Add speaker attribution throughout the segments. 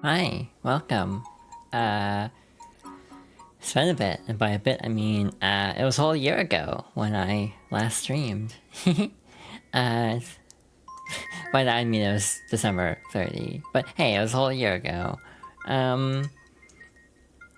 Speaker 1: Hi, welcome. Uh, it's been a bit, and by a bit I mean, it was a whole year ago when I last streamed. uh, by that I mean it was December 30, but hey, it was a whole year ago. Um,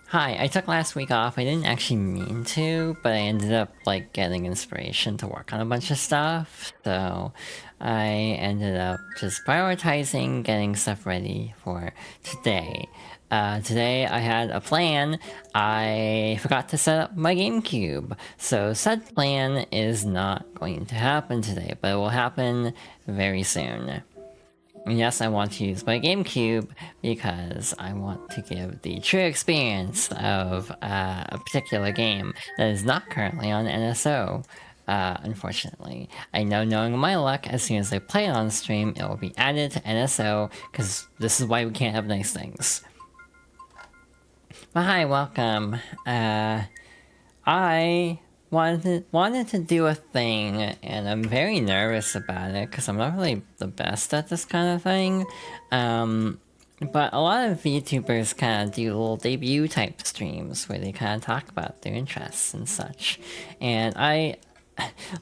Speaker 1: Hi, I took last week off. I didn't actually mean to, but I ended up, like, getting inspiration to work on a bunch of stuff, so I ended up just prioritizing getting stuff ready for today. Today I had a plan. I forgot to set up my GameCube, so said plan is not going to happen today, but it will happen very soon. And yes, I want to use my GameCube because I want to give the true experience of a particular game that is not currently on NSO. Unfortunately, I know, knowing my luck, as soon as I play it on stream, it will be added to NSO, because this is why we can't have nice things. But hi, welcome. I wanted to do a thing, and I'm very nervous about it because I'm not really the best at this kind of thing. But a lot of VTubers kind of do little debut type streams where they kind of talk about their interests and such. And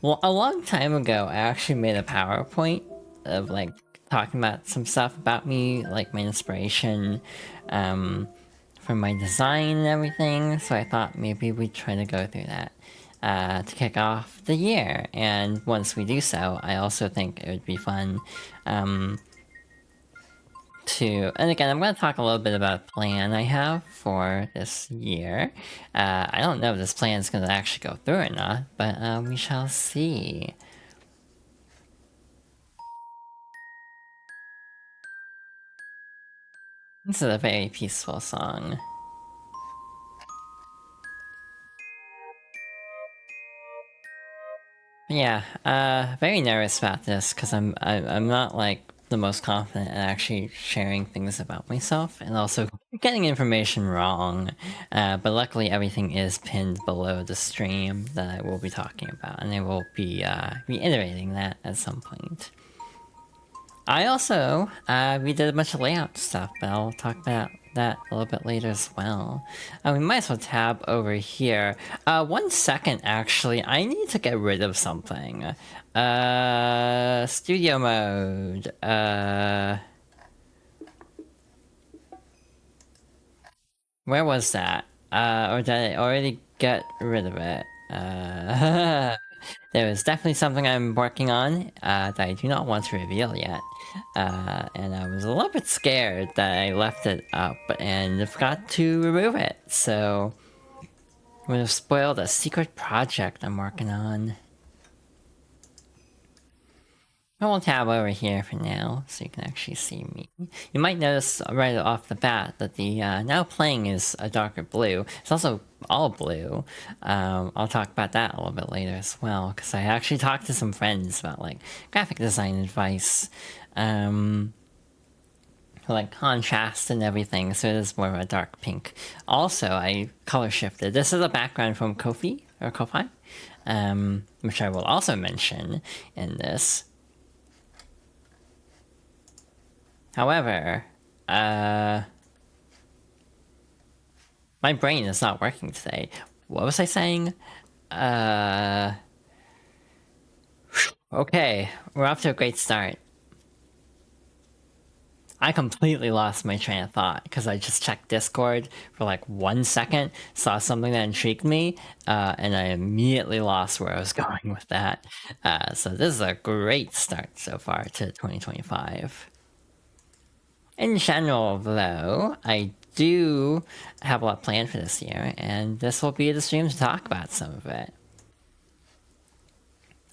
Speaker 1: well, a long time ago, I actually made a PowerPoint of like talking about some stuff about me, like my inspiration, for my design and everything, so I thought maybe we'd try to go through that to kick off the year. And once we do so, I also think it would be fun and again, I'm going to talk a little bit about a plan I have for this year. I don't know if this plan is going to actually go through or not, but we shall see. This is a very peaceful song. Yeah, very nervous about this because I'm not like the most confident in actually sharing things about myself, and also getting information wrong. But luckily, everything is pinned below the stream that I will be talking about, and I will be reiterating that at some point. I also redid a bunch of layout stuff, but I'll talk about that a little bit later as well. We might as well tab over here. 1 second, actually. I need to get rid of something. Studio mode. Where was that? Or did I already get rid of it? There is definitely something I'm working on that I do not want to reveal yet. And I was a little bit scared that I left it up and forgot to remove it, so would have spoiled a secret project I'm working on. I will tab over here for now, so you can actually see me. You might notice right off the bat that the now playing is a darker blue. It's also all blue. I'll talk about that a little bit later as well, because I actually talked to some friends about like graphic design advice, like contrast and everything, so it is more of a dark pink. Also, I color shifted. This is a background from Ko-fi, which I will also mention in this. However, my brain is not working today. What was I saying? Okay, we're off to a great start. I completely lost my train of thought because I just checked Discord for like 1 second, saw something that intrigued me, and I immediately lost where I was going with that. So this is a great start so far to 2025. In general, though, I do have a lot planned for this year, and this will be the stream to talk about some of it.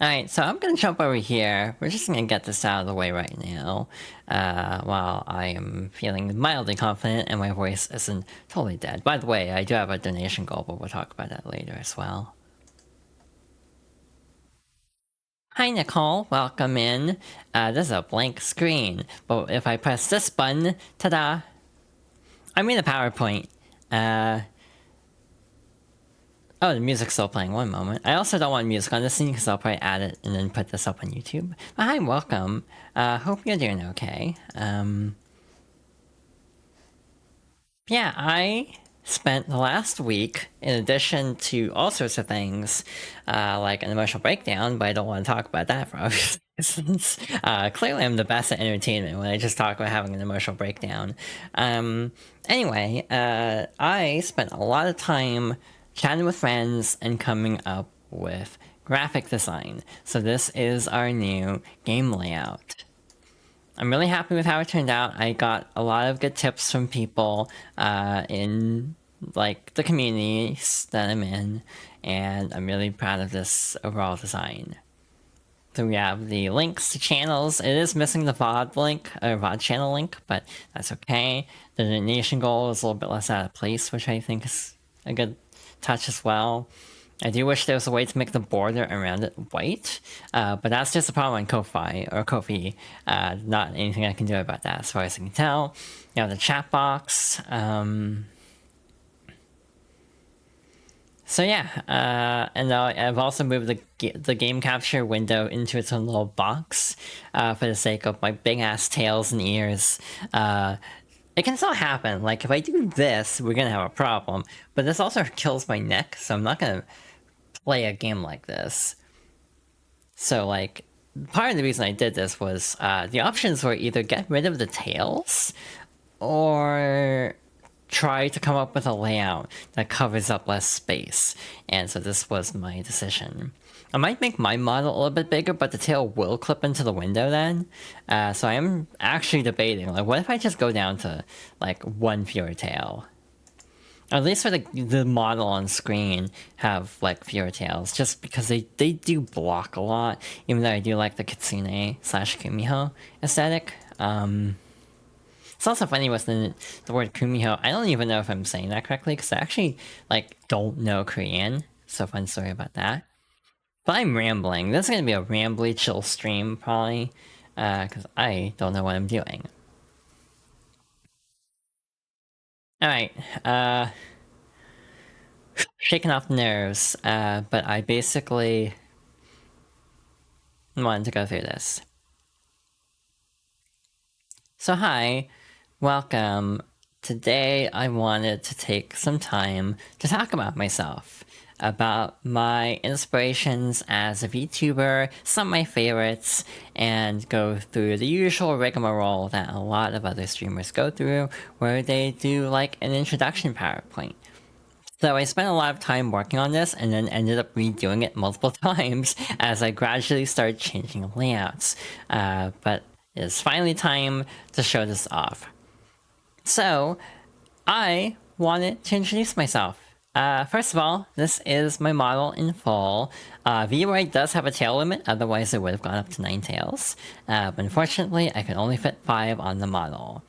Speaker 1: Alright, so I'm gonna jump over here. We're just gonna get this out of the way right now, while I am feeling mildly confident and my voice isn't totally dead. By the way, I do have a donation goal, but we'll talk about that later as well. Hi Nicole, welcome in. This is a blank screen, but if I press this button, ta-da! I made a PowerPoint. Oh, the music's still playing. 1 moment. I also don't want music on this scene because I'll probably add it and then put this up on YouTube. But hi, welcome. Hope you're doing okay. Yeah, I spent the last week, in addition to all sorts of things, like an emotional breakdown, but I don't want to talk about that for obvious reasons. Clearly, I'm the best at entertainment when I just talk about having an emotional breakdown. Um, anyway, I spent a lot of time chatting with friends and coming up with graphic design. So this is our new game layout. I'm really happy with how it turned out. I got a lot of good tips from people in like the communities that I'm in, and I'm really proud of this overall design. So we have the links to channels. It is missing the VOD link, or VOD channel link, but that's okay. The donation goal is a little bit less out of place, which I think is a good touch as well. I do wish there was a way to make the border around it white, but that's just a problem on Ko-Fi, or Ko-Fi. Not anything I can do about that as far as I can tell. You have the chat box. So yeah, and I've also moved the game capture window into its own little box for the sake of my big ass tails and ears. It can still happen. Like if I do this, we're gonna have a problem. But this also kills my neck, so I'm not gonna play a game like this. So like part of the reason I did this was the options were either get rid of the tails or try to come up with a layout that covers up less space. And so this was my decision. I might make my model a little bit bigger, but the tail will clip into the window then. So I am actually debating, like, what if I just go down to, like, one fewer tail? Or at least for the model on screen have, like, fewer tails, just because they do block a lot, even though I do like the Kitsune / Kumiho aesthetic. It's also funny with the word Kumiho. I don't even know if I'm saying that correctly, because I actually, like, don't know Korean. So fun story about that. But I'm rambling. This is going to be a rambly, chill stream, probably, because I don't know what I'm doing. Alright, shaking off the nerves, but I basically wanted to go through this. So hi, welcome. Today I wanted to take some time to talk about myself, about my inspirations as a VTuber, some of my favorites, and go through the usual rigmarole that a lot of other streamers go through, where they do like an introduction PowerPoint. So I spent a lot of time working on this and then ended up redoing it multiple times as I gradually started changing layouts. But it's finally time to show this off. So, I wanted to introduce myself. First of all, this is my model in full. VRoid does have a tail limit, otherwise it would have gone up to 9 tails. But unfortunately, I can only fit 5 on the model.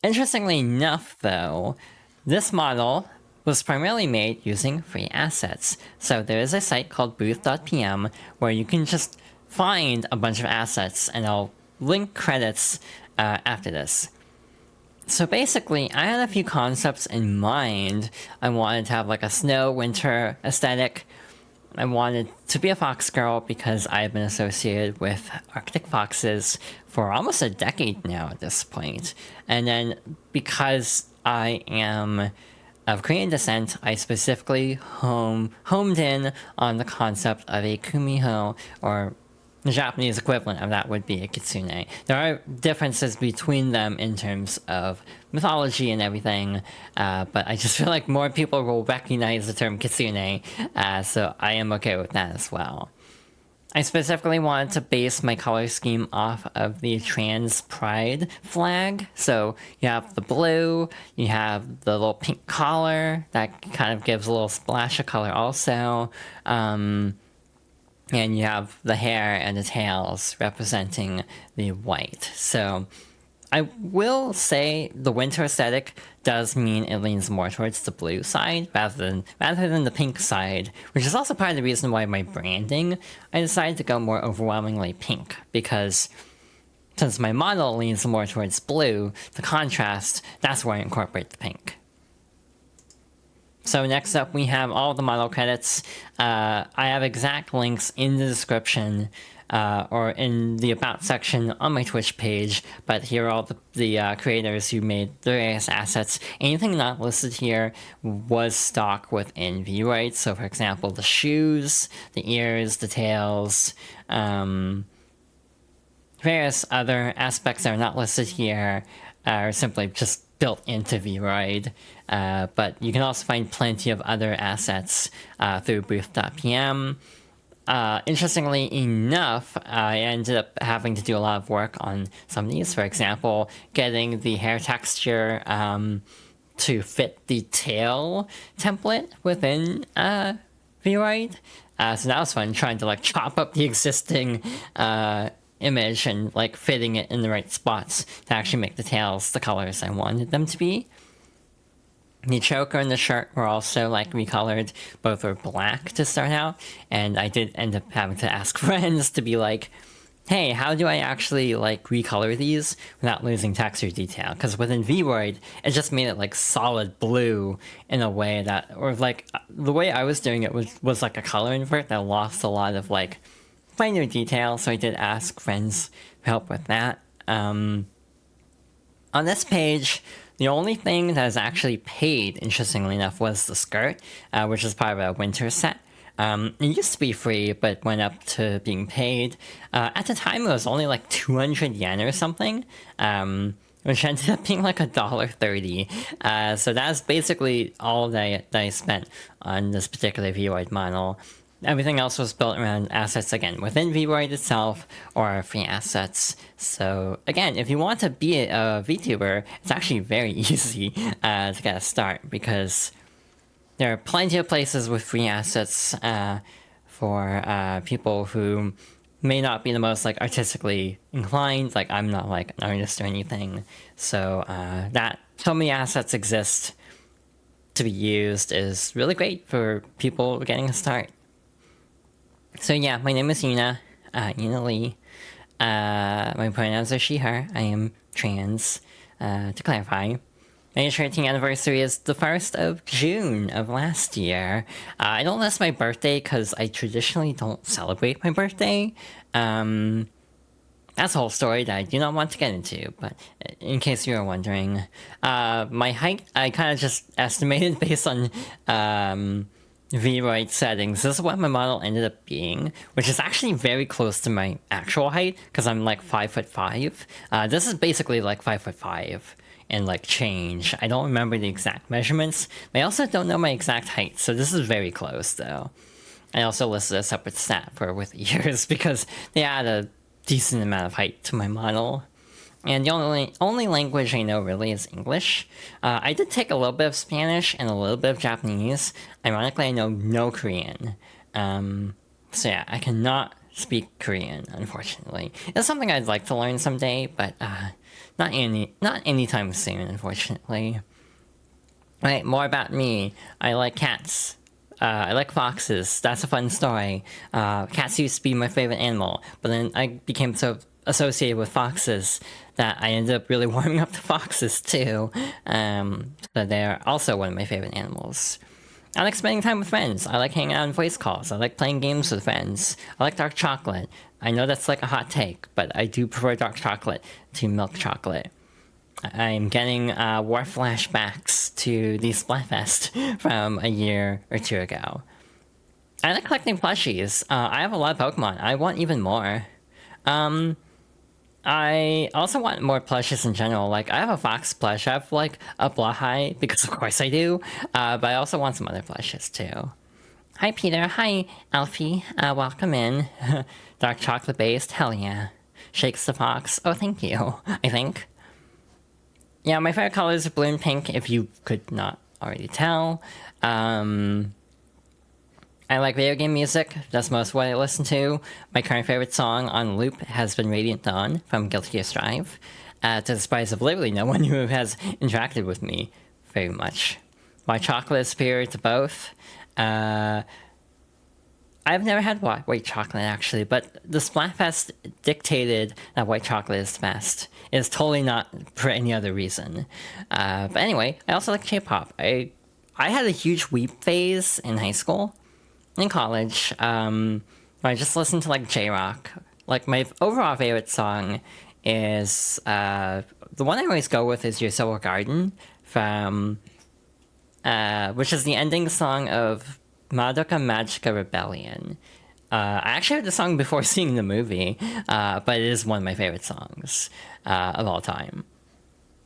Speaker 1: Interestingly enough, though, this model was primarily made using free assets. So there is a site called booth.pm where you can just find a bunch of assets, and I'll link credits after this. So basically, I had a few concepts in mind. I wanted to have like a snow winter aesthetic. I wanted to be a fox girl because I've been associated with Arctic foxes for almost a decade now at this point. And then because I am of Korean descent, I specifically homed in on the concept of a kumiho, or the Japanese equivalent of that would be a kitsune. There are differences between them in terms of mythology and everything, but I just feel like more people will recognize the term kitsune, so I am okay with that as well. I specifically wanted to base my color scheme off of the trans pride flag. So you have the blue, you have the little pink collar that kind of gives a little splash of color also. And you have the hair and the tails representing the white. So I will say the winter aesthetic does mean it leans more towards the blue side rather than the pink side, which is also part of the reason why my branding, I decided to go more overwhelmingly pink, because since my model leans more towards blue, the contrast, that's where I incorporate the pink. So next up, we have all the model credits. I have exact links in the description or in the About section on my Twitch page, but here are all the creators who made the various assets. Anything not listed here was stock within VRoid. So for example, the shoes, the ears, the tails, various other aspects that are not listed here are simply just built into VRoid. But you can also find plenty of other assets through booth.pm. Interestingly enough, I ended up having to do a lot of work on some of these. For example, getting the hair texture to fit the tail template within VRoid. So that was fun, trying to like chop up the existing image and like fitting it in the right spots to actually make the tails the colors I wanted them to be. The choker and the shirt were also like recolored. Both were black to start out, and I did end up having to ask friends to be like, hey, how do I actually like recolor these without losing texture detail? Because within VRoid, it just made it like solid blue in a way that, or like the way I was doing it was like a color invert that lost a lot of like finer detail. So I did ask friends for help with that. On this page, the only thing that is actually paid, interestingly enough, was the skirt, which is part of a winter set. It used to be free, but went up to being paid. At the time, it was only like 200 yen or something, which ended up being like $1.30. So that's basically all that I spent on this particular VRoid model. Everything else was built around assets, again, within VRoid itself or free assets. So, again, if you want to be a VTuber, it's actually very easy to get a start, because there are plenty of places with free assets for people who may not be the most like artistically inclined. Like, I'm not like an artist or anything. So, that so many assets exist to be used is really great for people getting a start. So yeah, my name is Yuna, Yuna Lee. My pronouns are she, her. I am trans, to clarify. My 13th anniversary is the 1st of June of last year. I don't list my birthday because I traditionally don't celebrate my birthday. That's a whole story that I do not want to get into, but in case you were wondering. My height, I kind of just estimated based on VRoid settings. This is what my model ended up being, which is actually very close to my actual height, because I'm like 5'5". This is basically like 5'5" and like change. I don't remember the exact measurements. I also don't know my exact height, so this is very close though. I also listed a separate stat for with ears because they add a decent amount of height to my model. And the only language I know really is English. I did take a little bit of Spanish and a little bit of Japanese. Ironically, I know no Korean. So yeah, I cannot speak Korean, unfortunately. It's something I'd like to learn someday, but not anytime soon, unfortunately. Right, more about me. I like cats. I like foxes. That's a fun story. Cats used to be my favorite animal, but then I became so associated with foxes that I ended up really warming up to foxes too. So they're also one of my favorite animals. I like spending time with friends. I like hanging out on voice calls. I like playing games with friends. I like dark chocolate. I know that's like a hot take, but I do prefer dark chocolate to milk chocolate. I'm getting war flashbacks to the Splatfest from a year or two ago. I like collecting plushies. I have a lot of Pokemon. I want even more. I also want more plushes in general. Like, I have a Fox plush. I have, like, a Blahai, because of course I do. But I also want some other plushes, too. Hi, Peter. Hi, Alfie. Welcome in. Dark chocolate-based. Hell yeah. Shakes the fox. Oh, thank you, I think. Yeah, my favorite colors are blue and pink, if you could not already tell. I like video game music. That's most what I listen to. My current favorite song on loop has been Radiant Dawn from Guilty Gear Strive, to the surprise of literally no one who has interacted with me very much. White chocolate is superior to both. I've never had white chocolate, actually, but the Splatfest dictated that white chocolate is the best. It's totally not for any other reason. But anyway, I also like K-pop. I had a huge Weep phase in high school. In college, I just listened to like J-rock, like my overall favorite song is the one I always go with is Your Soul Garden from which is the ending song of Madoka Magica Rebellion. I actually heard the song before seeing the movie, but it is one of my favorite songs of all time.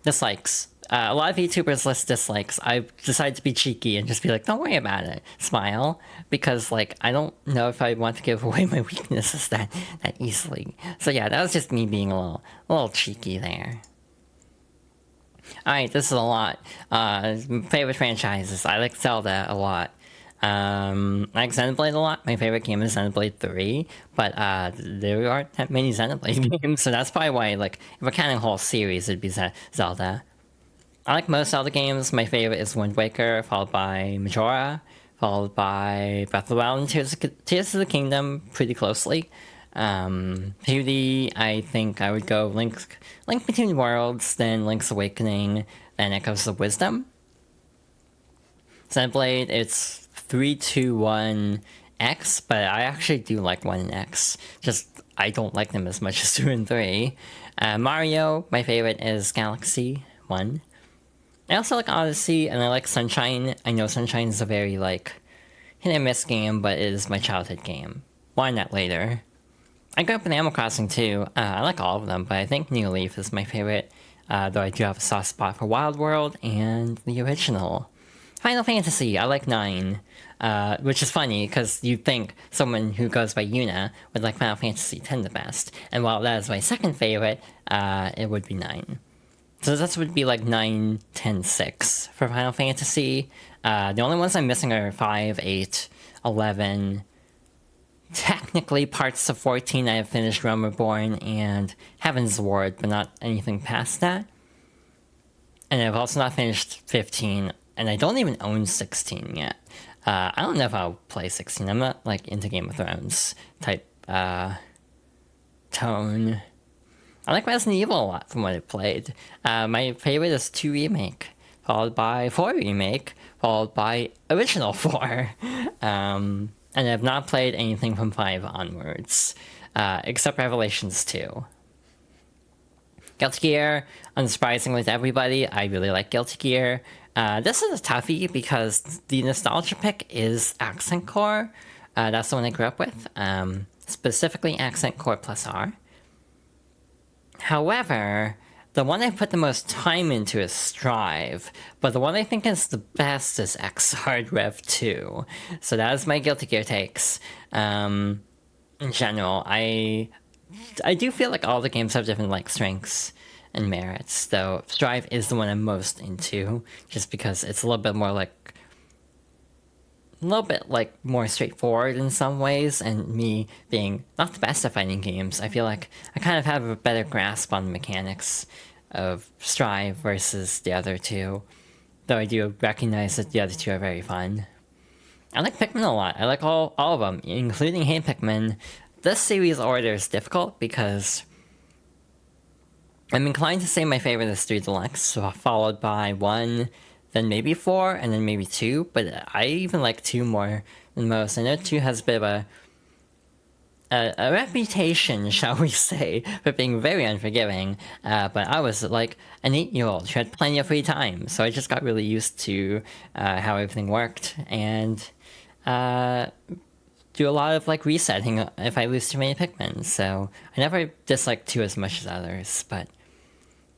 Speaker 1: Dislikes. A lot of VTubers list dislikes. I decided to be cheeky and just be like, don't worry about it. Smile. Because, like, I don't know if I want to give away my weaknesses that easily. So yeah, that was just me being a little cheeky there. Alright, this is a lot. Favorite franchises. I like Zelda a lot. I like Xenoblade a lot. My favorite game is Xenoblade 3, but there aren't that many Xenoblade games, so that's probably why, like, if we're counting a whole series, it'd be Zelda. I like most Zelda games. My favorite is Wind Waker, followed by Majora, followed by Breath of the Wild and Tears of the Kingdom pretty closely. 2D, I think I would go Link Between Worlds, then Link's Awakening, then Echoes of Wisdom. Xenoblade, it's 3, 2, 1, X, but I actually do like 1 and X. Just, I don't like them as much as 2 and 3. Mario, my favorite is Galaxy 1. I also like Odyssey, and I like Sunshine. I know Sunshine is a very, like, hit-and-miss game, but it is my childhood game. More on that later. I grew up in Animal Crossing, too. I like all of them, but I think New Leaf is my favorite, though I do have a soft spot for Wild World and the original. Final Fantasy, I like 9, which is funny, because you'd think someone who goes by Yuna would like Final Fantasy 10 the best, and while that is my second favorite, it would be 9. So this would be like 9, 10, 6 for Final Fantasy. The only ones I'm missing are 5, 8, 11. Technically, parts of 14 I have finished Realm Reborn and Heaven's Ward, but not anything past that. And I've also not finished 15, and I don't even own 16 yet. I don't know if I'll play 16. I'm not, like, into Game of Thrones type tone. I like Resident Evil a lot from what I've played. My favorite is 2 Remake, followed by 4 Remake, followed by Original 4. And I've not played anything from 5 onwards, except Revelations 2. Guilty Gear, unsurprisingly to everybody, I really like Guilty Gear. This is a toughie because the nostalgia pick is Accent Core. That's the one I grew up with, specifically Accent Core plus R. However, the one I put the most time into is Strive, but the one I think is the best is Xrd Rev 2. So that is my Guilty Gear takes. In general, I do feel like all the games have different like strengths and merits, though Strive is the one I'm most into, just because it's a little bit more straightforward in some ways, and me being not the best at fighting games, I feel like I kind of have a better grasp on the mechanics of Strive versus the other two, though I do recognize that the other two are very fun. I like Pikmin a lot. I like all of them, including Hey Pikmin. This series order is difficult because I'm inclined to say my favorite is 3 Deluxe, followed by 1, then maybe 4, and then maybe 2, but I even like 2 more than most. I know 2 has a bit of a reputation, shall we say, for being very unforgiving, but I was like an 8-year-old who had plenty of free time, so I just got really used to how everything worked, and do a lot of like resetting if I lose too many Pikmin, so I never disliked 2 as much as others. But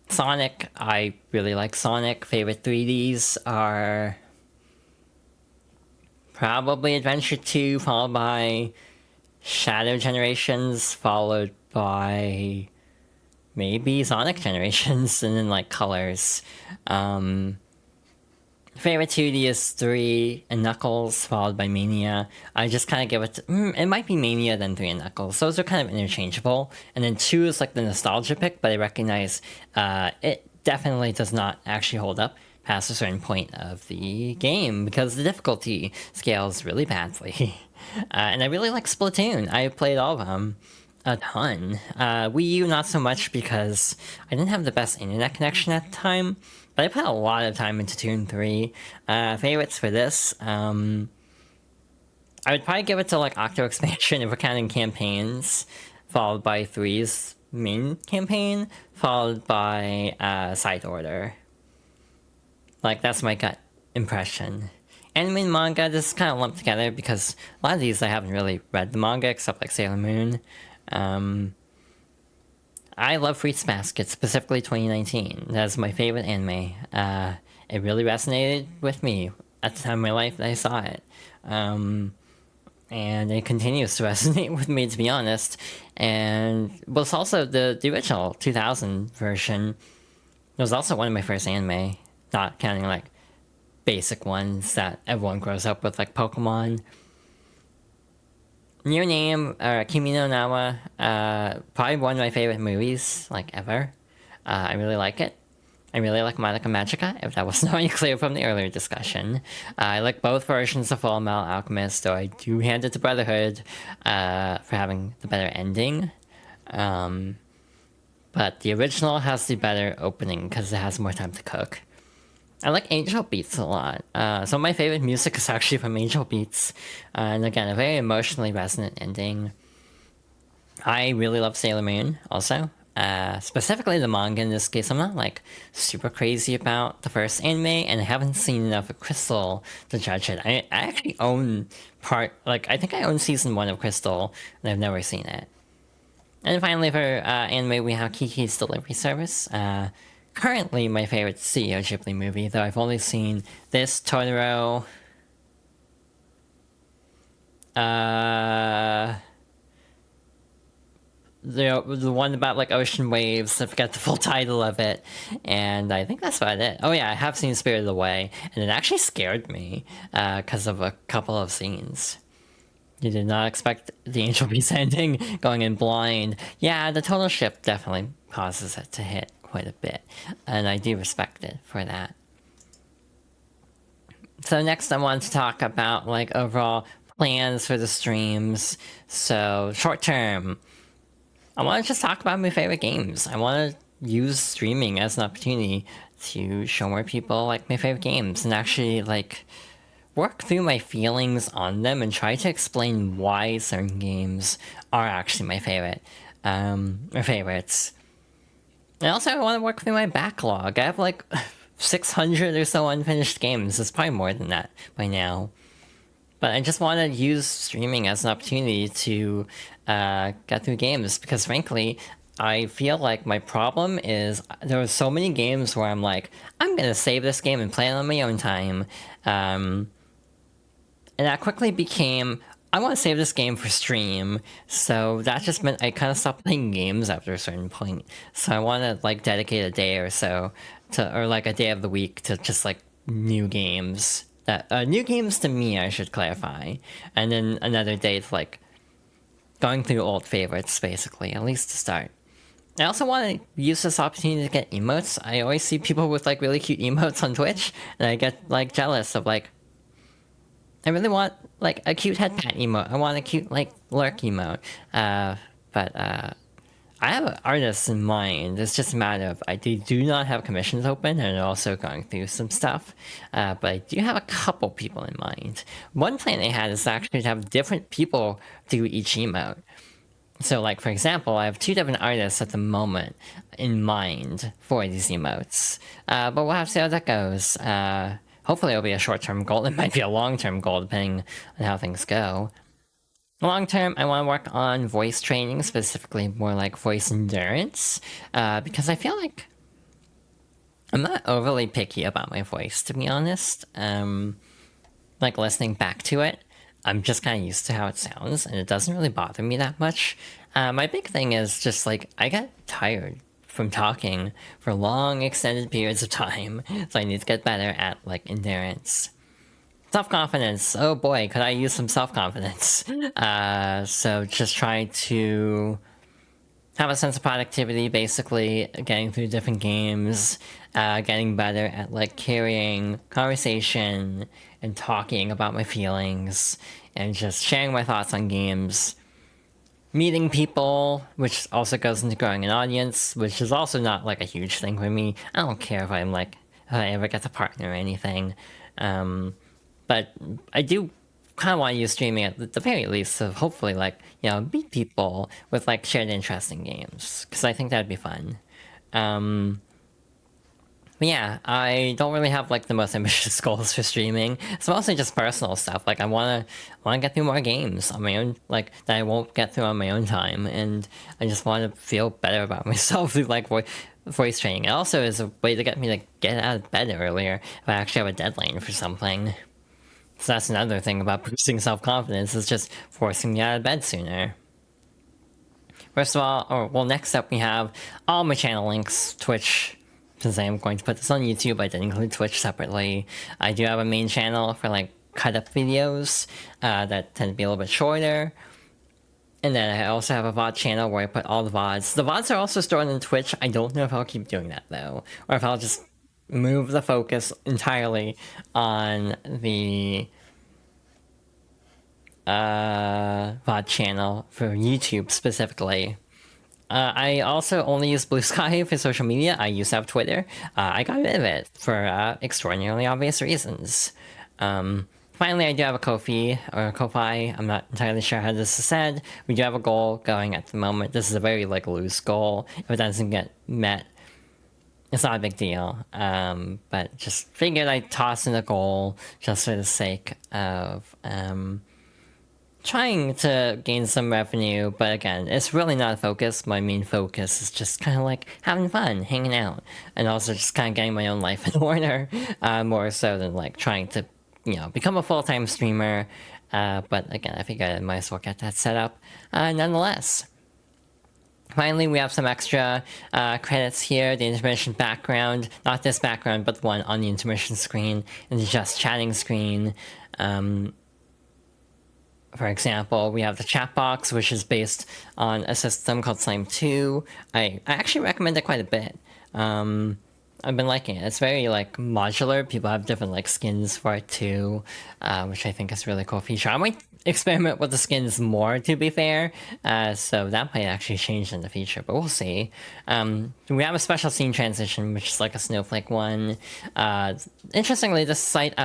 Speaker 1: Sonic, I really like Sonic. Favorite 3Ds are probably Adventure 2, followed by Shadow Generations, followed by maybe Sonic Generations, and then like Colors. Favorite 2D is 3 and Knuckles, followed by Mania. I just kind of give it to, it might be Mania, then 3 and Knuckles. Those are kind of interchangeable. And then 2 is like the nostalgia pick, but I recognize it definitely does not actually hold up past a certain point of the game because the difficulty scales really badly. And I really like Splatoon. I played all of them a ton. Wii U not so much because I didn't have the best internet connection at the time, but I put a lot of time into 2 and 3. Favorites for this, I would probably give it to like Octo Expansion if we're counting campaigns. followed by 3's main campaign, followed by Side Order. Like, that's my gut impression. Anime and manga, this is kind of lumped together because a lot of these I haven't really read the manga except like Sailor Moon. I love Fruits Basket, specifically 2019. That's my favorite anime. It really resonated with me at the time of my life that I saw it. And it continues to resonate with me, to be honest. And was also the original 2000 version. It was also one of my first anime, not counting like basic ones that everyone grows up with, like Pokemon. Your Name, or Kimi no Nawa, probably one of my favorite movies, like, ever. I really like it. I really like Madoka Magica, if that wasn't already clear from the earlier discussion. I like both versions of Full Metal Alchemist, though I do hand it to Brotherhood for having the better ending. But the original has the better opening because it has more time to cook. I like Angel Beats a lot. Some of my favorite music is actually from Angel Beats. And again, a very emotionally resonant ending. I really love Sailor Moon also. Specifically the manga in this case. I'm not like super crazy about the first anime, and I haven't seen enough of Crystal to judge it. I actually own I think I own season 1 of Crystal, and I've never seen it. And finally for anime, we have Kiki's Delivery Service. Currently my favorite Studio Ghibli movie, though I've only seen this, Totoro, the one about like ocean waves, I forget the full title of it, and I think that's about it. Oh yeah, I have seen Spirited Away, and it actually scared me because of a couple of scenes. You did not expect the Angel Beast ending, going in blind. Yeah, the total shift definitely causes it to hit quite a bit, and I do respect it for that. So next I want to talk about like overall plans for the streams. So short term, I want to just talk about my favorite games. I want to use streaming as an opportunity to show more people like my favorite games and actually like work through my feelings on them and try to explain why certain games are actually my favorite or favorites. And also, I want to work through my backlog. I have like 600 or so unfinished games. It's probably more than that by now. But I just want to use streaming as an opportunity to get through games because, frankly, I feel like my problem is there are so many games where I'm like, I'm going to save this game and play it on my own time. And that quickly became, I want to save this game for stream, so that just meant I kind of stopped playing games after a certain point. So I want to like dedicate a day or so to, or like a day of the week to just like new games. That new games to me, I should clarify, and then another day to like going through old favorites, basically, at least to start. I also want to use this opportunity to get emotes. I always see people with like really cute emotes on Twitch, and I get like jealous of like, I really want like a cute head pat emote. I want a cute like lurk emote. But I have an artist in mind. It's just a matter of I do not have commissions open and also going through some stuff. But I do have a couple people in mind. One plan I had is actually to have different people do each emote. So like for example, I have 2 different artists at the moment in mind for these emotes. But we'll have to see how that goes. Hopefully it'll be a short-term goal. It might be a long-term goal, depending on how things go. Long-term, I want to work on voice training, specifically more like voice endurance, because I feel like I'm not overly picky about my voice, to be honest. Like listening back to it, I'm just kind of used to how it sounds, and it doesn't really bother me that much. My big thing is just like, I get tired from talking for long extended periods of time, so I need to get better at like endurance. Self-confidence, oh boy, could I use some self-confidence. So just try to have a sense of productivity, basically getting through different games, getting better at like carrying conversation and talking about my feelings and just sharing my thoughts on games. Meeting people, which also goes into growing an audience, which is also not like a huge thing for me. I don't care if I ever get a partner or anything. But I do kind of want to use streaming at the very least to hopefully like meet people with like shared interest in games because I think that'd be fun. Um, but yeah, I don't really have like the most ambitious goals for streaming. It's mostly just personal stuff. Like I wanna get through more games on my own, like that I won't get through on my own time, and I just want to feel better about myself through like voice training. It also is a way to get me to get out of bed earlier if I actually have a deadline for something. So that's another thing about boosting self confidence is just forcing me out of bed sooner. First of all, next up we have all my channel links, Twitch, since I am going to put this on YouTube, I did include Twitch separately. I do have a main channel for like cut up videos that tend to be a little bit shorter. And then I also have a VOD channel where I put all the VODs. The VODs are also stored on Twitch. I don't know if I'll keep doing that though, or if I'll just move the focus entirely on the VOD channel for YouTube specifically. I also only use Blue Sky for social media. I used to have Twitter. I got rid of it for extraordinarily obvious reasons. Finally, I do have a Ko-fi, or Ko-fi. I'm not entirely sure how this is said. We do have a goal going at the moment. This is a very like loose goal. If it doesn't get met, it's not a big deal. But just figured I'd toss in a goal just for the sake of trying to gain some revenue, but again, it's really not a focus. My main focus is just kind of like having fun, hanging out, and also just kind of getting my own life in order, more so than like trying to, become a full-time streamer. But again, I think I might as well get that set up, nonetheless. Finally, we have some extra credits here. The intermission background, not this background, but the one on the intermission screen, and the just chatting screen. For example, we have the chat box, which is based on a system called Slime 2. I actually recommend it quite a bit. I've been liking it. It's very like modular. People have different like skins for it too, which I think is a really cool feature. I might experiment with the skins more, to be fair. So that might actually change in the future, but we'll see. We have a special scene transition, which is like a snowflake one. Interestingly, this site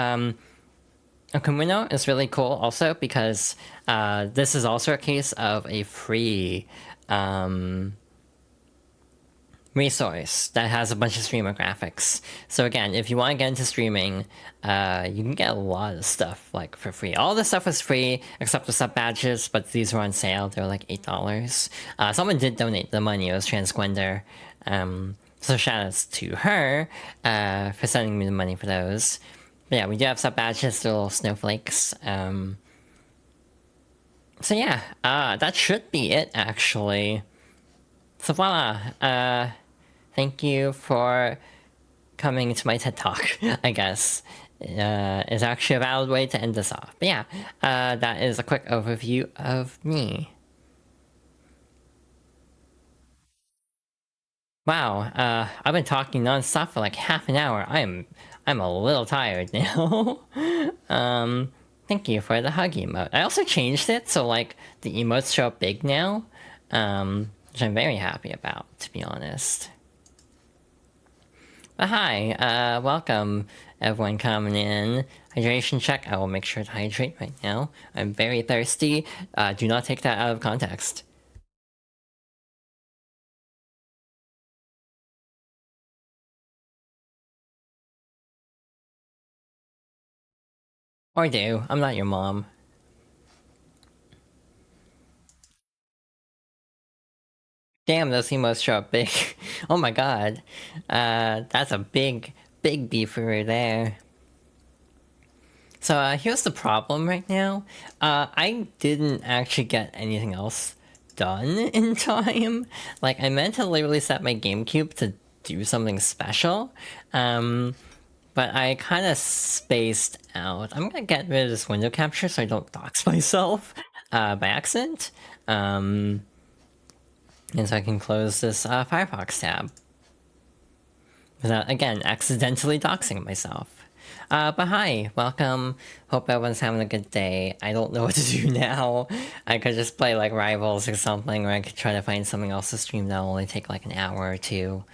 Speaker 1: Akumino is really cool also because this is also a case of a free resource that has a bunch of streamer graphics. So again, if you want to get into streaming, you can get a lot of stuff like for free. All the stuff was free except the sub badges, but these were on sale. They were like $8. Someone did donate the money. It was Transgwender. So shoutouts to her for sending me the money for those. But yeah, we do have sub badges, little snowflakes. So yeah, that should be it actually. So voila. Thank you for coming to my TED Talk, I guess. Is actually a valid way to end this off. But yeah, that is a quick overview of me. Wow, I've been talking non-stop for like half an hour. I'm a little tired now. Thank you for the hug emote. I also changed it so like the emotes show up big now, which I'm very happy about, to be honest. But hi, welcome everyone coming in. Hydration check. I will make sure to hydrate right now. I'm very thirsty. Do not take that out of context. Or do. I'm not your mom. Damn, those emotes show up big. Oh my god. That's a big beefer there. So here's the problem right now. I didn't actually get anything else done in time. Like, I meant to literally set my GameCube to do something special. But I kind of spaced out. I'm gonna get rid of this window capture so I don't dox myself by accident. And so I can close this Firefox tab without, again, accidentally doxing myself. But hi, welcome. Hope everyone's having a good day. I don't know what to do now. I could just play like Rivals or something, or I could try to find something else to stream that'll only take like an hour or two.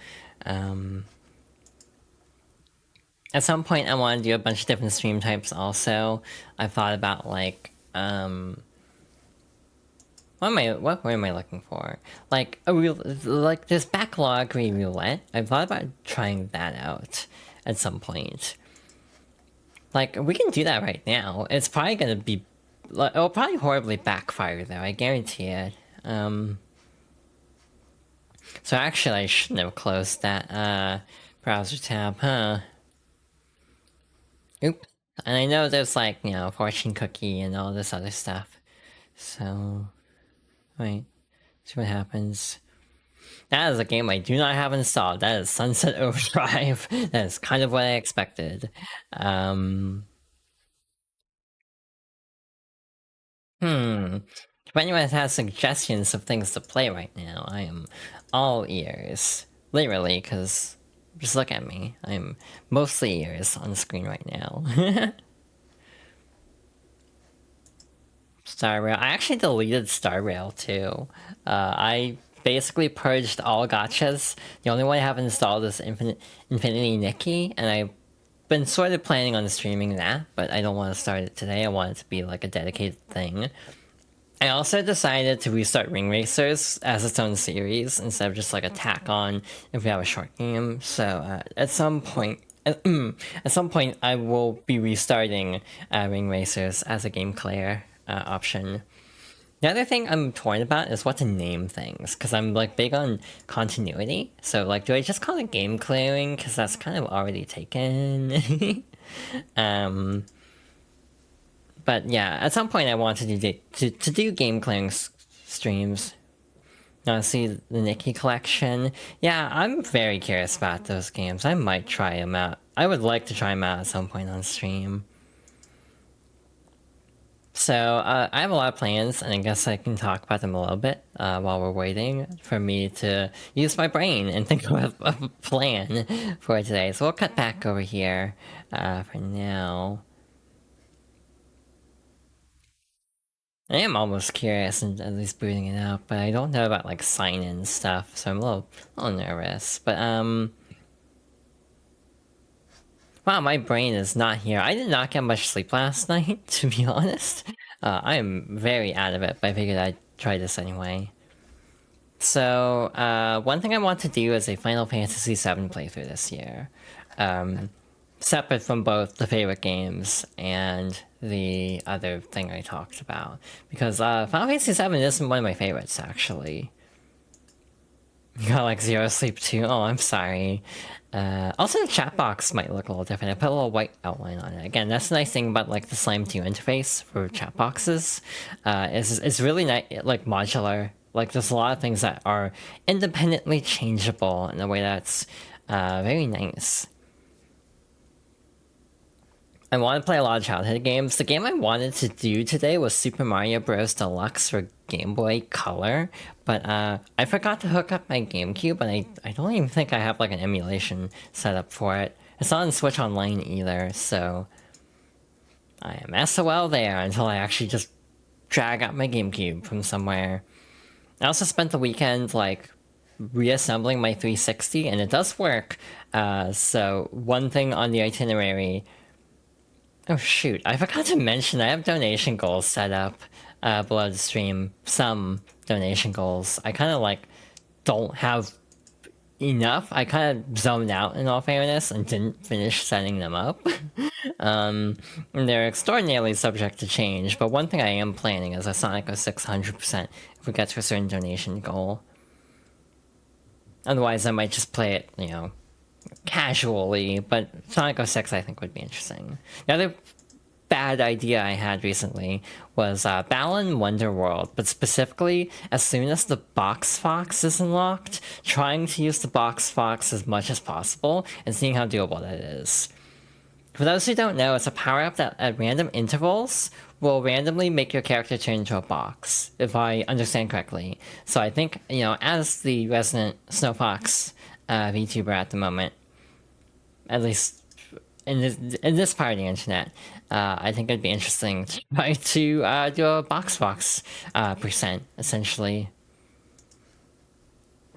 Speaker 1: At some point, I want to do a bunch of different stream types also. I've thought about, like, what word am I looking for? Like, like this backlog roulette. I've thought about trying that out at some point. Like, we can do that right now. It's probably gonna be, like, it'll probably horribly backfire though, I guarantee it. So actually I shouldn't have closed that, browser tab, huh? Oop. And I know there's, like, you know, fortune cookie and all this other stuff. So, wait, see what happens. That is a game I do not have installed. That is Sunset Overdrive. That is kind of what I expected. If anyone has suggestions of things to play right now, I am all ears. Literally, because just look at me. I'm mostly ears on the screen right now. Star Rail. I actually deleted Star Rail too. I basically purged all gachas. The only one I have installed is Infinity Nikki, and I've been sort of planning on streaming that, but I don't want to start it today. I want it to be like a dedicated thing. I also decided to restart Ring Racers as its own series instead of just like a tack on if we have a short game. So at some point, at some point, I will be restarting Ring Racers as a game clear option. The other thing I'm torn about is what to name things, because I'm like big on continuity. So like, do I just call it game clearing? Because that's kind of already taken. But yeah, at some point I want to do game clearing streams. Now see the Nikki collection. Yeah, I'm very curious about those games. I might try them out. I would like to try them out at some point on stream. So I have a lot of plans, and I guess I can talk about them a little bit while we're waiting for me to use my brain and think of a plan for today. So we'll cut back over here for now. I am almost curious and at least booting it up, but I don't know about like sign-in stuff, so I'm a little nervous. But wow, my brain is not here. I did not get much sleep last night, to be honest. I am very out of it, but I figured I'd try this anyway. So one thing I want to do is a Final Fantasy VII playthrough this year. Separate from both the favorite games and the other thing I talked about. Because Final Fantasy VII isn't one of my favorites, actually. You got like zero sleep too? Oh, I'm sorry. Also, the chat box might look a little different. I put a little white outline on it. Again, that's the nice thing about like the Slime 2 interface for chat boxes. It's really nice, like modular. Like there's a lot of things that are independently changeable in a way that's very nice. I want to play a lot of childhood games. The game I wanted to do today was Super Mario Bros. Deluxe for Game Boy Color, but I forgot to hook up my GameCube, and I don't even think I have like an emulation set up for it. It's not on Switch Online either, so I am SOL there until I actually just drag out my GameCube from somewhere. I also spent the weekend like reassembling my 360, and it does work. So one thing on the itinerary. Oh shoot, I forgot to mention I have donation goals set up below the stream. Some donation goals. I kind of like don't have enough. I kind of zoned out in all fairness and didn't finish setting them up. They're extraordinarily subject to change, but one thing I am planning is a Sonic 600% if we get to a certain donation goal. Otherwise, I might just play it, you know, casually, but Sonic 06 I think would be interesting. The other bad idea I had recently was Balan Wonderworld, but specifically, as soon as the Box Fox is unlocked, trying to use the Box Fox as much as possible and seeing how doable that is. For those who don't know, it's a power-up that at random intervals will randomly make your character turn into a box, if I understand correctly. So I think, you know, as the resident Snow Fox VTuber at the moment, at least in this part of the internet, I think it'd be interesting to try to do a Box Fox percent, essentially.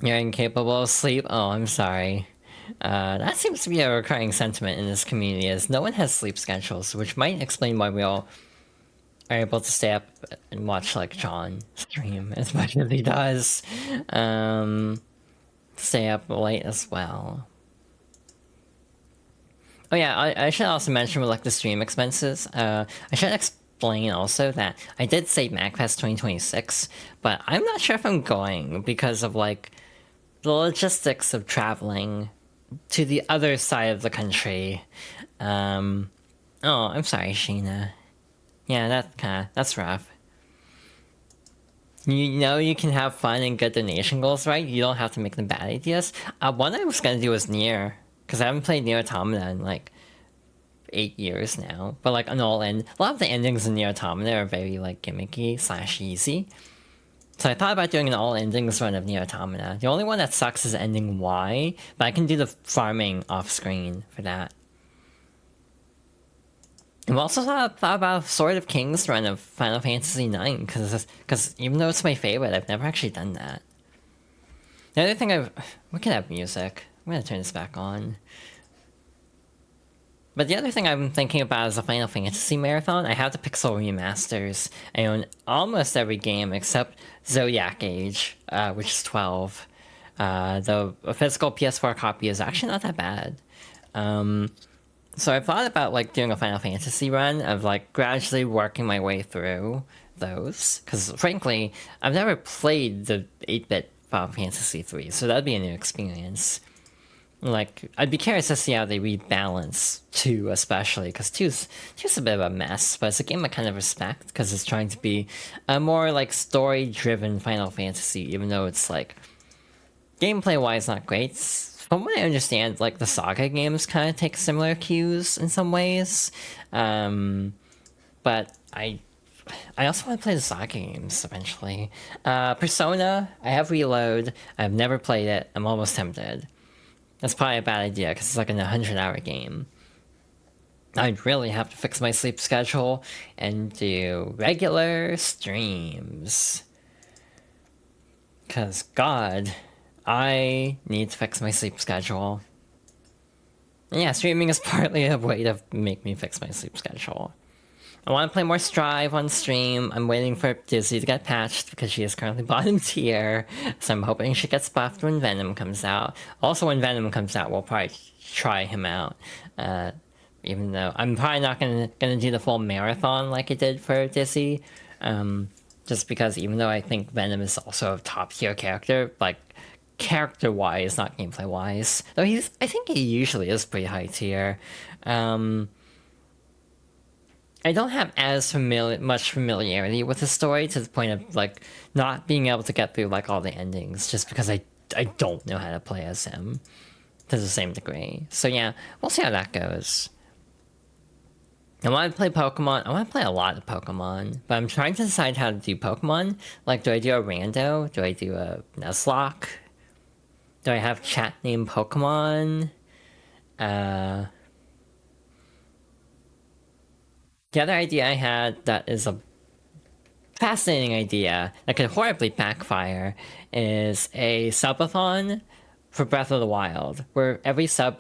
Speaker 1: You're incapable of sleep? Oh, I'm sorry. That seems to be a recurring sentiment in this community, as no one has sleep schedules, which might explain why we all are able to stay up and watch like John stream as much as he does. Stay up late as well. Oh yeah, I should also mention with like the stream expenses. I should explain also that I did say MacFest 2026, but I'm not sure if I'm going because of like the logistics of traveling to the other side of the country. Oh, I'm sorry, Sheena. Yeah, that's rough. You know you can have fun and get donation goals, right? You don't have to make them bad ideas. One I was gonna do was Nier, because I haven't played Nier Automata in like 8 years now. But like an all-in, a lot of the endings in Nier Automata are very like gimmicky / easy. So I thought about doing an all endings run of Nier Automata. The only one that sucks is ending Y, but I can do the farming off screen for that. I've also thought about Sword of Kings run of Final Fantasy IX, because even though it's my favorite, I've never actually done that. The other thing we can have music. I'm gonna turn this back on. But the other thing I'm thinking about is the Final Fantasy Marathon. I have the Pixel remasters. I own almost every game except Zodiac Age, which is 12. The physical PS4 copy is actually not that bad. So I've thought about like doing a Final Fantasy run of like gradually working my way through those. Because frankly, I've never played the 8-bit Final Fantasy 3, so that'd be a new experience. Like, I'd be curious to see how they rebalance 2, especially, because 2's a bit of a mess, but it's a game I kind of respect, because it's trying to be a more, like, story-driven Final Fantasy, even though it's, like, gameplay-wise not great. From what I understand, like, the Saga games kind of take similar cues in some ways, but I also want to play the Saga games, eventually. Persona, I have Reload, I've never played it, I'm almost tempted. That's probably a bad idea, because it's like an 100-hour game. I'd really have to fix my sleep schedule and do regular streams. Because, God, I need to fix my sleep schedule. And yeah, streaming is partly a way to make me fix my sleep schedule. I want to play more Strive on stream. I'm waiting for Dizzy to get patched because she is currently bottom tier. So I'm hoping she gets buffed when Venom comes out. Also, when Venom comes out, we'll probably try him out. Even though I'm probably not gonna do the full marathon like I did for Dizzy. Just because even though I think Venom is also a top tier character, like character-wise, not gameplay-wise. Though I think he usually is pretty high tier. I don't have as much familiarity with the story to the point of like not being able to get through like all the endings just because I don't know how to play as him to the same degree. So yeah, we'll see how that goes. I want to play Pokemon. I want to play a lot of Pokemon, but I'm trying to decide how to do Pokemon. Like, do I do a rando? Do I do a Nuzlocke? Do I have chat named Pokemon? The other idea I had that is a fascinating idea that could horribly backfire is a subathon for Breath of the Wild, where every sub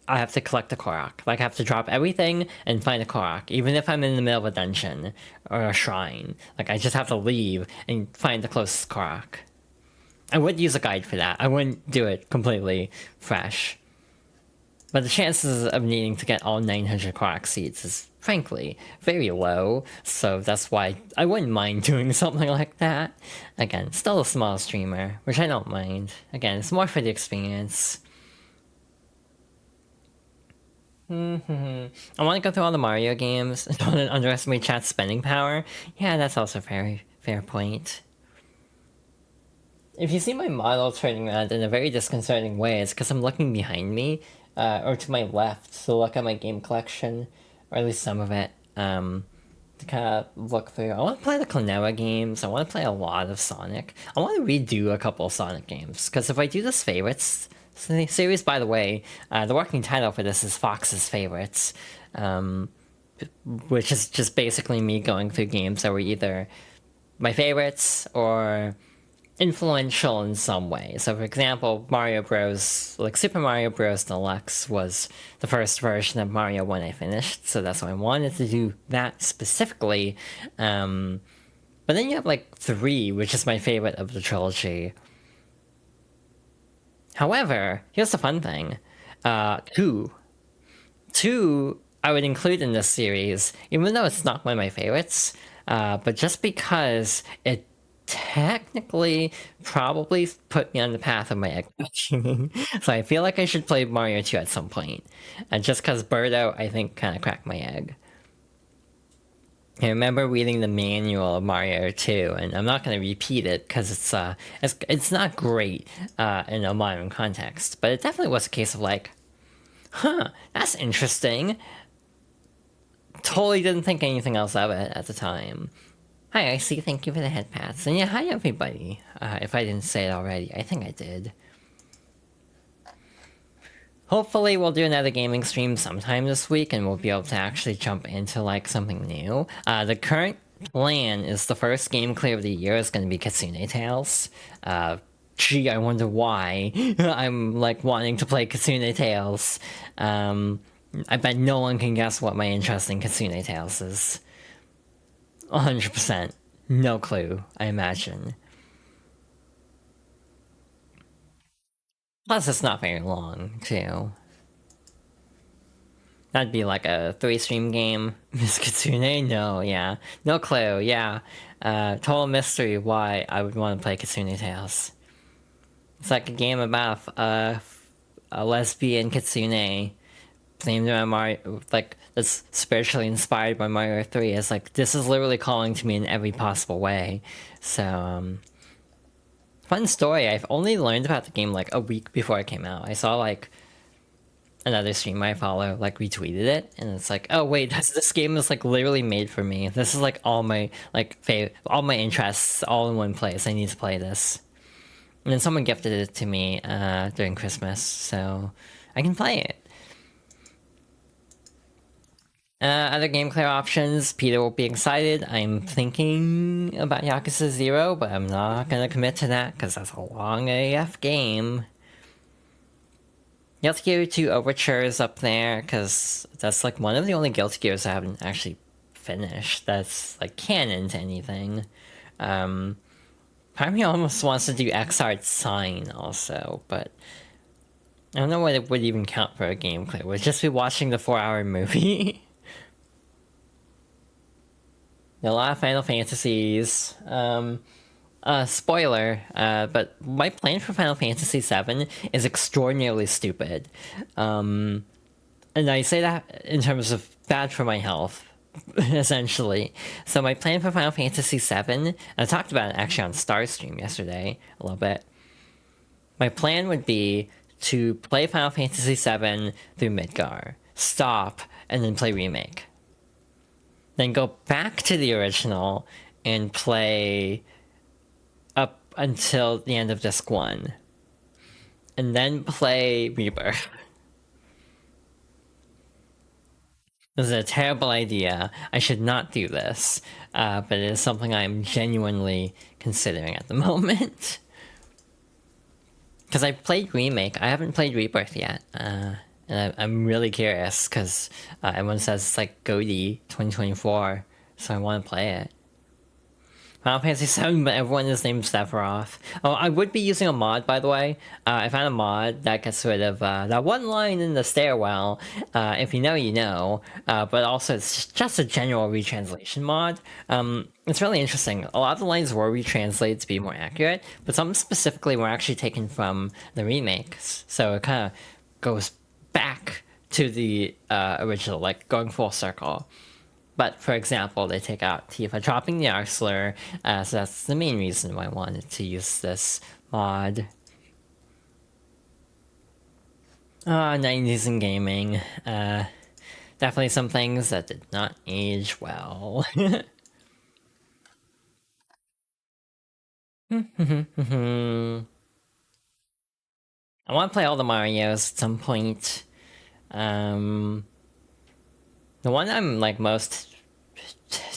Speaker 1: I have to collect a Korok. Like, I have to drop everything and find a Korok, even if I'm in the middle of a dungeon or a shrine. Like, I just have to leave and find the closest Korok. I would use a guide for that. I wouldn't do it completely fresh. But the chances of needing to get all 900 Korok seeds is, frankly, very low, so that's why I wouldn't mind doing something like that. Again, still a small streamer, which I don't mind. Again, it's more for the experience. I want to go through all the Mario games. I don't want to underestimate chat's spending power. Yeah, that's also a very fair point. If you see my model turning around in a very disconcerting way, it's because I'm looking behind me, or to my left, to look at my game collection, or at least some of it, to kind of look through. I want to play the Klonoa games, I want to play a lot of Sonic. I want to redo a couple of Sonic games, because if I do this Favorites series, by the way, the working title for this is Fox's Favorites, which is just basically me going through games that were either my favorites or influential in some way. So, for example, Mario Bros. Like Super Mario Bros. Deluxe was the first version of Mario when I finished, so that's why I wanted to do that specifically. But then you have like 3, which is my favorite of the trilogy. However, here's the fun thing: 2, 2 I would include in this series, even though it's not one of my favorites, but just because it technically probably put me on the path of my egg collecting. So I feel like I should play Mario 2 at some point. Just because Birdo, I think, kind of cracked my egg. I remember reading the manual of Mario 2, and I'm not going to repeat it because it's not great in a modern context, but it definitely was a case of like, huh, that's interesting. Totally didn't think anything else of it at the time. Hi, I see. Thank you for the head pats. And yeah, hi everybody. If I didn't say it already, I think I did. Hopefully we'll do another gaming stream sometime this week and we'll be able to actually jump into like something new. The current plan is the first game clear of the year is going to be Kitsune Tales. Gee, I wonder why I'm like wanting to play Kitsune Tales. I bet no one can guess what my interest in Kitsune Tales is. 100%. No clue, I imagine. Plus, it's not very long, too. That'd be like a 3-stream game. Miss Kitsune? No, yeah. No clue, yeah. Total mystery why I would want to play Kitsune Tales. It's like a game about a lesbian Kitsune themed around Mario, like, that's spiritually inspired by Mario 3. It's like, this is literally calling to me in every possible way. So, fun story. I've only learned about the game like a week before it came out. I saw like another streamer I follow like retweeted it, and it's like, oh wait, this game is like literally made for me. This is like all my like all my interests all in one place. I need to play this. And then someone gifted it to me during Christmas, so I can play it. Other game clear options. Peter will be excited. I'm thinking about Yakuza 0, but I'm not gonna commit to that because that's a long AF game. Guilty Gear 2 Overture is up there because that's like one of the only Guilty Gears I haven't actually finished that's like canon to anything. Part of me almost wants to do X-Art Sign also, but I don't know what it would even count for a game clear. Would it just be watching the 4-hour movie? A lot of Final Fantasies. Spoiler, but my plan for Final Fantasy VII is extraordinarily stupid. And I say that in terms of bad for my health, essentially. So my plan for Final Fantasy VII, I talked about it actually on Starstream yesterday, a little bit. My plan would be to play Final Fantasy VII through Midgar, stop, and then play Remake. Then go back to the original and play up until the end of Disc 1. And then play Rebirth. This is a terrible idea. I should not do this. But it is something I'm genuinely considering at the moment. Because I played Remake. I haven't played Rebirth yet. And I'm really curious because everyone says it's like GOTY 2024, so I want to play it. Final Fantasy VII, but everyone is named Sephiroth. Oh, I would be using a mod, by the way. I found a mod that gets rid of that one line in the stairwell. If you know, you know. But also, it's just a general retranslation mod. It's really interesting. A lot of the lines were retranslated to be more accurate, but some specifically were actually taken from the remakes. So it kind of goes back to the original, like going full circle. But for example, they take out Tifa dropping the arc slur, so that's the main reason why I wanted to use this mod. 90s in gaming. Definitely some things that did not age well. I want to play all the Marios at some point. The one I'm like most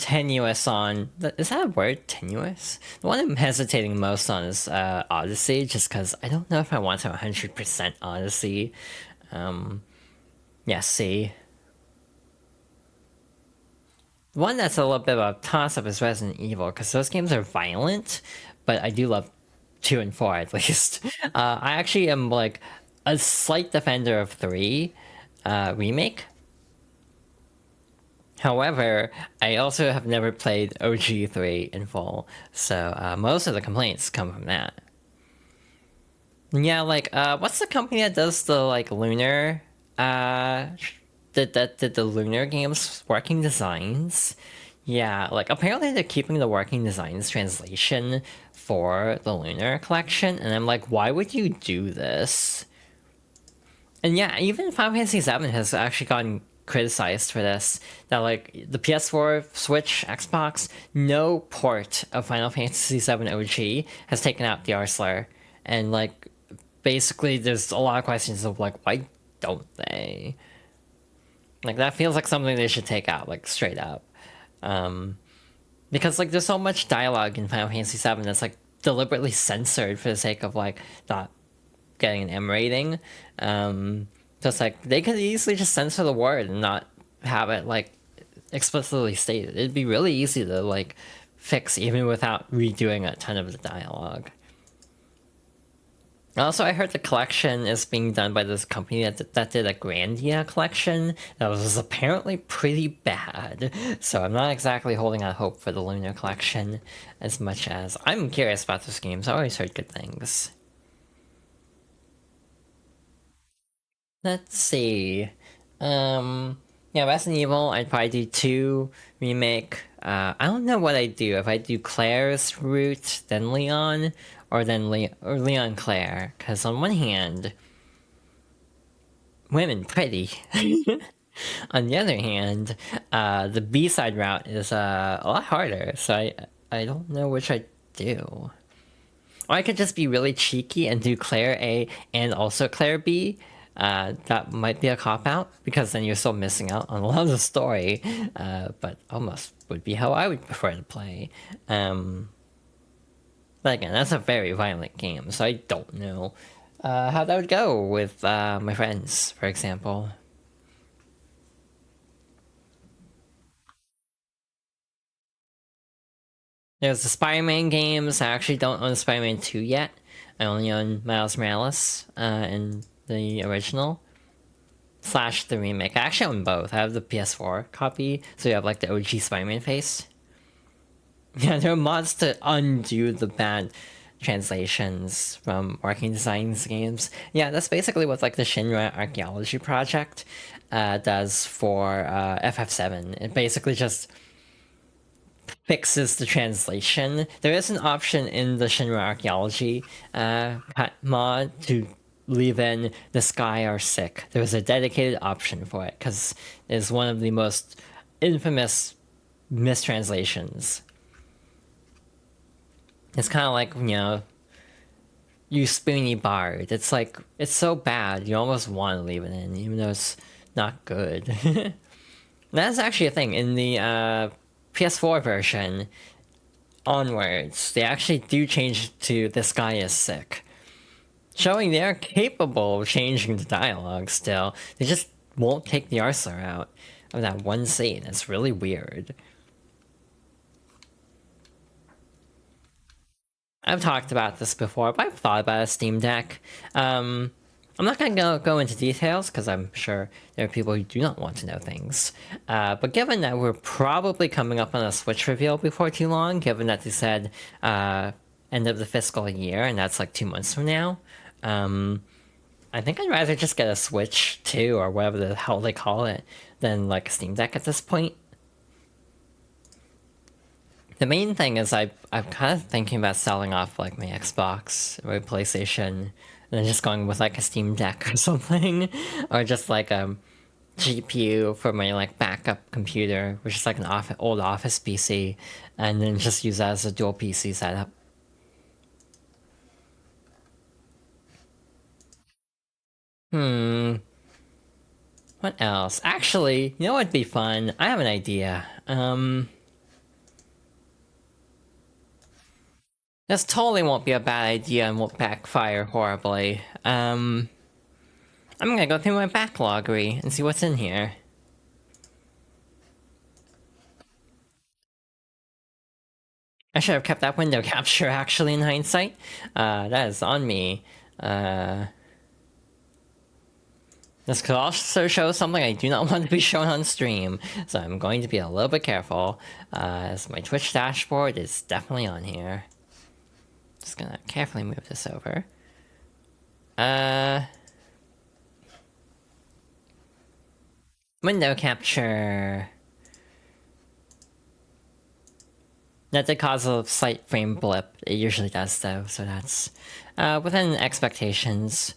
Speaker 1: tenuous on. Is that a word? Tenuous? The one I'm hesitating most on is Odyssey, just because I don't know if I want to 100% Odyssey. Yeah, see. One that's a little bit of a toss up is Resident Evil, because those games are violent, but I do love 2 and 4 at least. I actually am like a slight defender of 3 remake. However, I also have never played OG3 in full, so most of the complaints come from that. Yeah, like, what's the company that does the, like, lunar, did the lunar games working designs? Yeah, like, apparently they're keeping the working designs translation for the lunar collection, and I'm like, why would you do this? And yeah, even Final Fantasy VII has actually gotten criticized for this. That like the PS4, Switch, Xbox, no port of Final Fantasy VII OG has taken out the Arslar, and like basically there's a lot of questions of like why don't they? Like that feels like something they should take out, like straight up. Because like there's so much dialogue in Final Fantasy VII that's like deliberately censored for the sake of like not getting an M rating. So it's like they could easily just censor the word and not have it like explicitly stated. It'd be really easy to like fix even without redoing a ton of the dialogue. Also, I heard the collection is being done by this company that did a Grandia collection that was apparently pretty bad. So I'm not exactly holding out hope for the Lunar collection as much as I'm curious about this game. I always heard good things. Let's see. Yeah, Resident Evil, I'd probably do 2 remake. I don't know what I'd do. If I do Claire's route, then Leon, or then or Leon Claire. Because on one hand, women pretty. On the other hand, the B-side route is a lot harder. So I don't know which I'd do. Or I could just be really cheeky and do Claire A and also Claire B. That might be a cop out because then you're still missing out on a lot of the story. But almost would be how I would prefer to play. But again, that's a very violent game, so I don't know how that would go with my friends, for example. There's the Spider-Man games. I actually don't own Spider-Man 2 yet. I only own Miles Morales and the original. Slash the remake. I actually own both. I have the PS4 copy, so you have like the OG Spider-Man face. Yeah, there are mods to undo the bad translations from working designs games. Yeah, that's basically what like the Shinra Archaeology Project does for FF7. It basically just fixes the translation. There is an option in the Shinra Archaeology mod to leave in "the sky are sick." There's a dedicated option for it because it's one of the most infamous mistranslations. It's kind of like, you know, you spoony bard. It's like, it's so bad, you almost want to leave it in, even though it's not good. That's actually a thing. In the PS4 version onwards, they actually do change to "this guy is sick." Showing they are capable of changing the dialogue still. They just won't take the Arslar out of that one scene. It's really weird. I've talked about this before, but I've thought about a Steam Deck. I'm not going to go into details because I'm sure there are people who do not want to know things. But given that we're probably coming up on a Switch reveal before too long, given that they said end of the fiscal year, and that's like 2 months from now, I think I'd rather just get a Switch 2 or whatever the hell they call it than like a Steam Deck at this point. The main thing is I'm kind of thinking about selling off like my Xbox or PlayStation and then just going with like a Steam Deck or something, or just like a GPU for my like backup computer, which is like an old office PC, and then just use that as a dual PC setup. What else? Actually, you know what'd be fun? I have an idea. This totally won't be a bad idea and won't backfire horribly. I'm gonna go through my backloggery and see what's in here. I should have kept that window capture, actually, in hindsight. That is on me. This could also show something I do not want to be shown on stream, so I'm going to be a little bit careful, as my Twitch dashboard is definitely on here. Just gonna carefully move this over. Window capture. That did cause a slight frame blip. It usually does, though, so that's within expectations.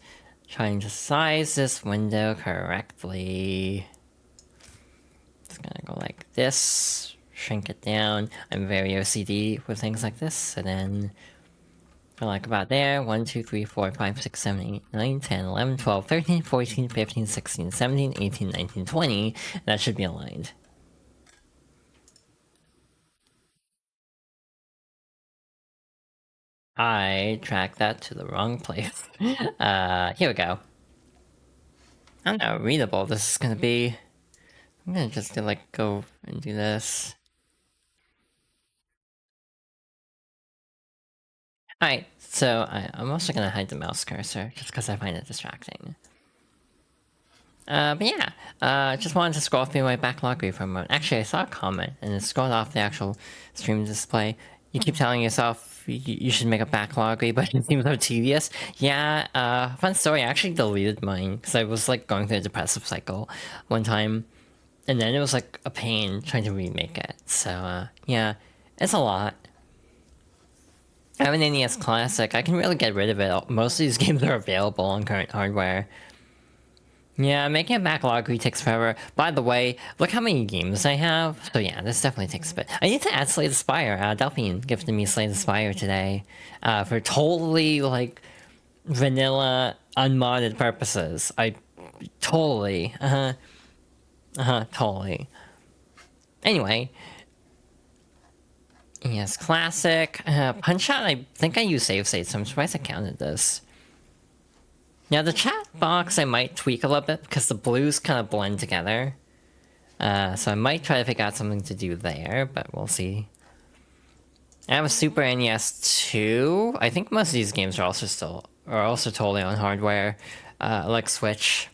Speaker 1: Trying to size this window correctly. Just gonna go like this, shrink it down. I'm very OCD with things like this, and then for like about there. 1, 2, 3, 4, 5, 6, 7, 8, 9, 10, 11, 12, 13, 14, 15, 16, 17, 18, 19, 20. That should be aligned. I tracked that to the wrong place. Here we go. I don't know, readable this is gonna be. I'm gonna just like go and do this. Alright, so I'm also gonna hide the mouse cursor just because I find it distracting. But yeah, just wanted to scroll through my backlog for a moment. Actually, I saw a comment and it scrolled off the actual stream display. You keep telling yourself you should make a backlog, but it seems so tedious. Yeah, fun story. I actually deleted mine because I was like going through a depressive cycle one time, and then it was like a pain trying to remake it. So yeah, it's a lot. I have an NES Classic. I can really get rid of it. Most of these games are available on current hardware. Yeah, making a backlog takes forever. By the way, look how many games I have. So yeah, this definitely takes a bit. I need to add Slay the Spire. Delphine gifted me Slay the Spire today. For totally, like, vanilla, unmodded purposes. Totally. Totally. Anyway. Yes, classic. Punch-Out, I think I use save state, so I'm surprised I counted this. Yeah, the chat box I might tweak a little bit because the blues kind of blend together. So I might try to figure out something to do there, but we'll see. I have a Super NES too. I think most of these games are also totally on hardware, like Switch.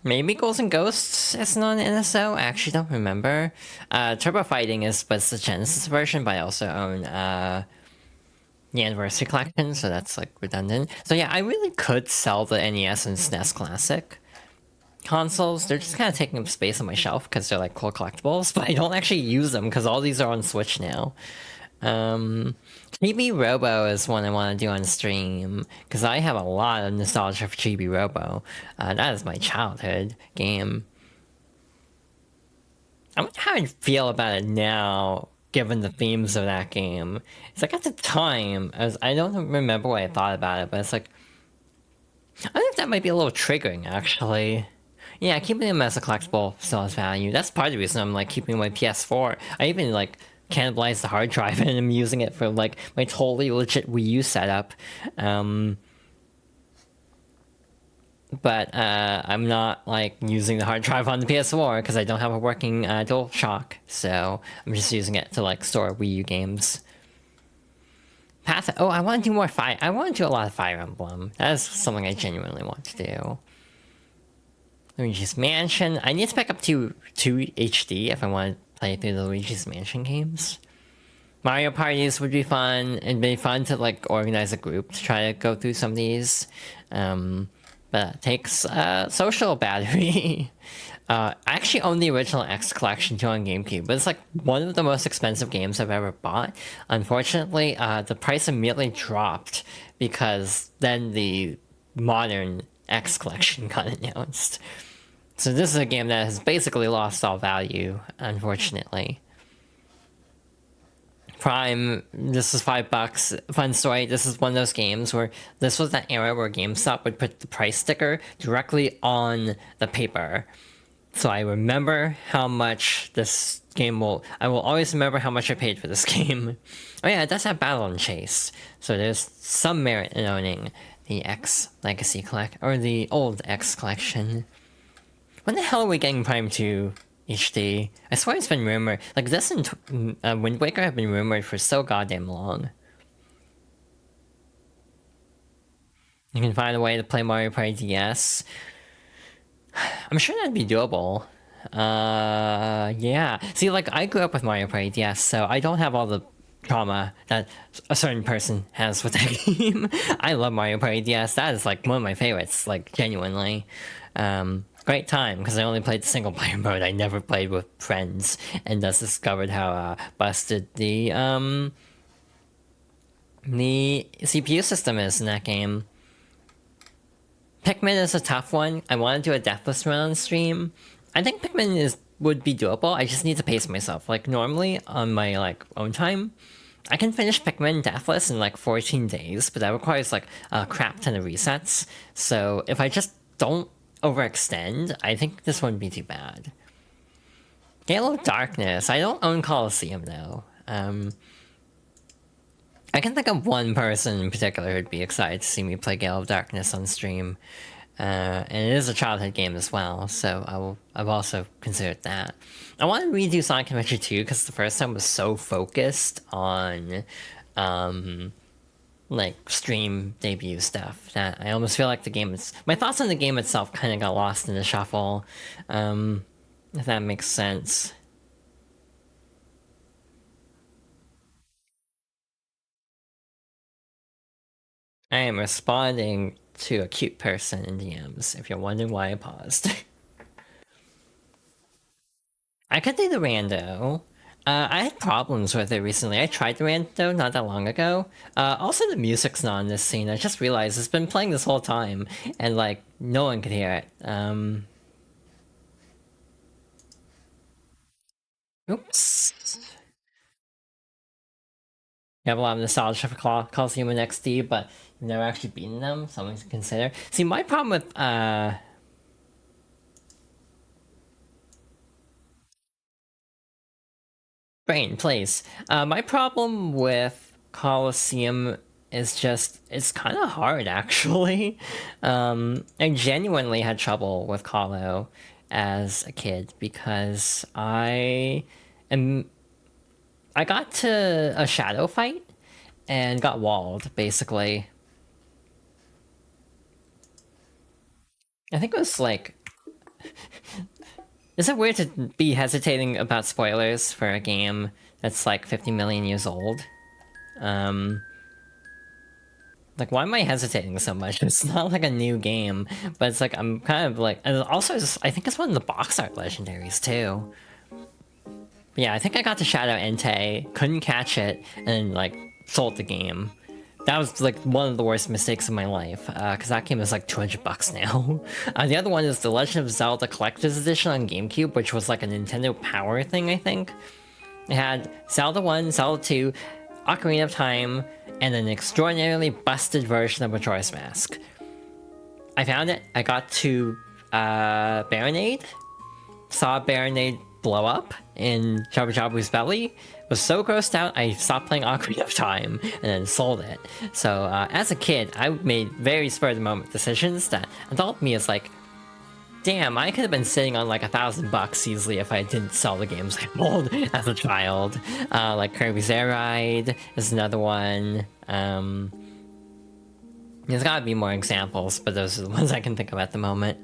Speaker 1: Maybe Ghouls and Ghosts is not an NSO. I actually don't remember. Turbo Fighting is but it's the Genesis version, but I also own the Anniversary Collection, so that's like redundant. So yeah, I really could sell the NES and SNES Classic consoles. They're just kind of taking up space on my shelf because they're like cool collectibles, but I don't actually use them because all these are on Switch now. Chibi Robo is one I want to do on stream because I have a lot of nostalgia for Chibi Robo. That is my childhood game. I wonder how I'd feel about it now, given the themes of that game. It's like at the time, I don't remember what I thought about it, but it's like, I think that might be a little triggering, actually. Yeah, keeping them as a collectible still has value. That's part of the reason I'm like keeping my PS4. I even like cannibalized the hard drive and I'm using it for like my totally legit Wii U setup. But I'm not like using the hard drive on the PS4 because I don't have a working DualShock, so I'm just using it to like store Wii U games. I want to do more Fire. I want to do a lot of Fire Emblem. That is something I genuinely want to do. Luigi's Mansion. I need to pick up 2 HD if I want to play through the Luigi's Mansion games. Mario parties would be fun. It'd be fun to like organize a group to try to go through some of these. But it takes social battery. I actually own the original X Collection too on GameCube, but it's like one of the most expensive games I've ever bought. Unfortunately, the price immediately dropped because then the modern X Collection got announced. So this is a game that has basically lost all value, unfortunately. Prime, this is $5. Fun story, this is one of those games where this was that era where GameStop would put the price sticker directly on the paper So I remember how much this game will... I will always remember how much I paid for this game. Oh yeah, it does have Battle and Chase. So there's some merit in owning the X Legacy Collect... or the old X Collection. When the hell are we getting Prime 2 HD? I swear it's been rumored. Like, this and Wind Waker have been rumored for so goddamn long. You can find a way to play Mario Party DS. I'm sure that'd be doable. Yeah. See, like, I grew up with Mario Party DS, so I don't have all the trauma that a certain person has with that game. I love Mario Party DS. That is, like, one of my favorites, like, genuinely. Great time, because I only played the single player mode. I never played with friends, and thus discovered how busted the CPU system is in that game. Pikmin is a tough one. I want to do a deathless run on stream. I think Pikmin would be doable. I just need to pace myself. Like, normally, on my, like, own time, I can finish Pikmin deathless in, like, 14 days, but that requires, like, a crap ton of resets. So, if I just don't overextend, I think this wouldn't be too bad. Gale of Darkness. I don't own Coliseum, though. I can think of one person in particular who'd be excited to see me play Gale of Darkness on stream. And it is a childhood game as well, so I've also considered that. I want to redo Sonic Adventure 2 because the first time was so focused on, like, stream debut stuff that I almost feel like the game is... My thoughts on the game itself kind of got lost in the shuffle, if that makes sense. I am responding to a cute person in DMs, if you're wondering why I paused. I could do the rando. I had problems with it recently. I tried the rando not that long ago. Also, the music's not in this scene. I just realized it's been playing this whole time, and, like, no one could hear it. Oops. You have a lot of nostalgia for Coliseum and XD, but you've never actually beaten them, something to consider. See, my problem with, Brain, please. My problem with Coliseum is just, it's kind of hard, actually. I genuinely had trouble with Colo as a kid, because I got to a shadow fight, and got walled, basically. I think it was, like... Is it weird to be hesitating about spoilers for a game that's, like, 50 million years old? Like, why am I hesitating so much? It's not, like, a new game, but it's, like, I'm kind of, like... And also, I think it's one of the box art legendaries, too. But yeah, I think I got to Shadow Entei, couldn't catch it, and then, like, sold the game. That was, like, one of the worst mistakes of my life, because that game is, like, $200 now. The other one is The Legend of Zelda Collector's Edition on GameCube, which was, like, a Nintendo Power thing, I think. It had Zelda 1, Zelda 2, Ocarina of Time, and an extraordinarily busted version of Majora's Mask. I found it, I got to, Baronade, saw Baronade blow up in Jabu Jabu's belly, was so grossed out I stopped playing Ocarina of Time and then sold it. So as a kid, I made very spur-of-the-moment decisions that adult me is like, damn, I could have been sitting on like $1,000 easily if I didn't sell the games I sold as a child. Like Kirby's Air Ride is another one. There's gotta be more examples, but those are the ones I can think of at the moment.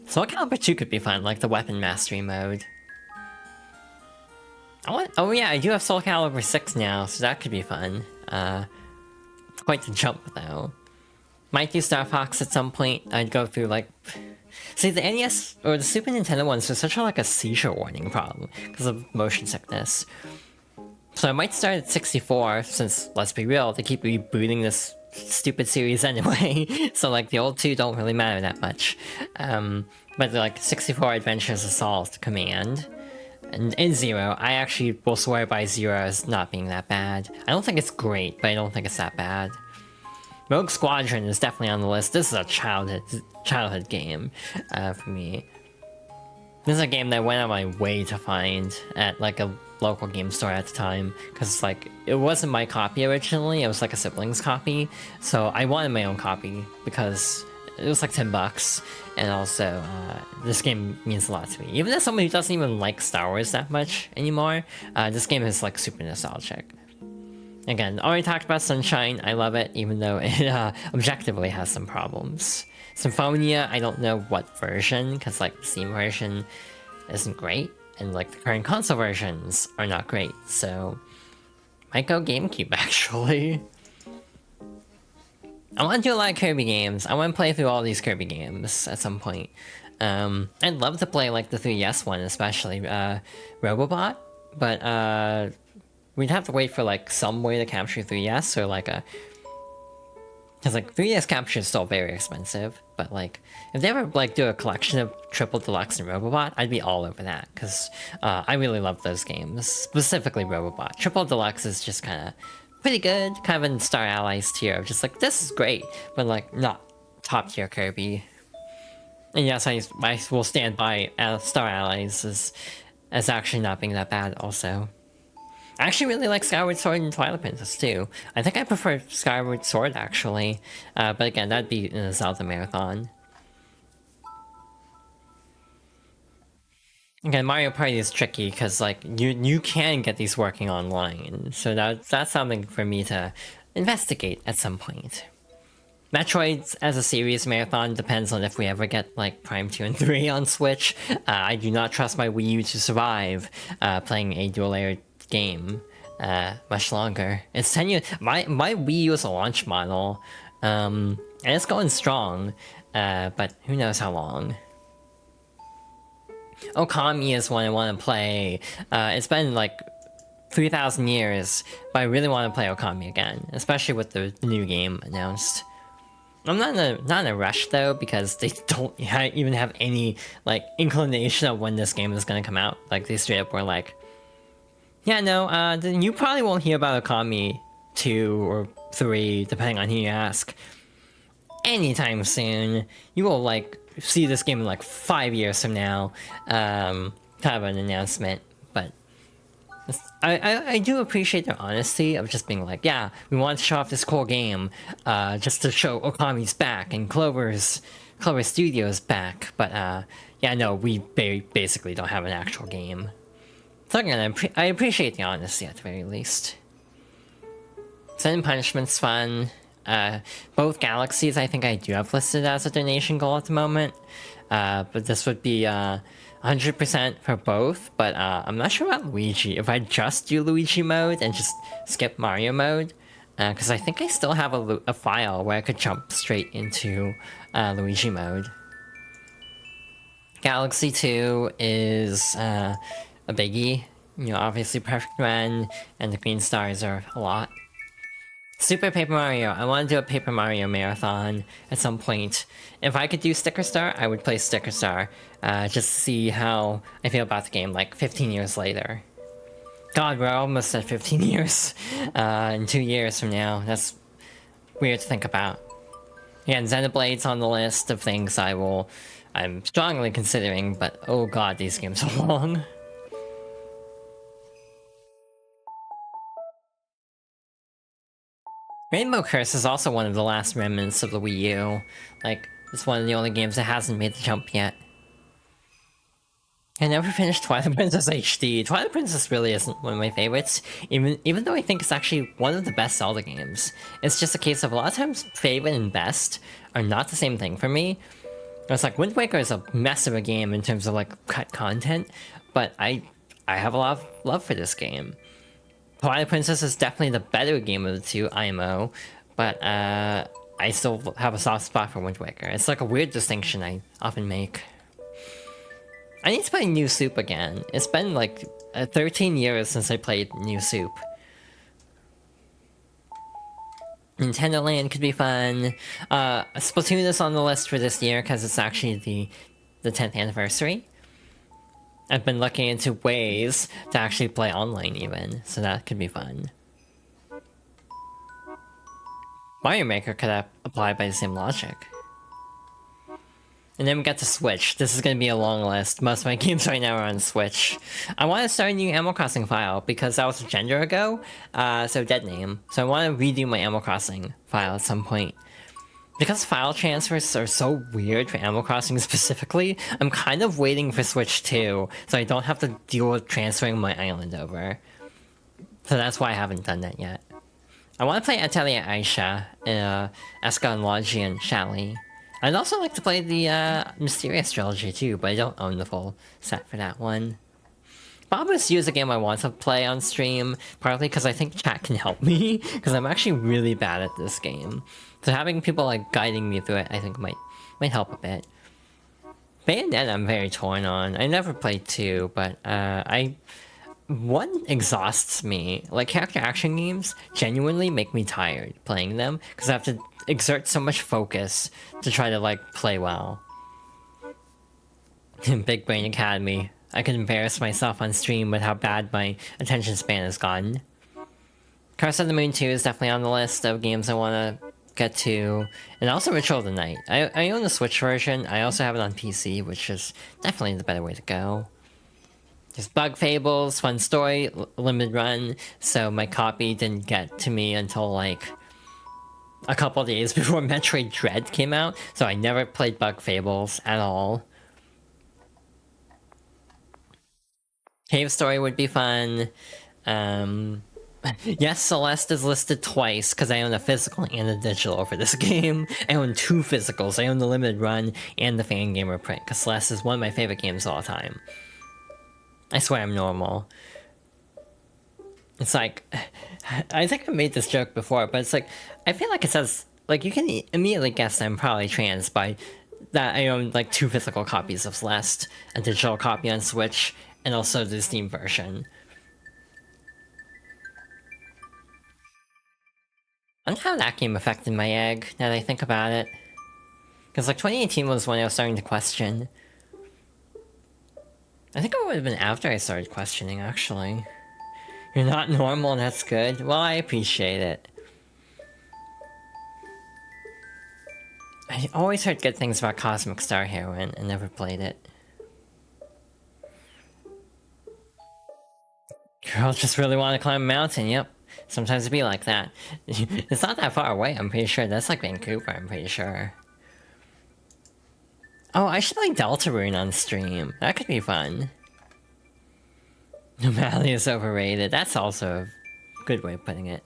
Speaker 1: Soul Calibur 2 could be fun, like the weapon mastery mode. Oh yeah, I do have Soul Calibur 6 now, so that could be fun. Quite the jump, though. Might do Star Fox at some point. I'd go through, like... See, the NES, or the Super Nintendo ones, are such a, like, a seizure warning problem, because of motion sickness. So I might start at 64, since, let's be real, they keep rebooting this stupid series anyway, so, like, the old two don't really matter that much. But, like, 64 Adventures Assault Command, and in Zero, I actually will swear by Zero as not being that bad. I don't think it's great, but I don't think it's that bad. Rogue Squadron is definitely on the list. This is a childhood game for me. This is a game that I went out my way to find at like a local game store at the time, because like it wasn't my copy originally, it was like a sibling's copy, so I wanted my own copy because it was like $10, and also this game means a lot to me. Even as someone who doesn't even like Star Wars that much anymore, this game is like super nostalgic. Again, already talked about Sunshine, I love it, even though it objectively has some problems. Symphonia, I don't know what version, because like the Steam version isn't great, and like the current console versions are not great, so might go GameCube actually. I want to do a lot of Kirby games. I want to play through all these Kirby games at some point. I'd love to play like the 3DS one, especially Robobot, but we'd have to wait for like some way to capture 3DS, or like a... Because like 3DS capture is still very expensive, but like if they ever like do a collection of Triple Deluxe and Robobot, I'd be all over that, because I really love those games, specifically Robobot. Triple Deluxe is just kind of pretty good, kind of in Star Allies tier, just like this is great, but like not top tier Kirby. And yes, I will stand by Star Allies as actually not being that bad also. I actually really like Skyward Sword and Twilight Princess too. I think I prefer Skyward Sword actually, but again, that'd be in a Zelda marathon. Again, Mario Party is tricky because like you can get these working online, so that's something for me to investigate at some point. Metroid as a series marathon depends on if we ever get like Prime 2 and 3 on Switch. I do not trust my Wii U to survive playing a dual-layer game much longer. It's 10 years. My Wii U is a launch model, and it's going strong, but who knows how long. Okami is one I want to play. It's been like 3,000 years, but I really want to play Okami again, especially with the new game announced. I'm not in a rush though, because they don't even have any like inclination of when this game is gonna come out. Like they straight up were like, yeah, no, you probably won't hear about Okami 2 or 3, depending on who you ask, anytime soon. You will like see this game in like 5 years from now. Kind of an announcement, but I do appreciate their honesty of just being like, yeah, we want to show off this cool game, just to show Okami's back and Clover Studios back, but yeah, no, we basically don't have an actual game. So again, I appreciate the honesty at the very least. Sin and Punishment's fun. Both Galaxies I think I do have listed as a donation goal at the moment, but this would be 100% for both, but I'm not sure about Luigi. If I just do Luigi mode and just skip Mario mode, because I think I still have a file where I could jump straight into Luigi mode. Galaxy 2 is a biggie. You know, obviously Perfect Run and the green stars are a lot. Super Paper Mario. I want to do a Paper Mario marathon at some point. If I could do Sticker Star, I would play Sticker Star, just to see how I feel about the game like 15 years later. God, we're almost at 15 years in 2 years from now. That's weird to think about. Yeah, Xenoblade's on the list of things I'm strongly considering, but oh god, these games are long. Rainbow Curse is also one of the last remnants of the Wii U. Like, it's one of the only games that hasn't made the jump yet. I never finished Twilight Princess HD. Twilight Princess really isn't one of my favorites, even though I think it's actually one of the best Zelda games. It's just a case of a lot of times favorite and best are not the same thing for me. It's like Wind Waker is a mess of a game in terms of like cut content, but I have a lot of love for this game. Twilight Princess is definitely the better game of the two, IMO, but I still have a soft spot for Wind Waker. It's like a weird distinction I often make. I need to play New Soup again. It's been like 13 years since I played New Soup. Nintendo Land could be fun. Splatoon is on the list for this year because it's actually the 10th anniversary. I've been looking into ways to actually play online even, so that could be fun. Mario Maker could apply by the same logic. And then we got the Switch. This is going to be a long list. Most of my games right now are on Switch. I want to start a new Animal Crossing file because that was a gender ago. So dead name. So I want to redo my Animal Crossing file at some point. Because file transfers are so weird for Animal Crossing specifically, I'm kind of waiting for Switch 2 so I don't have to deal with transferring my island over. So that's why I haven't done that yet. I want to play Atelier Aisha, Eska and Logi and Shally. I'd also like to play the Mysterious trilogy too, but I don't own the full set for that one. Bobbus U is a game I want to play on stream, partly because I think chat can help me, because I'm actually really bad at this game. So having people like guiding me through it, I think might help a bit. Bayonet I'm very torn on. I never played 2, but one exhausts me. Like, character action games genuinely make me tired playing them, because I have to exert so much focus to try to, like, play well. Big Brain Academy. I could embarrass myself on stream with how bad my attention span has gotten. Curse of the Moon 2 is definitely on the list of games I want to get to. And also Ritual of the Night. I own the Switch version. I also have it on PC, which is definitely the better way to go. There's Bug Fables, fun story, limited run, so my copy didn't get to me until like a couple days before Metroid Dread came out, so I never played Bug Fables at all. Cave Story would be fun. Yes, Celeste is listed twice, because I own a physical and a digital for this game. I own 2 physicals. I own the limited run and the Fangamer print, because Celeste is one of my favorite games of all time. I swear I'm normal. It's like, I think I made this joke before, but it's like, I feel like it says, like, you can immediately guess I'm probably trans by that I own like 2 physical copies of Celeste, a digital copy on Switch, and also the Steam version. I wonder how that game affected my egg, now that I think about it. Because like 2018 was when I was starting to question. I think it would have been after I started questioning, actually. You're not normal, and that's good. Well, I appreciate it. I always heard good things about Cosmic Star Heroine and never played it. Girl just really want to climb a mountain, yep. Sometimes it be like that. It's not that far away, I'm pretty sure. That's like Vancouver, I'm pretty sure. Oh, I should play Deltarune on stream. That could be fun. Normality is overrated. That's also a good way of putting it.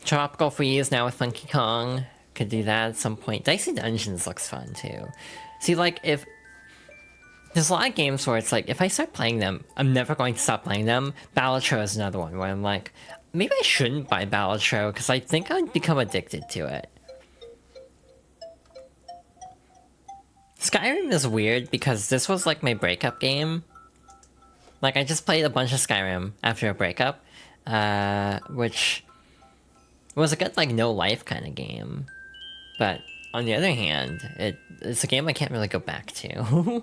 Speaker 1: Tropical Freeze now with Funky Kong. Could do that at some point. Dicey Dungeons looks fun too. See, like, if... There's a lot of games where it's like, if I start playing them, I'm never going to stop playing them. Balatro is another one where I'm like, maybe I shouldn't buy Balatro, because I think I'd become addicted to it. Skyrim is weird, because this was like my breakup game. Like, I just played a bunch of Skyrim after a breakup, which was a good, like, no-life kind of game. But, on the other hand, it's a game I can't really go back to.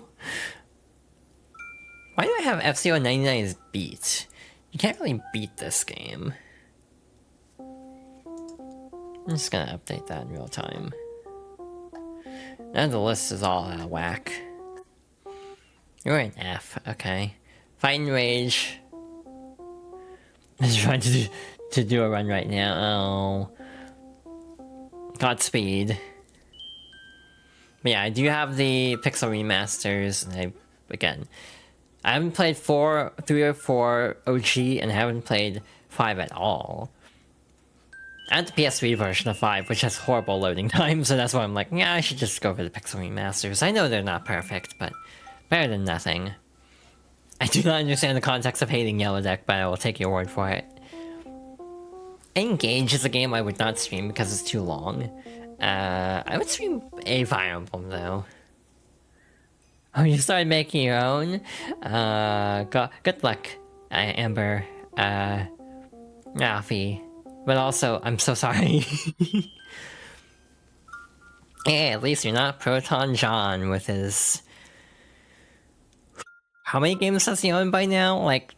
Speaker 1: Why do I have FCO 99 as beat? You can't really beat this game. I'm just gonna update that in real time. Now the list is all out of whack. You're an F, okay. Fight and Rage. I'm trying to do a run right now. Oh. Godspeed. But yeah, I do have the Pixel remasters, and I haven't played 3 or 4 OG, and I haven't played 5 at all. I have the PS3 version of 5, which has horrible loading times, so that's why I'm like, yeah, I should just go for the Pixel remasters. I know they're not perfect, but better than nothing. I do not understand the context of hating Yellow Deck, but I will take your word for it. Engage is a game I would not stream because it's too long. I would stream a Fire Emblem, though. Oh, you started making your own? Good luck, Amber. Ralphie. But also, I'm so sorry. Hey, at least you're not Proton John with his... How many games does he own by now? Like...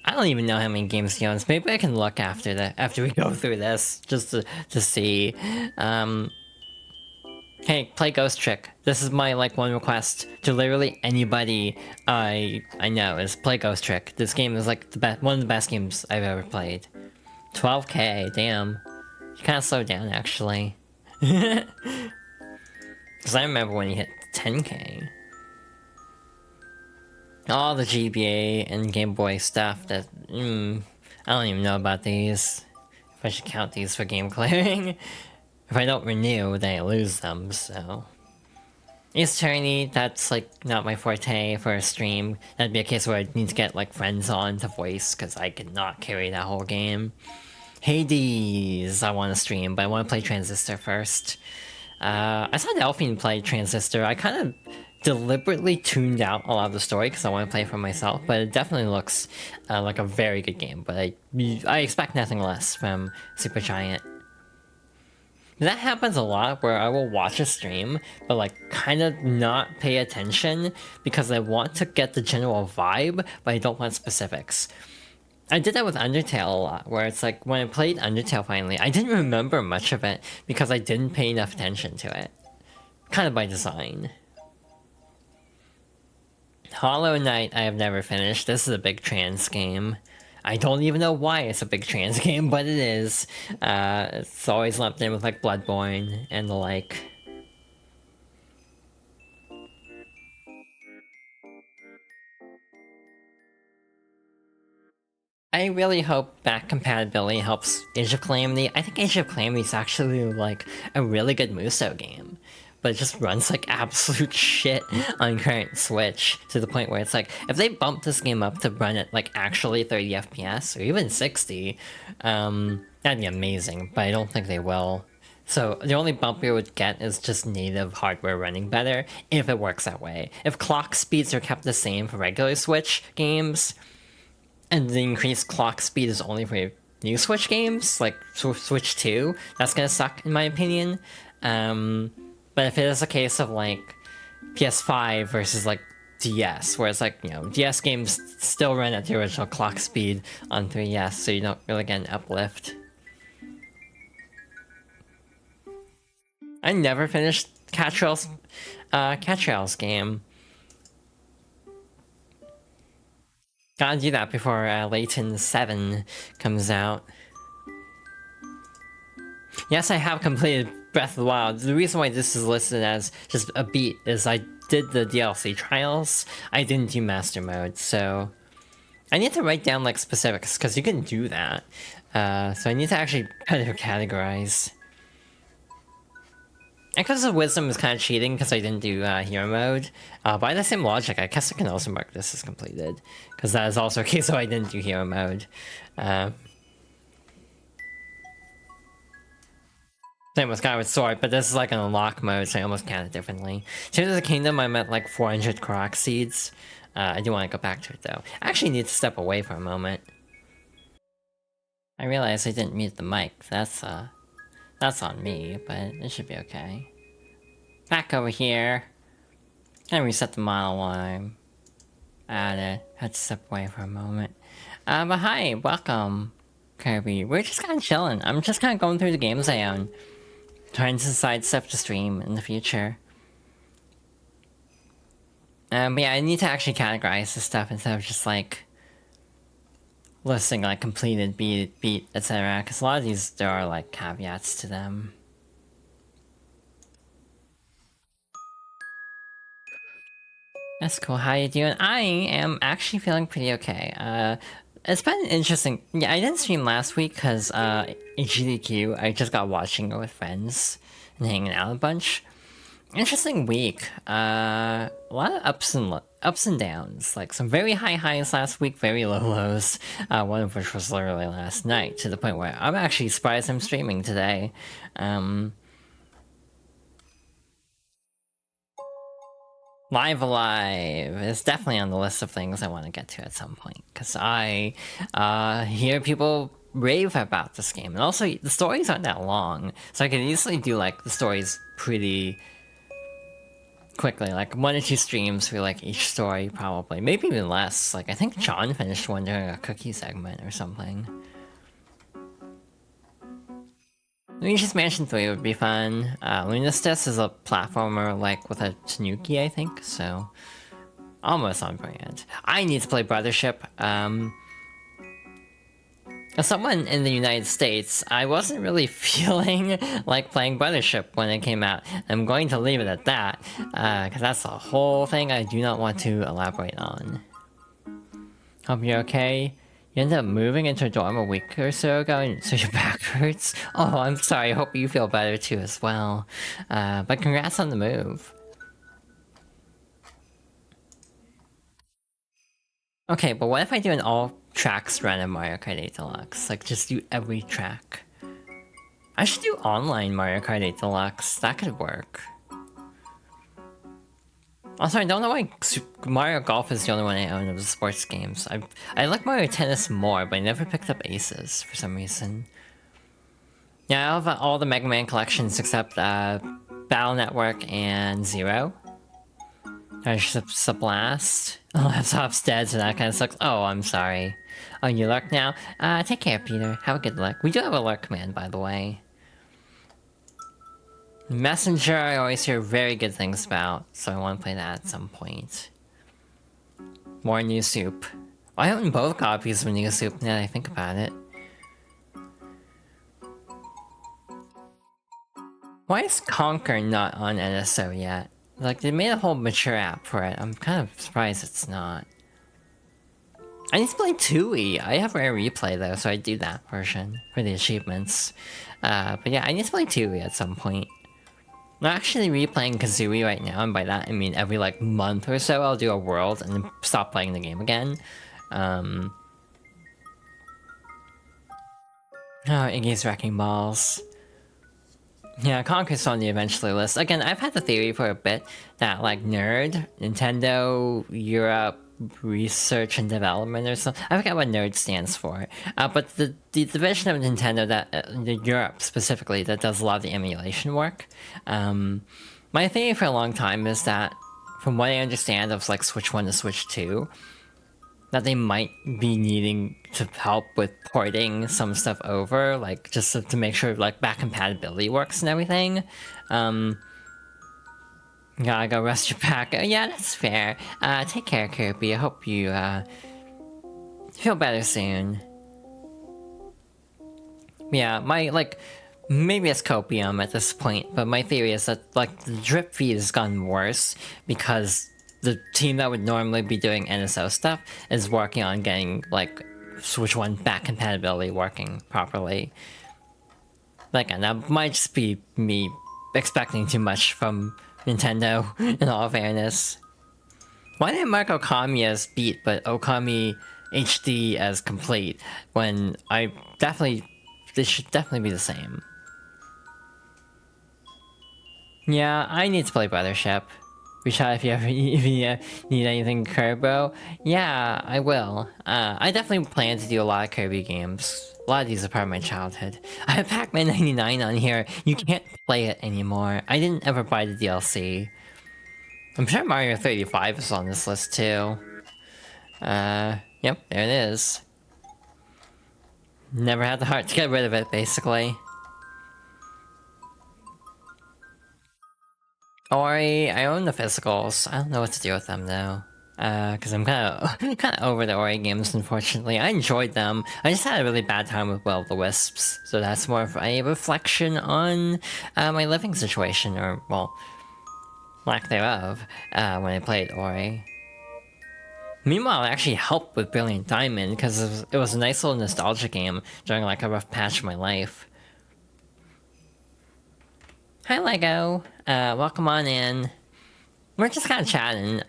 Speaker 1: I don't even know how many games he owns. Maybe I can look after we go through this, just to see. Hey, play Ghost Trick. This is my like one request to literally anybody I know is play Ghost Trick. This game is like the best, one of the best games I've ever played. 12k, damn. You kind of slowed down actually. Because I remember when you hit 10k. All the GBA and Game Boy stuff that, I don't even know about these. If I should count these for game clearing. If I don't renew, then I lose them, so... Ace Attorney, that's like not my forte for a stream. That'd be a case where I'd need to get like friends on to voice, because I could not carry that whole game. Hades, I want to stream, but I want to play Transistor first. I saw Delphine play Transistor. I kind of deliberately tuned out a lot of the story because I want to play for myself, but it definitely looks like a very good game. But I expect nothing less from Supergiant. That happens a lot where I will watch a stream, but like kind of not pay attention because I want to get the general vibe, but I don't want specifics. I did that with Undertale a lot, where it's like, when I played Undertale finally, I didn't remember much of it because I didn't pay enough attention to it. Kind of by design. Hollow Knight I have never finished. This is a big trans game. I don't even know why it's a big trans game, but it is. It's always lumped in with like Bloodborne and the like. I really hope back compatibility helps Age of Calamity. I think Age of Calamity is actually like a really good Muso game, but it just runs like absolute shit on current Switch to the point where it's like, if they bump this game up to run at like actually 30 FPS or even 60, that'd be amazing, but I don't think they will. So the only bump we would get is just native hardware running better, if it works that way. If clock speeds are kept the same for regular Switch games, and the increased clock speed is only for new Switch games, like Switch 2, that's gonna suck in my opinion. But if it is a case of like PS5 versus like DS, where it's like, you know, DS games still run at the original clock speed on 3DS, so you don't really get an uplift. I never finished Catrail's game. Gotta do that before Layton 7 comes out. Yes, I have completed Breath of the Wild. The reason why this is listed as just a beat is I did the DLC trials. I didn't do Master Mode, so... I need to write down, like, specifics, because you can do that. So I need to actually better categorize. And because of Wisdom is kind of cheating, because I didn't do Hero Mode. By the same logic, I guess I can also mark this as completed. Because that is also a case where I didn't do Hero Mode. Same with Skyward Sword, but this is like an unlock mode, so I almost count it differently. Tears of the Kingdom, I'm at like 400 Korok Seeds. I do want to go back to it though. I actually need to step away for a moment. I realized I didn't mute the mic. That's on me, but it should be okay. Back over here. Gonna reset the model while I'm at it. Had to step away for a moment. But hi, welcome, Kirby. We're just kind of chilling. I'm just kind of going through the games I own. Trying to decide stuff to stream in the future. But yeah, I need to actually categorize this stuff instead of just like listing like completed, beat, etc. Because a lot of these, there are like caveats to them. That's cool. How you doing? I am actually feeling pretty okay. It's been interesting. Yeah, I didn't stream last week because GDQ, I just got watching it with friends and hanging out a bunch. Interesting week. A lot of ups and downs. Like some very high highs last week, very low lows. One of which was literally last night, to the point where I'm actually surprised I'm streaming today. Live Alive is definitely on the list of things I want to get to at some point, because I hear people rave about this game, and also the stories aren't that long, so I could easily do like the stories pretty quickly, like 1 or 2 streams for like each story, probably, maybe even less. Like I think John finished one during a cookie segment or something. Luigi's Mansion 3 would be fun. Lunistis is a platformer, like, with a Tanuki, I think, so... almost on brand. I need to play Brothership. As someone in the United States, I wasn't really feeling like playing Brothership when it came out. I'm going to leave it at that, because that's a whole thing I do not want to elaborate on. Hope you're okay. You ended up moving into a dorm a week or so ago, and so your back hurts? Oh, I'm sorry. I hope you feel better too as well. But congrats on the move. Okay, but what if I do an all-tracks run of Mario Kart 8 Deluxe? Like, just do every track. I should do online Mario Kart 8 Deluxe. That could work. Also, I don't know why Mario Golf is the only one I own of the sports games. I like Mario Tennis more, but I never picked up Aces for some reason. Yeah, I have all the Mega Man collections except Battle Network and Zero. There's a blast. Oh, laptop's dead, so that kind of sucks. Oh, I'm sorry. Oh, you lurk now? Take care, Peter. Have a good luck. We do have a lurk man, by the way. Messenger, I always hear very good things about, so I want to play that at some point. More New Soup. I own both copies of New Soup now that I think about it. Why is Conquer not on NSO yet? Like, they made a whole mature app for it. I'm kind of surprised it's not. I need to play Tui. I have Rare Replay though, so I do that version for the achievements. But yeah, I need to play Tui at some point. I'm actually replaying Kazooie right now, and by that I mean every like month or so I'll do a world and then stop playing the game again. Oh, Iggy's Wrecking Balls. Yeah, Conquer's on the eventually list. Again, I've had the theory for a bit that like Nintendo Europe Research and Development or something. I forget what NERD stands for. But the division of Nintendo that Europe specifically that does a lot of the emulation work. My theory for a long time is that, from what I understand of like Switch 1 to Switch 2, that they might be needing to help with porting some stuff over, like just to make sure like back compatibility works and everything. Gotta go rest your back. Oh, yeah, that's fair. Take care, Kirby. I hope you feel better soon. Yeah, my like maybe it's copium at this point, but my theory is that like the drip feed has gotten worse because the team that would normally be doing NSO stuff is working on getting like Switch 1 back compatibility working properly. Like, and that might just be me expecting too much from Nintendo, in all fairness. Why didn't mark Okami as beat, but Okami HD as complete, when they should definitely be the same. Yeah, I need to play Brothership. Reach out if you ever need anything Kirby. Yeah, I will. I definitely plan to do a lot of Kirby games. A lot of these are part of my childhood. I have Pac-Man 99 on here. You can't play it anymore. I didn't ever buy the DLC. I'm sure Mario 35 is on this list too. Yep, there it is. Never had the heart to get rid of it, basically. Ori, I own the physicals. I don't know what to do with them though. Because I'm kind of over the Ori games, unfortunately. I enjoyed them. I just had a really bad time with Will of the Wisps, so that's more of a reflection on my living situation, or, well, lack thereof, when I played Ori. Meanwhile, it actually helped with Brilliant Diamond, because it was a nice little nostalgia game during like a rough patch of my life. Hi, Lego. Welcome on in. We're just kind of chatting.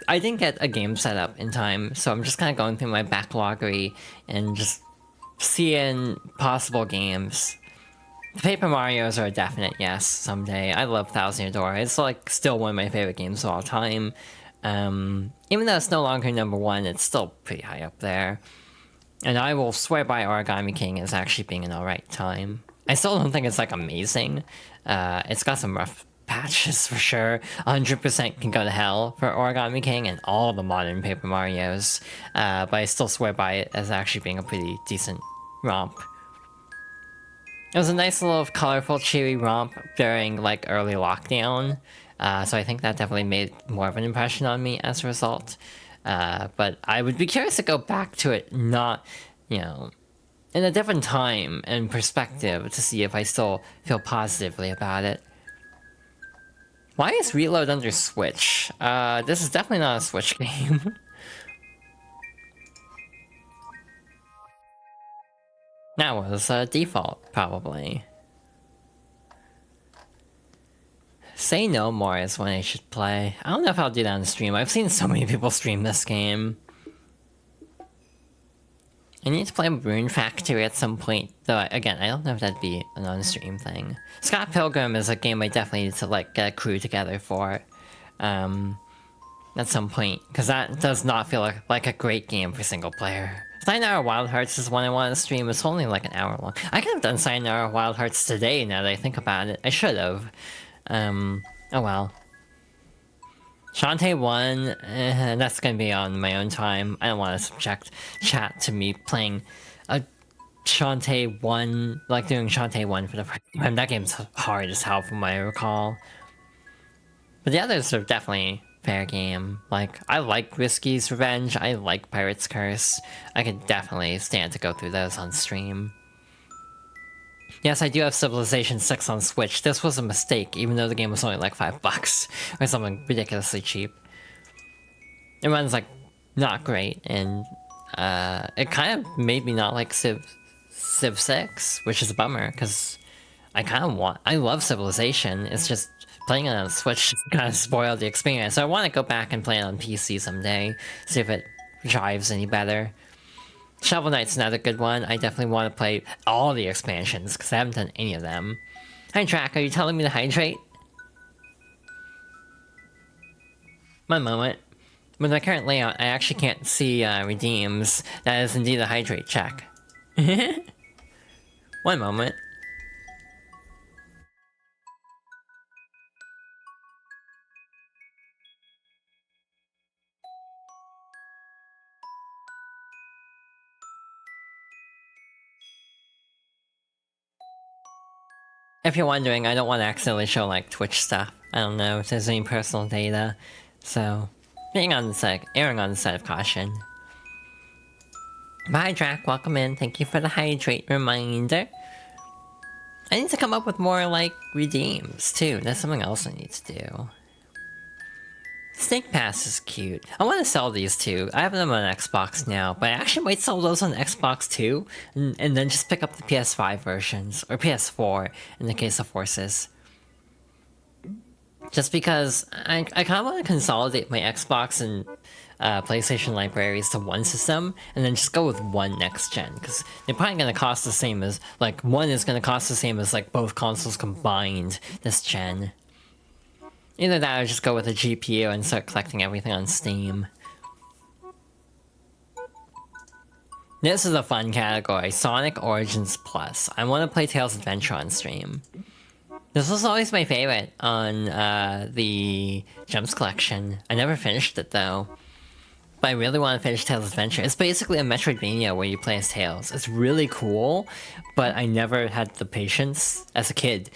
Speaker 1: I didn't get a game set up in time, so I'm just kind of going through my backloggery and just seeing possible games. The Paper Marios are a definite yes someday. I love Thousand Year Door. It's like still one of my favorite games of all time. Even though it's no longer #1, it's still pretty high up there. And I will swear by Origami King as actually being an alright time. I still don't think it's like amazing. It's got some rough patches for sure. 100% can go to hell for Origami King and all the modern Paper Marios. But I still swear by it as actually being a pretty decent romp. It was a nice little colorful, cheery romp during like early lockdown, so I think that definitely made more of an impression on me as a result. But I would be curious to go back to it, not, you know, in a different time and perspective to see if I still feel positively about it. Why is Reload under Switch? This is definitely not a Switch game. That was default, probably. Say No More is when I should play. I don't know if I'll do that on stream. I've seen so many people stream this game. I need to play Rune Factory at some point, though. Again, I don't know if that'd be an on-stream thing. Scott Pilgrim is a game I definitely need to like get a crew together for, at some point, because that does not feel like a great game for single player. Sayonara Wild Hearts is one I want to stream. It's only like an hour long. I could have done Sayonara Wild Hearts today. Now that I think about it, I should have. Oh well. Shantae 1, that's gonna be on my own time. I don't want to subject chat to me playing a Shantae 1, like doing Shantae 1 for the first time. That game's hard as hell from what I recall. But the others are definitely fair game. Like, I like Risky's Revenge, I like Pirate's Curse. I could definitely stand to go through those on stream. Yes, I do have Civilization 6 on Switch. This was a mistake, even though the game was only like $5 or something ridiculously cheap. It runs like not great, and it kind of made me not like Civ 6, which is a bummer because I love Civilization. It's just playing it on Switch kind of spoiled the experience. So I want to go back and play it on PC someday, see if it drives any better. Shovel Knight's another good one. I definitely want to play all the expansions, because I haven't done any of them. Hi, Drac, are you telling me to hydrate? One moment. With my current layout, I actually can't see redeems. That is indeed a hydrate check. One moment. If you're wondering, I don't want to accidentally show like Twitch stuff. I don't know if there's any personal data. So, erring on the side of caution. Bye, Drac. Welcome in. Thank you for the hydrate reminder. I need to come up with more, like, redeems, too. That's something else I need to do. Snake Pass is cute. I want to sell these too. I have them on Xbox now, but I actually might sell those on Xbox too, and then just pick up the PS5 versions, or PS4 in the case of Forces. Just because I kind of want to consolidate my Xbox and PlayStation libraries to one system, and then just go with one next gen, because they're probably going to cost the same as, like, one is going to cost the same as, like, both consoles combined this gen. Either that or just go with a GPU and start collecting everything on Steam. This is a fun category, Sonic Origins Plus. I want to play Tails Adventure on stream. This was always my favorite on the Gems Collection. I never finished it though. But I really want to finish Tails Adventure. It's basically a Metroidvania where you play as Tails. It's really cool, but I never had the patience as a kid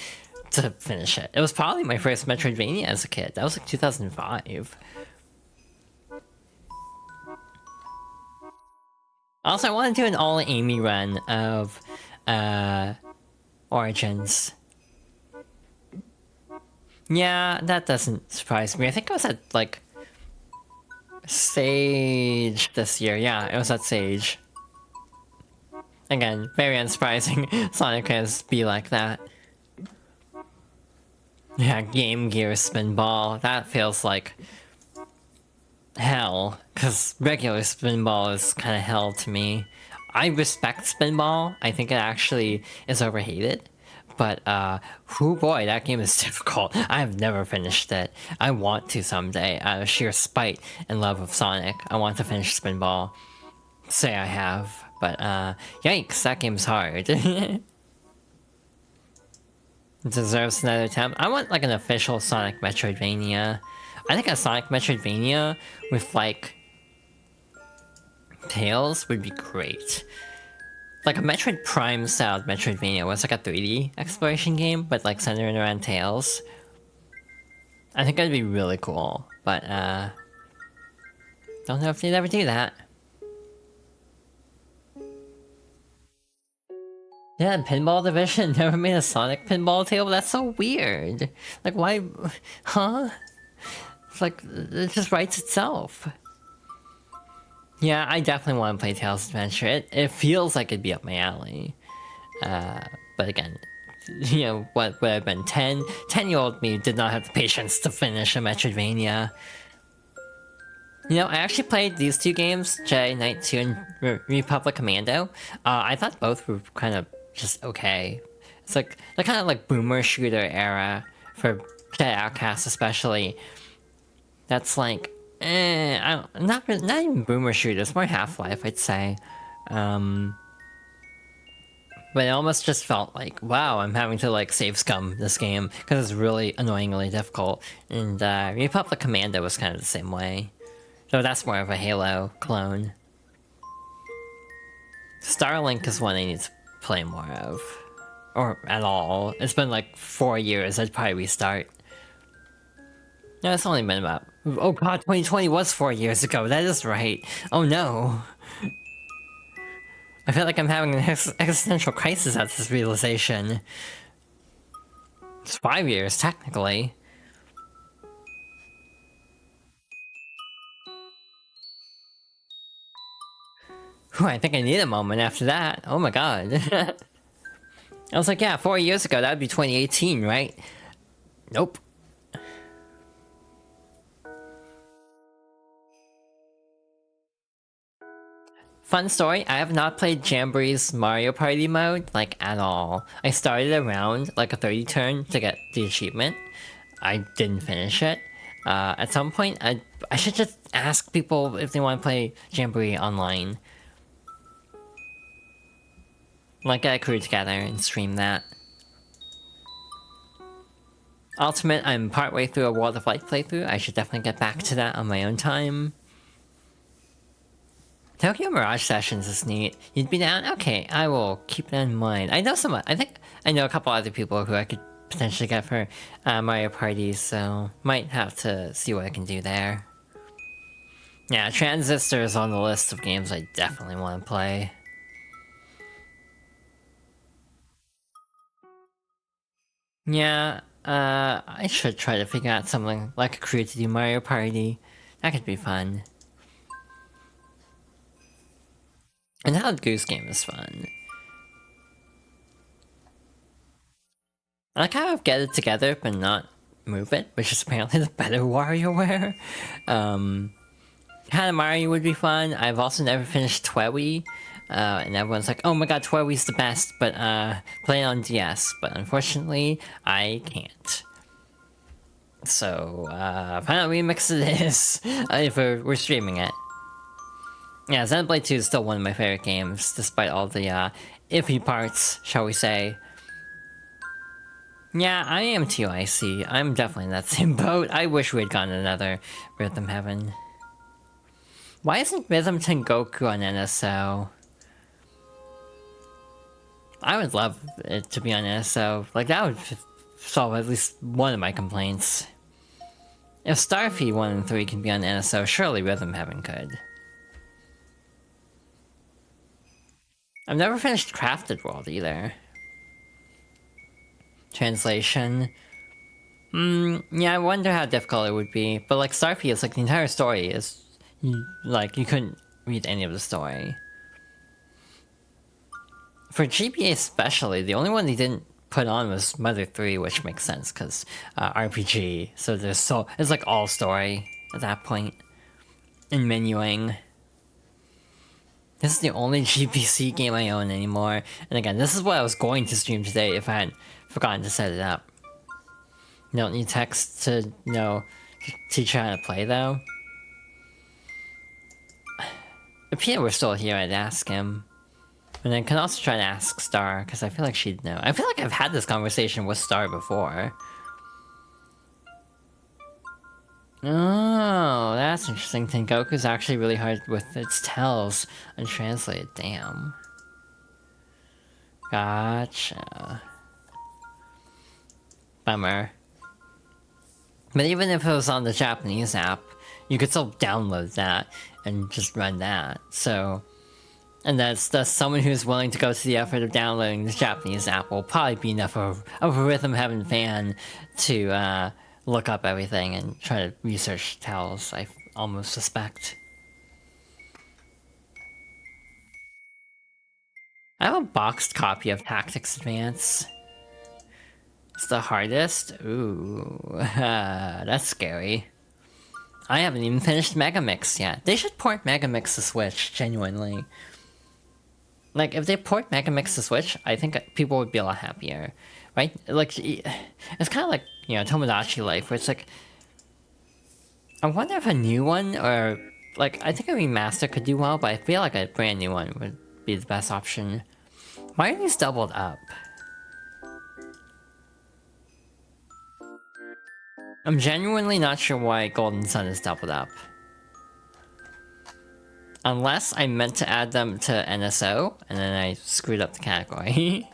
Speaker 1: to finish it. It was probably my first Metroidvania as a kid. That was like 2005. Also, I want to do an all Amy run of Origins. Yeah, that doesn't surprise me. I think I was at like Sage this year. Yeah, it was at Sage. Again, very unsurprising. Sonic has be like that. Yeah, Game Gear Spinball. That feels like hell, because regular Spinball is kind of hell to me. I respect Spinball. I think it actually is overhated. But, oh boy, that game is difficult. I have never finished it. I want to someday, out of sheer spite and love of Sonic. I want to finish Spinball. Say I have. But, yikes, that game's hard. Deserves another attempt. I want like an official Sonic Metroidvania. I think a Sonic Metroidvania with like Tails would be great. like a Metroid Prime style Metroidvania was like a 3D exploration game, but like centered around Tails. I think that'd be really cool, but don't know if they'd ever do that. Yeah, Pinball Division never made a Sonic pinball table? That's so weird. Like, why? Huh? It's like, it just writes itself. Yeah, I definitely want to play Tails Adventure. It feels like it'd be up my alley. But again, you know, what would have been 10-year-old me did not have the patience to finish a Metroidvania. You know, I actually played these two games, Jedi Knight 2 and Republic Commando. I thought both were kind of just okay. It's like, they're kind of like boomer shooter era for Jedi Outcast especially. That's like, not even boomer shooters, more Half-Life, I'd say. But it almost just felt like, wow, I'm having to like save scum this game because it's really annoyingly difficult. And Republic Commando was kind of the same way. So that's more of a Halo clone. Starlink is one I need to play more of. Or at all. It's been like 4 years, I'd probably restart. No, it's only been about... Oh god, 2020 was 4 years ago, that is right. Oh no. I feel like I'm having an existential crisis at this realization. It's 5 years, technically. Whew, I think I need a moment after that. Oh my god. I was like, yeah, 4 years ago, that would be 2018, right? Nope. Fun story, I have not played Jamboree's Mario Party mode, like, at all. I started around, like, a 30 turn to get the achievement. I didn't finish it. At some point, I should just ask people if they want to play Jamboree online. Like, get a crew together and stream that. Ultimate, I'm partway through a World of Light playthrough. I should definitely get back to that on my own time. Tokyo Mirage Sessions is neat. You'd be down? Okay, I will keep that in mind. I think I know a couple other people who I could potentially get for Mario Party, so might have to see what I can do there. Yeah, Transistor is on the list of games I definitely want to play. Yeah, I should try to figure out something like a crew to do Mario Party. That could be fun. And Howled Goose Game is fun. I like how I get it together but not move it, which is apparently the better WarioWare. Hanamaru would be fun. I've also never finished Twewy. And everyone's like, oh my god, Twewy's the best, but play it on DS. But unfortunately, I can't. So, Final Remix it is, if we're streaming it. Yeah, Xenoblade 2 is still one of my favorite games, despite all the iffy parts, shall we say. Yeah, I am too, I see. I'm definitely in that same boat. I wish we had gotten another Rhythm Heaven. Why isn't Rhythm Tengoku on NSO? I would love it to be on NSO. Like, that would solve at least one of my complaints. If Starfy 1 and 3 can be on NSO, surely Rhythm Heaven could. I've never finished Crafted World either. Translation. Yeah, I wonder how difficult it would be. But like Starfy is like the entire story is like you couldn't read any of the story. For GBA especially, the only one they didn't put on was Mother 3, which makes sense because RPG. So it's like all story at that point. And menuing. This is the only GPC game I own anymore. And again, this is what I was going to stream today if I hadn't forgotten to set it up. You don't need text to, you know, teach you how to play, though. If Peter were still here, I'd ask him. And I can also try to ask Star, because I feel like she'd know. I feel like I've had this conversation with Star before. Oh, that's interesting. Tengoku's actually really hard with its tells untranslated. Damn. Gotcha. Bummer. But even if it was on the Japanese app, you could still download that and just run that. So, and that's someone who's willing to go to the effort of downloading the Japanese app will probably be enough of a rhythm heaven fan to look up everything and try to research tells, I almost suspect. I have a boxed copy of Tactics Advance. It's the hardest? Ooh, that's scary. I haven't even finished Megamix yet. They should port Megamix to Switch, genuinely. Like, if they port Megamix to Switch, I think people would be a lot happier, right? Like, it's kind of like, you know, Tomodachi Life, where it's like, I wonder if a new one, or, like, I think a remaster could do well, but I feel like a brand new one would be the best option. Why are these doubled up? I'm genuinely not sure why Golden Sun is doubled up. Unless I meant to add them to NSO, and then I screwed up the category.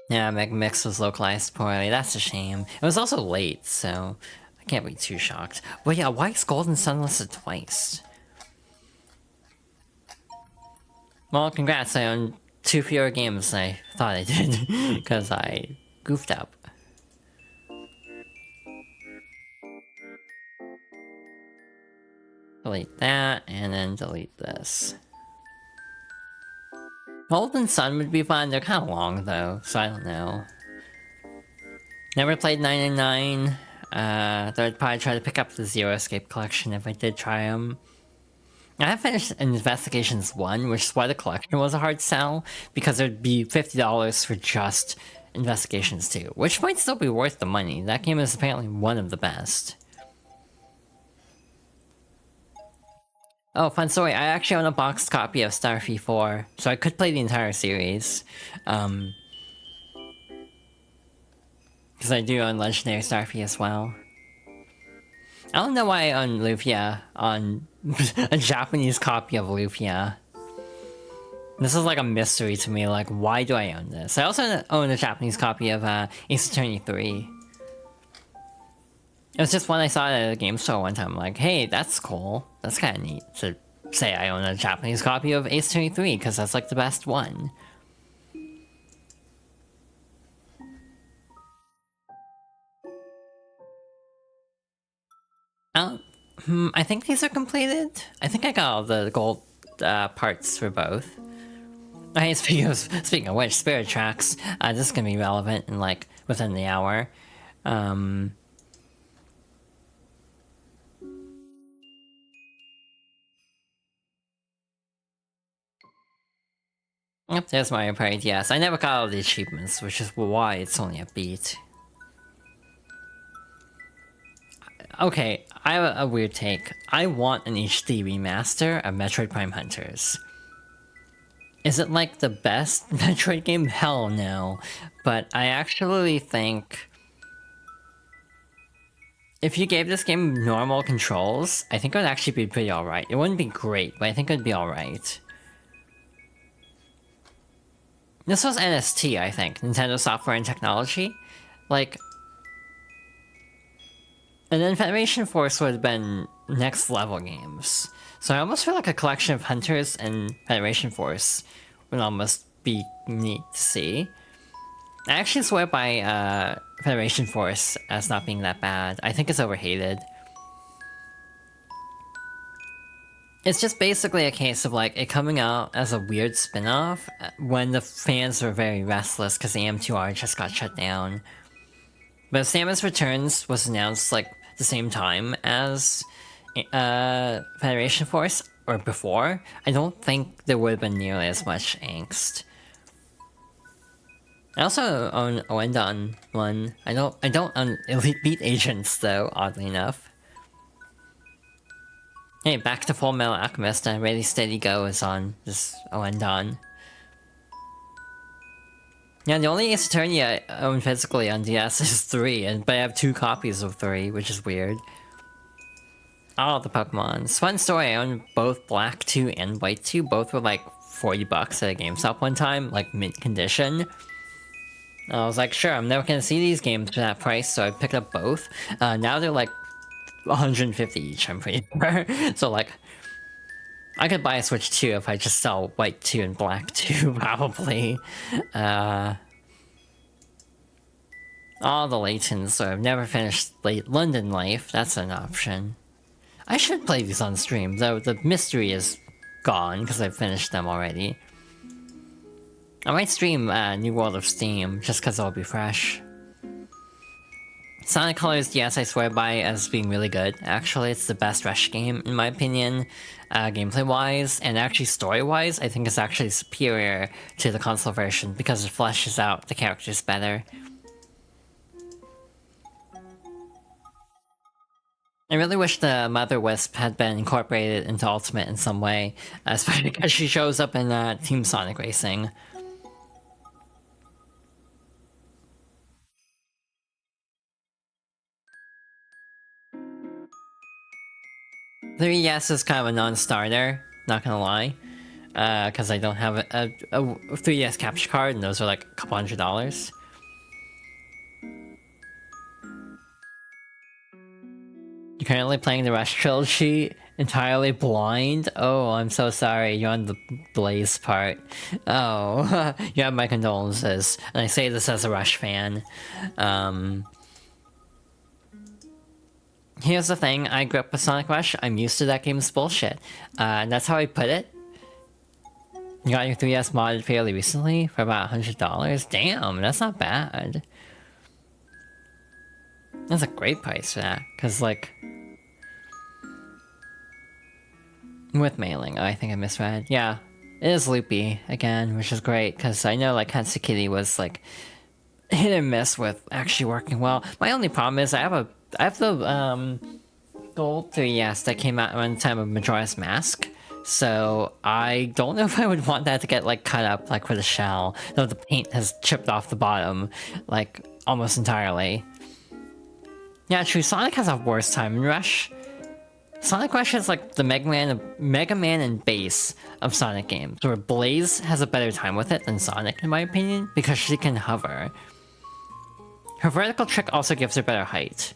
Speaker 1: Yeah, Megamix was localized poorly, that's a shame. It was also late, so I can't be too shocked. But yeah, why is Golden Sun listed twice? Well, congrats, I own 2 fewer games than I thought I did, because I goofed up. Delete that, and then delete this. Golden Sun would be fun, they're kind of long though, so I don't know. Never played 999, though I'd probably try to pick up the Zero Escape collection if I did try them. I have finished Investigations 1, which is why the collection was a hard sell, because there'd be $50 for just Investigations 2, which might still be worth the money. That game is apparently one of the best. Oh, fun story, I actually own a boxed copy of Starfy 4, so I could play the entire series. Because I do own Legendary Starfy as well. I don't know why I own Lufia on a Japanese copy of Lufia. This is like a mystery to me, like, why do I own this? I also own a Japanese copy of Ace Attorney 3. It was just one I saw at a game store one time, like, hey, that's cool. That's kind of neat to say I own a Japanese copy of Ace Attorney 3, because that's like the best one. I think these are completed. I think I got all the gold parts for both. Hey, speaking of which, Spirit Tracks, this is gonna be relevant in like within the hour. Yep, there's Mario Party DS. I never got all the achievements, which is why it's only a beat. Okay, I have a weird take. I want an HD remaster of Metroid Prime Hunters. Is it like the best Metroid game? Hell no. But I actually think if you gave this game normal controls, I think it would actually be pretty alright. It wouldn't be great, but I think it would be alright. This was NST, I think. Nintendo Software and Technology. Like... And then Federation Force would have been next level games. So I almost feel like a collection of Hunters and Federation Force would almost be neat to see. I actually swear by Federation Force as not being that bad. I think it's overhated. It's just basically a case of like it coming out as a weird spin-off when the fans were very restless because the AM2R just got shut down. But if Samus Returns was announced like the same time as Federation Force, or before, I don't think there would have been nearly as much angst. I also own Oendon 1. I don't own Elite Beat Agents though, oddly enough. Hey, back to Full Metal Alchemist and Ready Steady Go is on this Oendon. Yeah, the only Ace Attorney I own physically on DS is 3, but I have 2 copies of 3, which is weird. all the Pokemons. Fun story, I owned both Black 2 and White 2. Both were like $40 at a GameStop one time, like mint condition. I was like, sure, I'm never gonna see these games for that price, so I picked up both. Now they're like 150 each, I'm pretty sure. So like, I could buy a Switch 2 if I just sell White 2 and Black 2, probably. All the Laytons, so I've never finished London Life. That's an option. I should play these on stream, though the mystery is gone, because I've finished them already. I might stream New World of Steam, just because it'll be fresh. Sonic Colors, yes, I swear by as being really good. Actually, it's the best Rush game, in my opinion, gameplay-wise, and actually story-wise, I think it's actually superior to the console version, because it fleshes out the characters better. I really wish the Mother Wisp had been incorporated into Ultimate in some way, especially because she shows up in Team Sonic Racing. The 3DS is kind of a non-starter, not gonna lie, because I don't have a 3DS capture card, and those are like a couple $100. You're currently playing the Rush trilogy entirely blind? Oh, I'm so sorry, you're on the Blaze part. Oh, you have my condolences, and I say this as a Rush fan. Here's the thing, I grew up with Sonic Rush, I'm used to that game's bullshit. And that's how I put it. You got your 3DS modded fairly recently for about $100? Damn, that's not bad. That's a great price for that, because like... With mailing, I think I misread. Yeah, it is loopy, again, which is great, because I know like Katsukity was like... hit and miss with actually working well. My only problem is I have the gold 3DS that came out around the time of Majora's Mask, so I don't know if I would want that to get like cut up like with a shell, though the paint has chipped off the bottom like almost entirely. Yeah, true, Sonic has a worse time in Rush. Sonic Rush is like the Mega Man and base of Sonic games, where Blaze has a better time with it than Sonic in my opinion, because she can hover. Her vertical trick also gives her better height.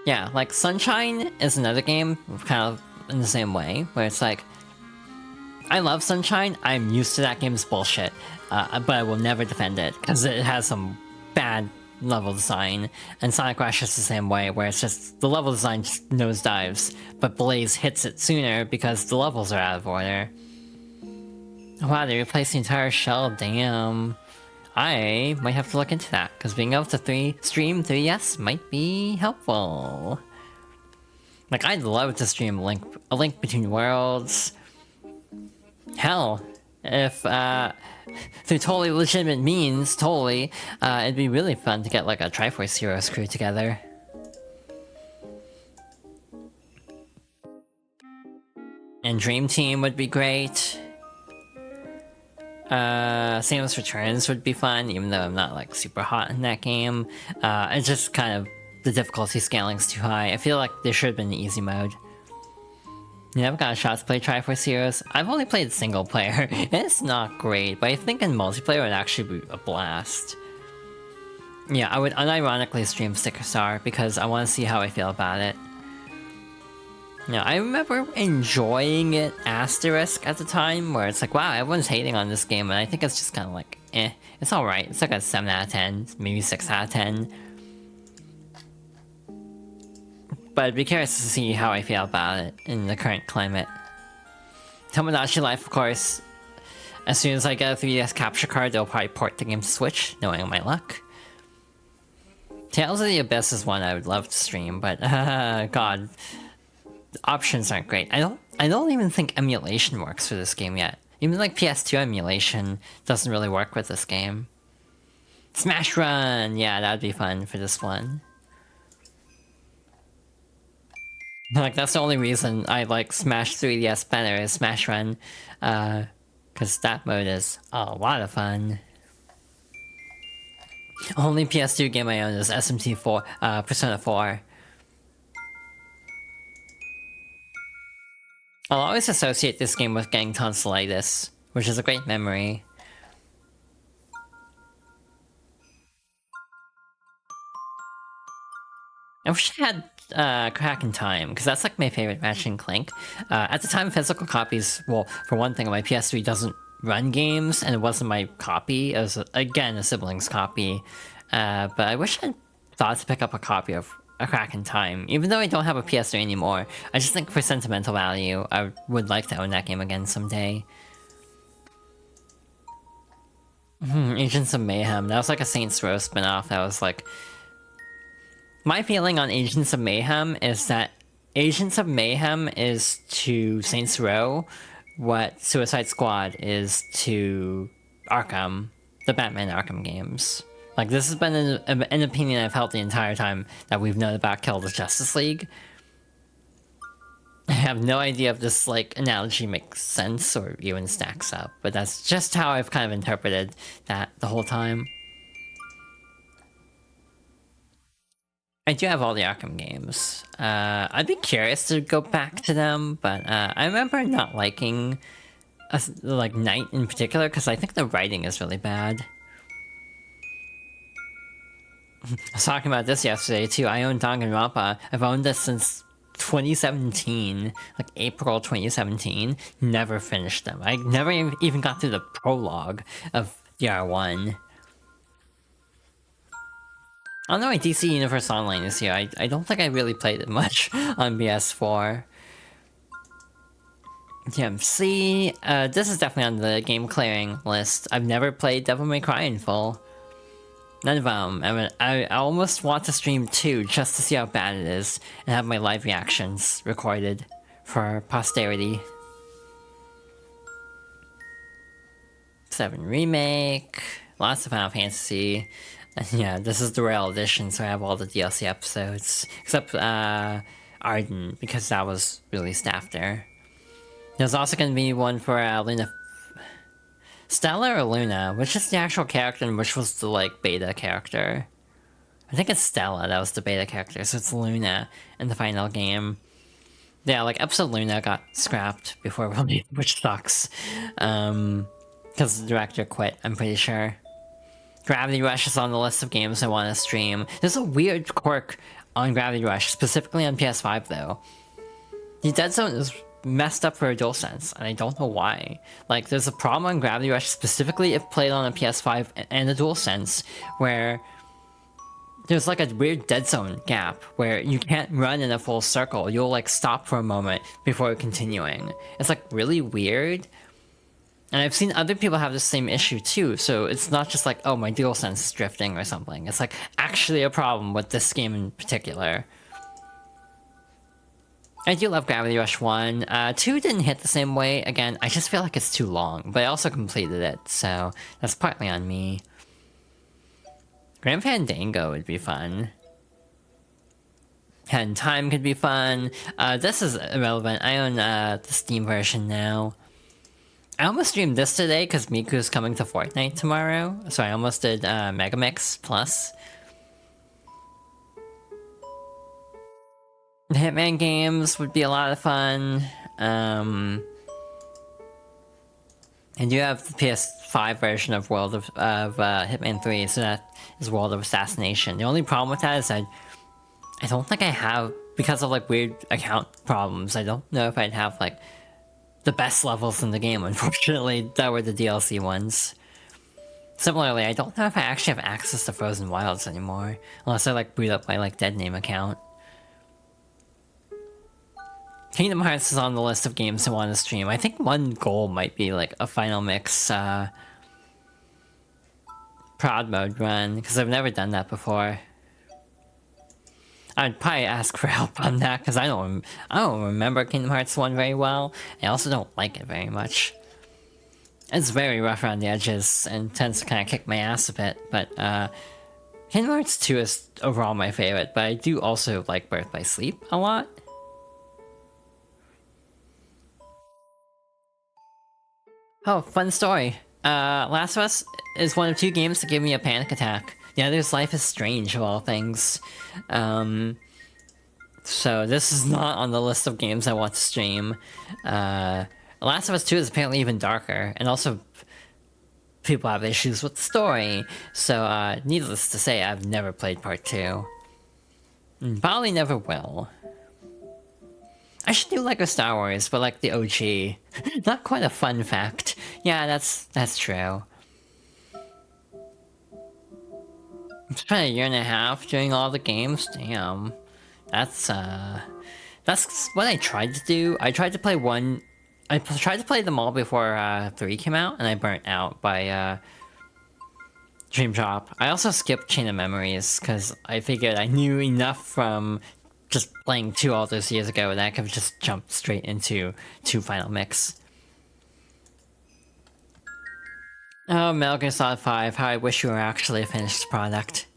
Speaker 1: Yeah, like Sunshine is another game kind of in the same way, where it's like, I love Sunshine, I'm used to that game's bullshit, but I will never defend it, because it has some bad level design, and Sonic Rush is the same way, where it's just, the level design just nosedives, but Blaze hits it sooner because the levels are out of order. Wow, they replaced the entire shell, damn. I might have to look into that, because being able to stream 3DS might be helpful. Like, I'd love to stream a Link Between Worlds. Hell, if, through totally legitimate means, totally, it'd be really fun to get, like, a Triforce Heroes crew together. And Dream Team would be great. Samus Returns would be fun, even though I'm not like super hot in that game. It's just kind of, the difficulty scaling's too high. I feel like there should have been an easy mode. You never got a shot to play Triforce Heroes? I've only played single player. It's not great, but I think in multiplayer it would actually be a blast. Yeah, I would unironically stream Sticker Star because I want to see how I feel about it. Yeah, I remember enjoying it asterisk at the time, where it's like, wow, everyone's hating on this game, and I think it's just kind of like, eh, it's alright. It's like a 7 out of 10, maybe 6 out of 10. But I'd be curious to see how I feel about it in the current climate. Tomodachi Life, of course. As soon as I get a 3DS capture card, they'll probably port the game to Switch, knowing my luck. Tales of the Abyss is one I would love to stream, but god, the options aren't great. I don't even think emulation works for this game yet. Even like PS2 emulation doesn't really work with this game. Smash Run! Yeah, that'd be fun for this one. Like, that's the only reason I like Smash 3DS better is Smash Run. Because that mode is a lot of fun. Only PS2 game I own is SMT4, Persona 4. I'll always associate this game with getting tonsillitis, which is a great memory. I wish I had Crack in Time, because that's like my favorite Ratchet and Clank. At the time, physical copies, well, for one thing, my PS3 doesn't run games, and it wasn't my copy. It was, again, a sibling's copy. But I wish I'd thought to pick up a copy of A Crack in Time. Even though I don't have a PS3 anymore, I just think for sentimental value, I would like to own that game again someday. Agents of Mayhem. That was like a Saints Row spinoff. That was like... My feeling on Agents of Mayhem is that Agents of Mayhem is to Saints Row what Suicide Squad is to Arkham, the Batman Arkham games. Like, this has been an opinion I've held the entire time that we've known about Kill the Justice League. I have no idea if this, like, analogy makes sense or even stacks up, but that's just how I've kind of interpreted that the whole time. I do have all the Arkham games. I'd be curious to go back to them, but I remember not liking like Knight in particular because I think the writing is really bad. I was talking about this yesterday too. I own Danganronpa. I've owned this since 2017, like April 2017. Never finished them. I never even got through the prologue of DR1. I don't know why DC Universe Online is here. I don't think I really played it much on PS4. DMC. This is definitely on the game clearing list. I've never played Devil May Cry in full. None of them. I mean, I almost want to stream 2 just to see how bad it is and have my live reactions recorded for posterity. 7 Remake. Lots of Final Fantasy. Yeah, this is the Royal Edition, so I have all the DLC episodes. Except, Arden, because that was released after. There's also going to be one for, Luna... Stella or Luna? Which is the actual character and which was the, like, beta character? I think it's Stella that was the beta character, so it's Luna in the final game. Yeah, like, episode Luna got scrapped before release, which sucks. Because the director quit, I'm pretty sure. Gravity Rush is on the list of games I want to stream. There's a weird quirk on Gravity Rush, specifically on PS5 though. The dead zone is messed up for a DualSense, and I don't know why. Like, there's a problem on Gravity Rush, specifically if played on a PS5 and a DualSense, where there's like a weird dead zone gap, where you can't run in a full circle. You'll like stop for a moment before continuing. It's like really weird. And I've seen other people have the same issue too, so it's not just like, oh, my DualSense is drifting or something. It's like actually a problem with this game in particular. I do love Gravity Rush 1. 2 didn't hit the same way. Again, I just feel like it's too long, but I also completed it, so that's partly on me. Grand Fandango would be fun. Head in Time could be fun. This is irrelevant. I own the Steam version now. I almost streamed this today because Miku's coming to Fortnite tomorrow, so I almost did Megamix Plus. The Hitman games would be a lot of fun. I do have the PS5 version of Hitman 3, so that is World of Assassination. The only problem with that is I don't think I have, because of like weird account problems, I don't know if I'd have like the best levels in the game, unfortunately. That were the DLC ones. Similarly, I don't know if I actually have access to Frozen Wilds anymore, unless I like boot up my like dead name account. Kingdom Hearts is on the list of games I want to stream. I think one goal might be like a final mix prod mode run, because I've never done that before. I'd probably ask for help on that, because I don't remember Kingdom Hearts 1 very well. I also don't like it very much. It's very rough around the edges, and tends to kind of kick my ass a bit, but Kingdom Hearts 2 is overall my favorite, but I do also like Birth by Sleep a lot. Oh, fun story. Last of Us is one of 2 games that gave me a panic attack Yeah, there's Life is Strange of all things. So this is not on the list of games I want to stream. Last of Us 2 is apparently even darker, and also people have issues with the story. So needless to say, I've never played part 2. Probably never will. I should do like a Star Wars, but like the OG. Not quite a fun fact. Yeah, that's true. It's been a year and a half doing all the games. Damn. That's what I tried to do. I tried to play one. I tried to play them all before 3 came out, and I burnt out by Dream Drop. I also skipped Chain of Memories because I figured I knew enough from just playing 2 all those years ago that I could just jump straight into 2 Final Mix. Oh, Metal Gear Solid 5, how I wish you were actually a finished product.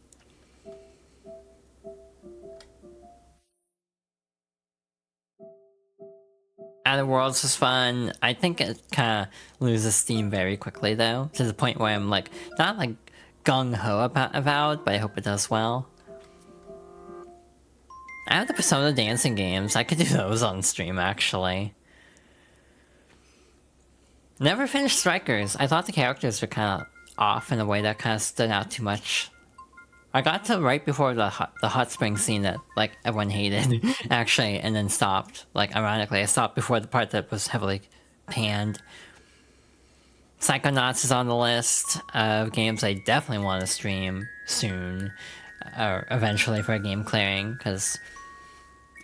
Speaker 1: Outer Worlds was fun. I think it kind of loses steam very quickly, though, to the point where I'm like, not like gung-ho about, but I hope it does well. I have the Persona dancing games. I could do those on stream, actually. Never finished Strikers. I thought the characters were kind of off in a way that kind of stood out too much. I got to right before the hot spring scene that like everyone hated, actually, and then stopped. Like ironically, I stopped before the part that was heavily panned. Psychonauts is on the list of games I definitely want to stream soon, or eventually for a game clearing, because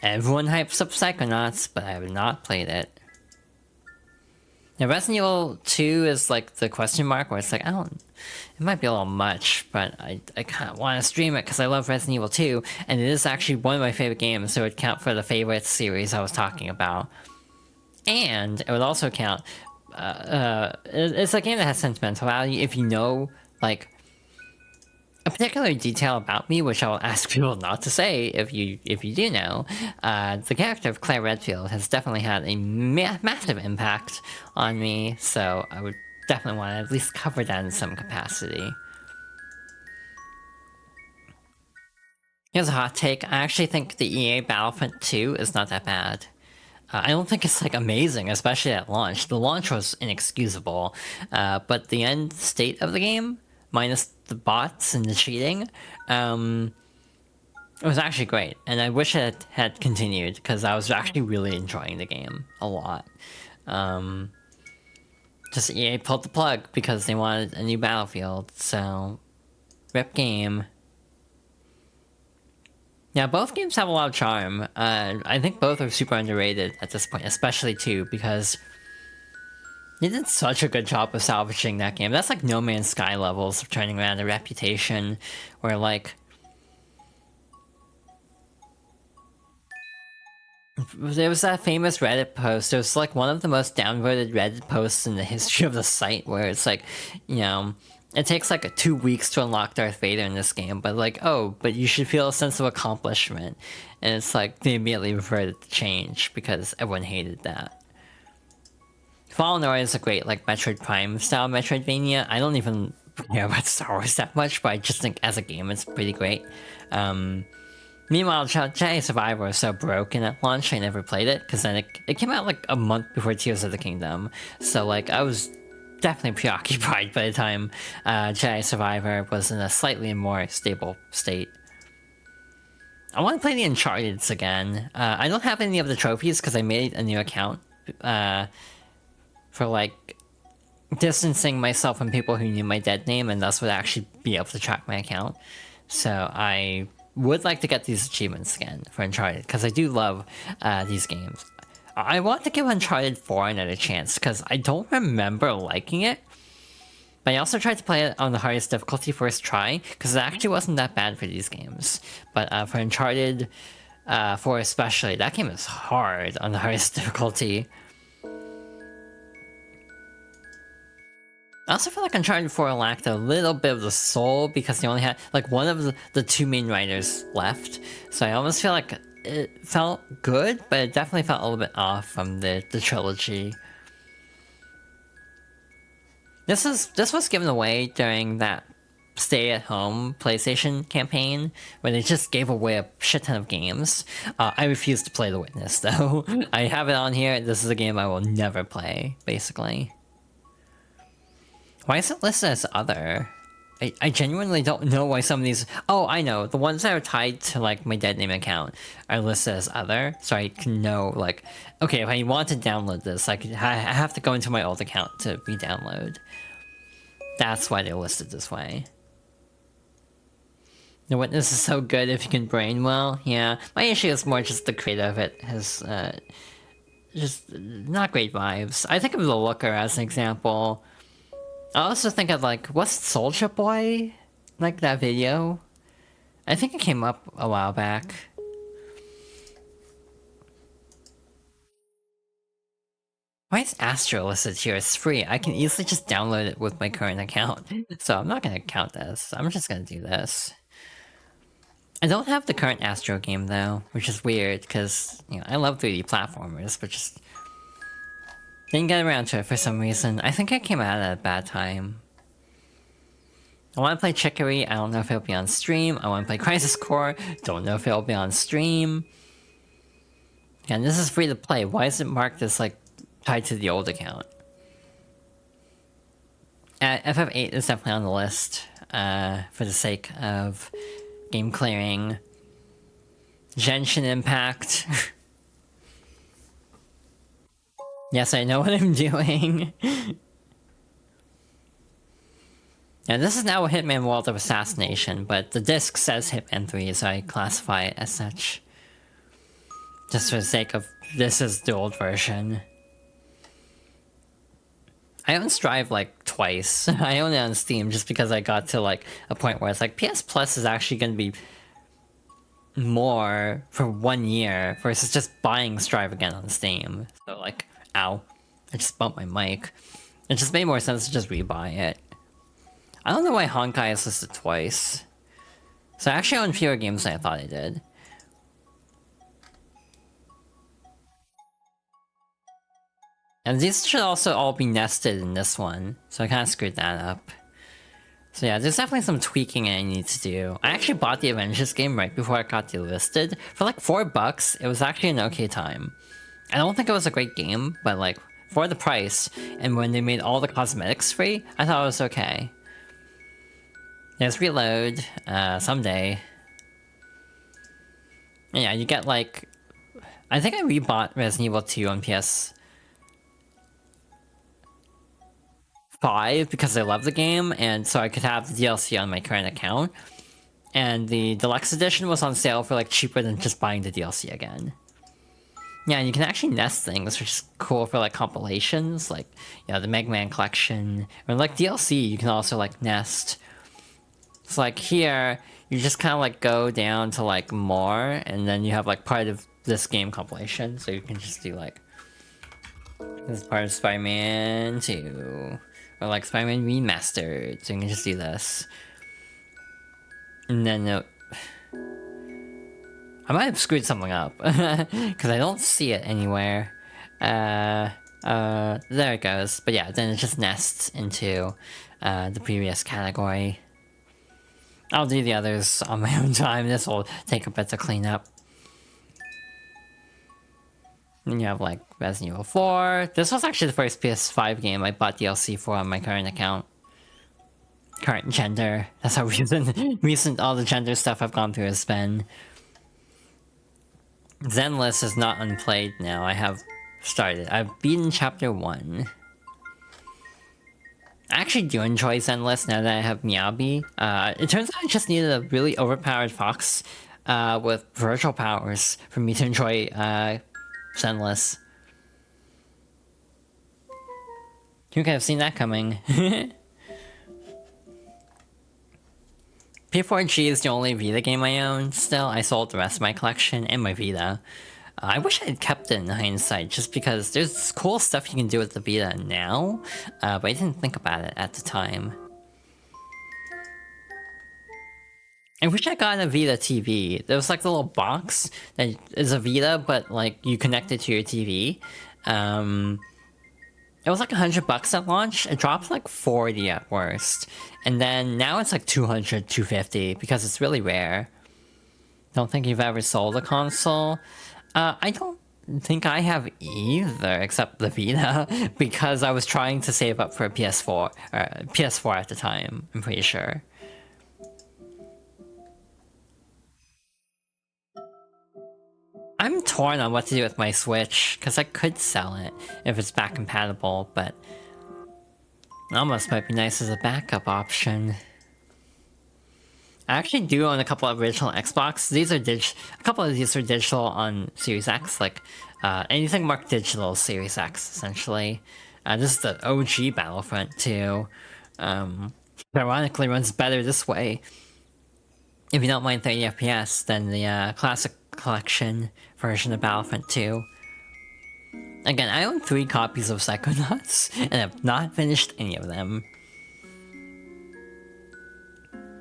Speaker 1: everyone hypes up Psychonauts, but I have not played it. Now, Resident Evil 2 is like the question mark where it's like, it might be a little much, but I kind of want to stream it because I love Resident Evil 2, and it is actually one of my favorite games, so it would count for the favorites series I was talking about. And it would also count, it's a game that has sentimental value if you know, like, a particular detail about me, which I will ask people not to say if you do know. The character of Claire Redfield has definitely had a massive impact on me, so I would definitely want to at least cover that in some capacity. Here's a hot take. I actually think the EA Battlefront 2 is not that bad. I don't think it's like amazing, especially at launch. The launch was inexcusable, but the end state of the game, minus the bots and the cheating, it was actually great, and I wish it had continued because I was actually really enjoying the game a lot. Just EA pulled the plug because they wanted a new Battlefield, so rip game. Yeah, both games have a lot of charm. I think both are super underrated at this point, especially 2, because they did such a good job of salvaging that game. That's like No Man's Sky levels of turning around a reputation where, like, there was that famous Reddit post. It was like one of the most downvoted Reddit posts in the history of the site, where it's like, you know, it takes like 2 weeks to unlock Darth Vader in this game, but like, but you should feel a sense of accomplishment. And it's like, they immediately reverted to change because everyone hated that. Fallen Order is a great, like, Metroid Prime style Metroidvania. I don't even care about Star Wars that much, but I just think as a game it's pretty great. Meanwhile, Jedi Survivor was so broken at launch, I never played it, because then it came out like a month before Tears of the Kingdom. So, like, I was definitely preoccupied by the time Jedi Survivor was in a slightly more stable state. I want to play the Uncharted's again. I don't have any of the trophies because I made a new account for, like, distancing myself from people who knew my dead name and thus would actually be able to track my account. So I would like to get these achievements again for Uncharted, because I do love these games. I want to give Uncharted 4 another chance, because I don't remember liking it. But I also tried to play it on the hardest difficulty first try, because it actually wasn't that bad for these games. But for Uncharted 4 especially, that game is hard on the hardest difficulty. I also feel like Uncharted 4 lacked a little bit of the soul because they only had, like, one of the 2 main writers left. So I almost feel like it felt good, but it definitely felt a little bit off from the trilogy. This was given away during that stay-at-home PlayStation campaign where they just gave away a shit ton of games. I refuse to play The Witness, though. I have it on here. This is a game I will never play, basically. Why is it listed as other? I genuinely don't know why some of these... Oh, I know. The ones that are tied to, like, my dead name account are listed as other, so I can know, like... Okay, if I want to download this, I have to go into my old account to re-download. That's why they're listed this way. The Witness is so good if you can brain well. Yeah, my issue is more just the creator of it has, just not great vibes. I think of the Looker as an example. I also think of, like, what's Soulja Boy? Like, that video? I think it came up a while back. Why is Astro listed here? It's free. I can easily just download it with my current account. So I'm not gonna count this. I'm just gonna do this. I don't have the current Astro game, though, which is weird, because, you know, I love 3D platformers, but just... didn't get around to it for some reason. I think I came out at a bad time. I want to play Chicory, I don't know if it'll be on stream. I want to play Crisis Core, don't know if it'll be on stream. And this is free to play, why is it marked as, like, tied to the old account? FF8 is definitely on the list, for the sake of game clearing. Genshin Impact. Yes, I know what I'm doing. Now, this is now a Hitman World of Assassination, but the disc says Hitman 3, so I classify it as such. Just for the sake of, this is the old version. I own Strive, like, twice. I own it on Steam just because I got to, like, a point where it's like, PS Plus is actually going to be more for 1 year versus just buying Strive again on Steam. So, like, ow. I just bumped my mic. It just made more sense to just rebuy it. I don't know why Honkai is listed twice. So I actually own fewer games than I thought I did. And these should also all be nested in this one, so I kind of screwed that up. So yeah, there's definitely some tweaking I need to do. I actually bought the Avengers game right before it got delisted. For like $4, it was actually an okay time. I don't think it was a great game, but like, for the price, and when they made all the cosmetics free, I thought it was okay. There's Reload, someday. And yeah, you get like... I think I rebought Resident Evil 2 on PS5 because I love the game, and so I could have the DLC on my current account. And the deluxe edition was on sale for like cheaper than just buying the DLC again. Yeah, and you can actually nest things, which is cool for like compilations, like, you know, the Mega Man collection, or like DLC you can also like nest. So like here, you just kind of like go down to like more, and then you have like part of this game compilation, so you can just do like, this is part of Spider-Man 2, or like Spider-Man Remastered, so you can just do this. And then I might have screwed something up, because I don't see it anywhere. There it goes. But yeah, then it just nests into the previous category. I'll do the others on my own time. This will take a bit to clean up. Then you have like Resident Evil 4. This was actually the first PS5 game I bought DLC for on my current account. Current gender. That's how recent all the gender stuff I've gone through has been. Zenless is not unplayed now. I have started. I've beaten chapter 1. I actually do enjoy Zenless now that I have Miyabi. It turns out I just needed a really overpowered fox with virtual powers for me to enjoy Zenless. Who could have seen that coming? P4G is the only Vita game I own still. I sold the rest of my collection and my Vita. I wish I had kept it in hindsight, just because there's cool stuff you can do with the Vita now, but I didn't think about it at the time. I wish I got a Vita TV. There was like the little box that is a Vita, but like you connect it to your TV. And It was like $100 at launch. It dropped like 40 at worst. And then now it's like 200, 250 because it's really rare. Don't think you've ever sold a console. I don't think I have either, except the Vita, because I was trying to save up for a PS4, PS4 at the time, I'm pretty sure. I'm torn on what to do with my Switch, because I could sell it if it's back compatible, but almost might be nice as a backup option. I actually do own a couple of original Xbox. These are a couple of these are digital on Series X, like anything marked digital Series X, essentially. This is the OG Battlefront 2. Ironically runs better this way. If you don't mind 30 FPS, than the classic collection version of Battlefront 2. Again, I own 3 copies of Psychonauts, and have not finished any of them.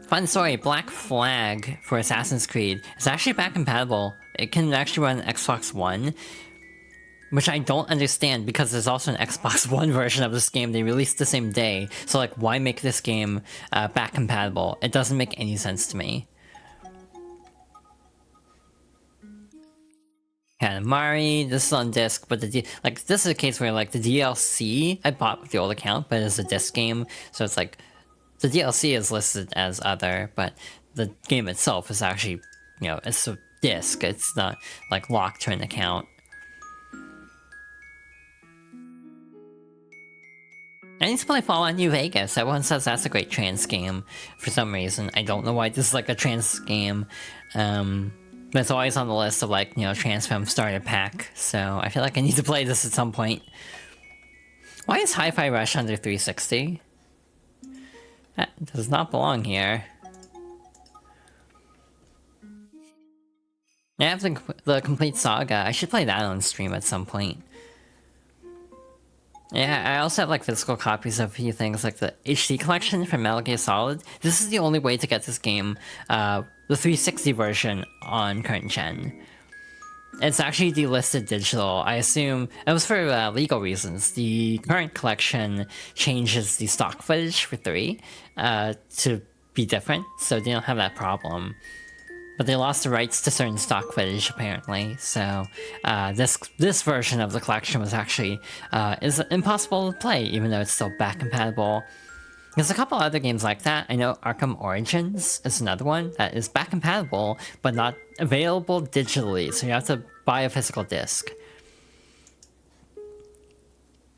Speaker 1: Fun story, Black Flag for Assassin's Creed is actually back compatible. It can actually run Xbox One, which I don't understand because there's also an Xbox One version of this game they released the same day. So like, why make this game back compatible? It doesn't make any sense to me. Katamari, this is on disc, but this is a case where like the DLC I bought with the old account, but it's a disc game, so it's like the DLC is listed as other, but the game itself is actually, you know, it's a disc. It's not like locked to an account. I need to play Fallout New Vegas. Everyone says that's a great trans game for some reason. I don't know why this is like a trans game. But it's always on the list of like, you know, trans film starter pack. So I feel like I need to play this at some point. Why is Hi-Fi Rush under 360? That does not belong here. I have the complete saga. I should play that on stream at some point. Yeah, I also have like physical copies of a few things, like the HD collection from Metal Gear Solid. This is the only way to get this game, the 360 version on current gen. It's actually delisted digital. I assume it was for legal reasons. The current collection changes the stock footage for 3 to be different, so they don't have that problem. But they lost the rights to certain stock footage, apparently, so this version of the collection was actually is impossible to play, even though it's still back compatible. There's a couple other games like that. I know Arkham Origins is another one that is back compatible, but not available digitally, so you have to buy a physical disc.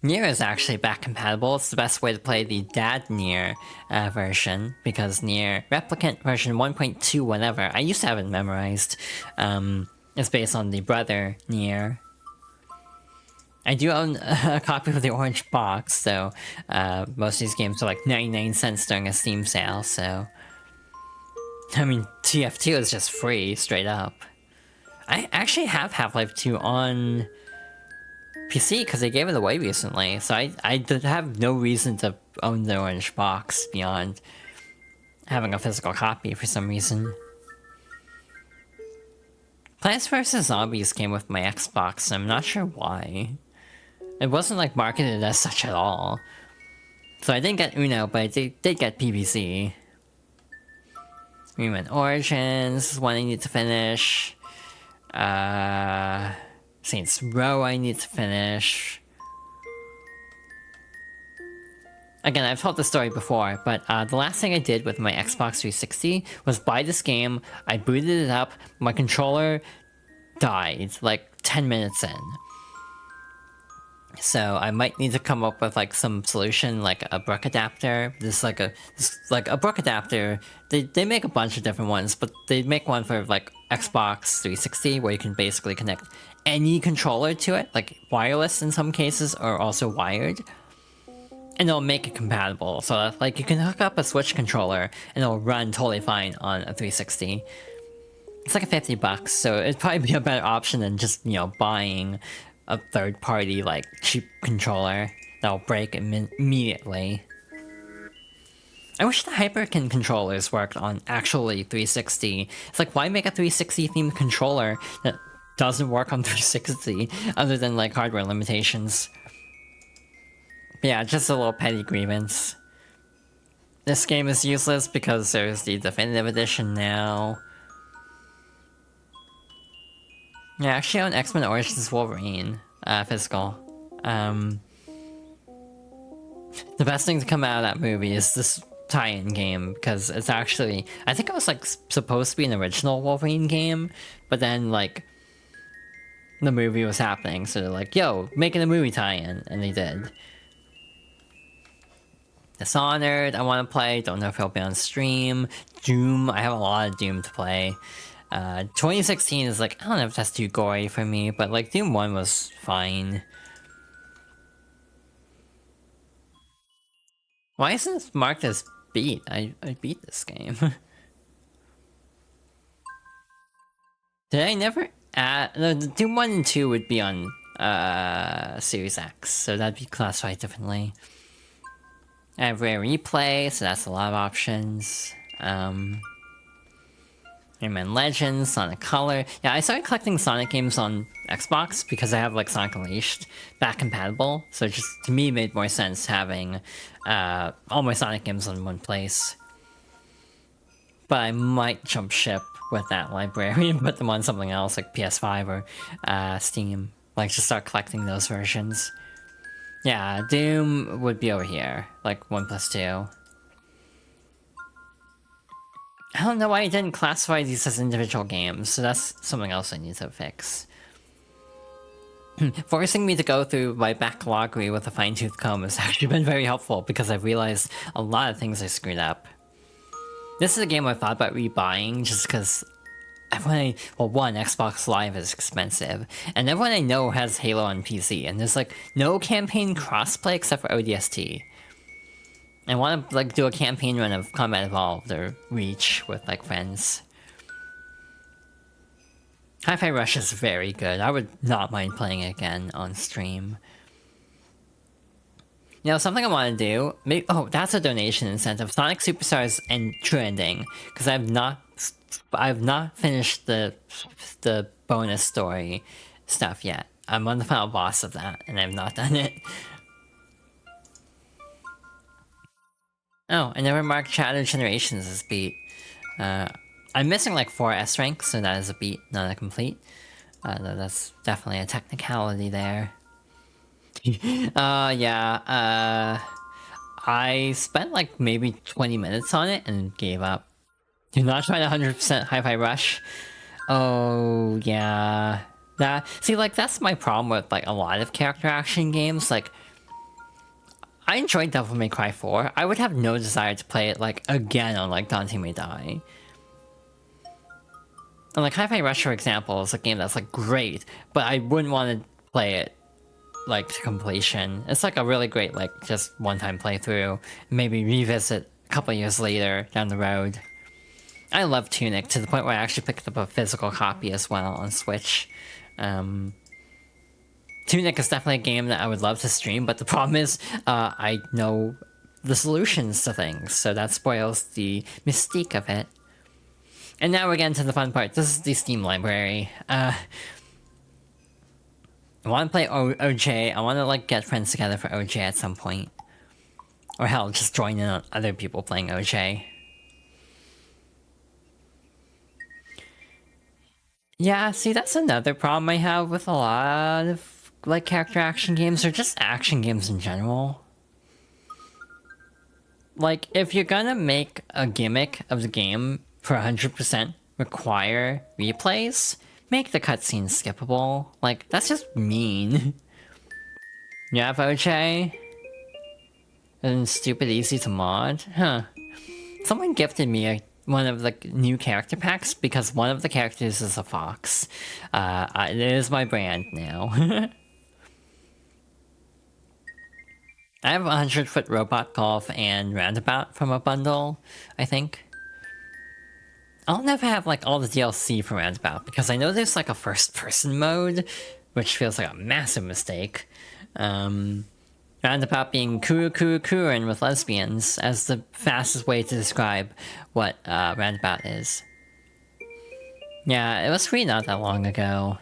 Speaker 1: Nier is actually back compatible. It's the best way to play the Dad Nier version, because Nier Replicant version 1.2 whatever, I used to have it memorized, is based on the brother Nier. I do own a copy of the orange box, so most of these games are like 99 cents during a Steam sale, so... I mean, TF2 is just free, straight up. I actually have Half-Life 2 on PC, because they gave it away recently, so I did have no reason to own the orange box beyond having a physical copy for some reason. Plants vs. Zombies came with my Xbox, and I'm not sure why. It wasn't like marketed as such at all. So I didn't get Uno, but I did get PVC. Human Origins is one I need to finish. Saints Row I need to finish. Again, I've told this story before, but the last thing I did with my Xbox 360 was buy this game, I booted it up, my controller died like 10 minutes in. So I might need to come up with like some solution, like a Brook adapter. This like a Brook adapter. They make a bunch of different ones, but they make one for like Xbox 360 where you can basically connect any controller to it, like wireless in some cases, or also wired, and it'll make it compatible. So that, like, you can hook up a Switch controller and it'll run totally fine on a 360. It's like $50, so it'd probably be a better option than just, you know, buying a third-party, like, cheap controller that'll break immediately. I wish the Hyperkin controllers worked on actually 360. It's like, why make a 360-themed controller that doesn't work on 360, other than, like, hardware limitations? Yeah, just a little petty grievance. This game is useless because there's the definitive edition now. Yeah, actually on X-Men Origins Wolverine, physical. The best thing to come out of that movie is this tie-in game, because it's actually, I think it was like supposed to be an original Wolverine game, but then like the movie was happening, so they're like, yo, making a movie tie-in, and they did. Dishonored, I want to play, don't know if it'll be on stream. Doom, I have a lot of Doom to play. 2016 is like, I don't know if that's too gory for me, but like Doom 1 was fine. Why isn't this marked as beat? I beat this game. Did I never add... No, the Doom 1 and 2 would be on Series X, so that'd be classified differently. I have Rare Replay, so that's a lot of options. Rayman Legends, Sonic Color. Yeah, I started collecting Sonic games on Xbox because I have like Sonic Unleashed back compatible, so it just to me made more sense having all my Sonic games in one place. But I might jump ship with that library and put them on something else like PS5 or Steam. Like just start collecting those versions. Yeah, Doom would be over here, like 1+2. I don't know why I didn't classify these as individual games, so that's something else I need to fix. Forcing me to go through my backloggery with a fine-tooth comb has actually been very helpful because I've realized a lot of things I screwed up. This is a game I thought about rebuying just because well, one, Xbox Live is expensive, and everyone I know has Halo on PC, and there's like no campaign crossplay except for ODST. I want to like do a campaign run of Combat Evolved or Reach with like friends. Hi-Fi Rush is very good. I would not mind playing it again on stream. You know, something I want to do... Maybe, oh, that's a donation incentive. Sonic Superstars and True Ending. Because I've not finished the bonus story stuff yet. I'm on the final boss of that, and I've not done it. Oh, I never marked Shadow Generations as beat. I'm missing like 4 S ranks, so that is a beat, not a complete. That's definitely a technicality there. Yeah, I spent like maybe 20 minutes on it and gave up. Do not try to 100% Hi-Fi Rush. Oh, yeah. See, like, that's my problem with like a lot of character action games. Like, I enjoyed Devil May Cry 4. I would have no desire to play it like again on like Dante May Die. And like Hi-Fi Rush, for example, is a game that's like great, but I wouldn't want to play it like to completion. It's like a really great like just one-time playthrough. Maybe revisit a couple years later down the road. I love Tunic to the point where I actually picked up a physical copy as well on Switch. Tunic is definitely a game that I would love to stream, but the problem is I know the solutions to things, so that spoils the mystique of it. And now we're getting to the fun part. This is the Steam library. I want to play OJ. I want to like get friends together for OJ at some point. Or hell, just join in on other people playing OJ. Yeah, see, that's another problem I have with a lot of like character action games, or just action games in general. Like, if you're gonna make a gimmick of the game for 100% require replays, make the cutscenes skippable. Like, that's just mean. You have OJ? And stupid easy to mod? Huh. Someone gifted me one of the new character packs because one of the characters is a fox. It is my brand now. I have 100-foot robot golf and roundabout from a bundle, I think. I'll never have like all the DLC for roundabout because I know there's like a first-person mode, which feels like a massive mistake. Roundabout being Kururin with lesbians as the fastest way to describe what roundabout is. Yeah, it was free not that long ago.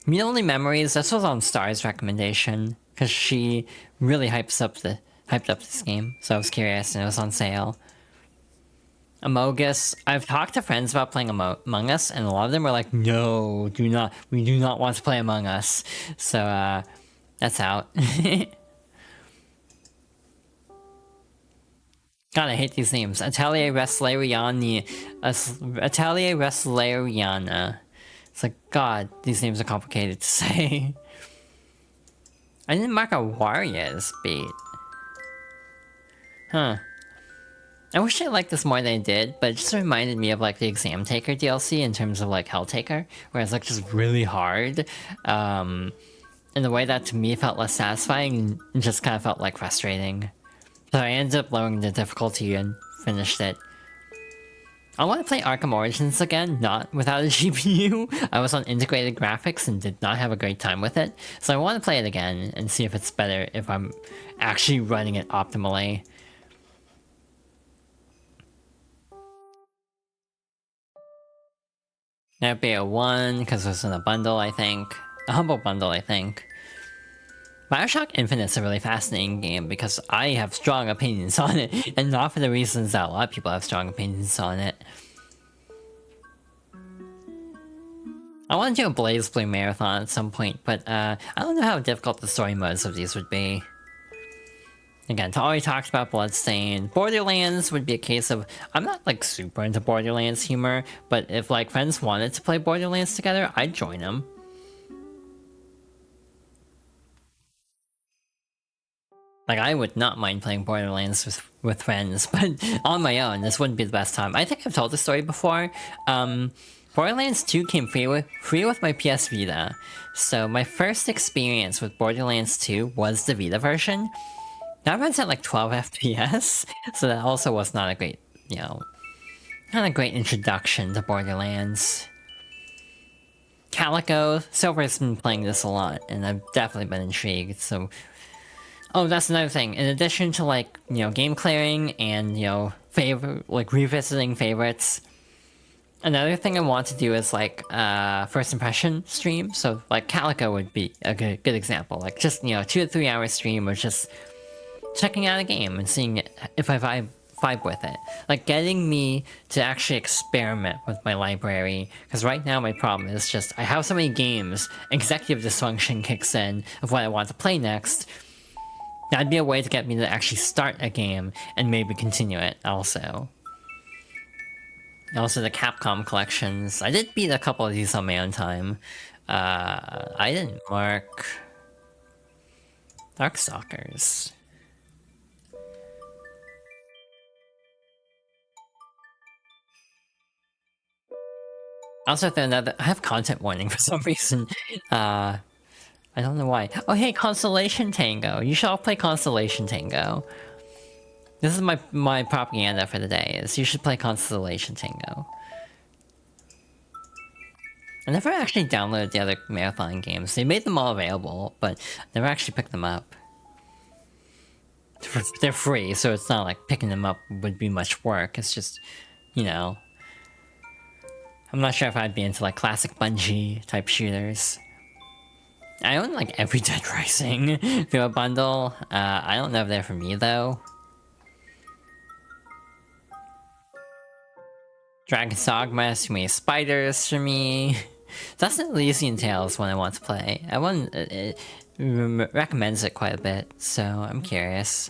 Speaker 1: Meet Only Memories, this was on Star's recommendation. because she really hyped up this game. So I was curious, and it was on sale. Among Us. I've talked to friends about playing Among Us, and a lot of them were like, "No, do not. We do not want to play Among Us." So that's out. God, I hate these names. Atelier Wrestleriani. Atelier Wrestleriana. It's like, God, these names are complicated to say. I didn't mark a Warriors beat. Huh. I wish I liked this more than I did, but it just reminded me of like the Exam Taker DLC in terms of like Helltaker, where it's like just really hard. In a way that to me felt less satisfying and just kind of felt like frustrating. So I ended up lowering the difficulty and finished it. I want to play Arkham Origins again, not without a GPU. I was on integrated graphics and did not have a great time with it, so I want to play it again and see if it's better if I'm actually running it optimally. That'd be a 1, because it was in a bundle, I think. A humble bundle, I think. Bioshock Infinite's a really fascinating game because I have strong opinions on it, and not for the reasons that a lot of people have strong opinions on it. I want to do a BlazBlue marathon at some point, but I don't know how difficult the story modes of these would be. Again, already talked about Bloodstained. Borderlands would be a case of, I'm not like super into Borderlands humor, but if like friends wanted to play Borderlands together, I'd join them. Like, I would not mind playing Borderlands with friends, but on my own, this wouldn't be the best time. I think I've told the story before. Borderlands 2 came free with my PS Vita. So my first experience with Borderlands 2 was the Vita version. That runs at like 12 FPS, so that also was not a great, not a great introduction to Borderlands. Calico, Silver's been playing this a lot, and I've definitely been intrigued, so... Oh, that's another thing. In addition to like, game clearing and, revisiting favorites, another thing I want to do is like first impression stream. So like Calico would be a good example. Like just, 2 to 3 hour stream of just checking out a game and seeing if I vibe with it. Like getting me to actually experiment with my library. Because right now my problem is just I have so many games, executive dysfunction kicks in of what I want to play next. That'd be a way to get me to actually start a game and maybe continue it also. Also the Capcom collections. I did beat a couple of these on my own time. I didn't mark... Darkstalkers. Also, I have content warning for some reason. I don't know why. Oh hey, Constellation Tango! You should all play Constellation Tango. This is my propaganda for the day, is you should play Constellation Tango. I never actually downloaded the other marathon games. They made them all available, but never actually picked them up. They're free, so it's not like picking them up would be much work. It's just, I'm not sure if I'd be into like classic Bungie type shooters. I own like every Dead Rising through a bundle. I don't know if they're for me though. Dragon's Dogma, too many spiders for me. That's not Elysian Tales one I want to play. It recommends it quite a bit, so I'm curious.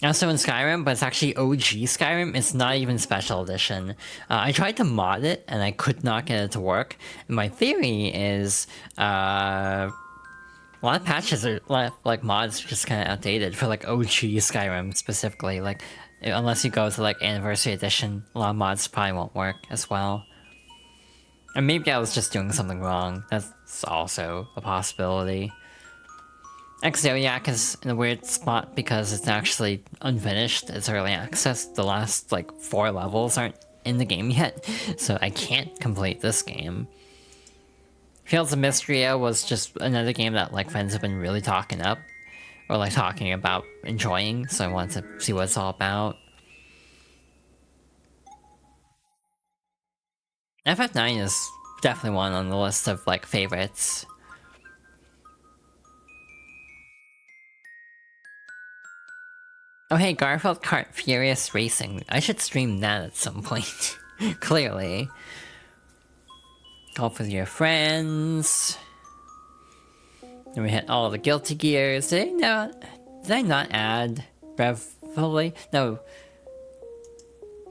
Speaker 1: Also in Skyrim, but it's actually OG Skyrim. It's not even Special Edition. I tried to mod it, and I could not get it to work. And my theory is, a lot of patches are, like mods are just kind of outdated for like OG Skyrim specifically. Like, unless you go to like Anniversary Edition, a lot of mods probably won't work as well. And maybe I was just doing something wrong. That's also a possibility. Exiliac is in a weird spot because it's actually unfinished. It's early access. The last, like, 4 levels aren't in the game yet, so I can't complete this game. Fields of Mystria was just another game that, like, friends have been really talking up, or, like, talking about enjoying, so I wanted to see what it's all about. FF9 is definitely one on the list of, like, favorites. Oh hey, Garfield Kart Furious Racing. I should stream that at some point. Clearly. Golf with your friends. Then we hit all the Guilty Gears. Did I not add Revelry? No.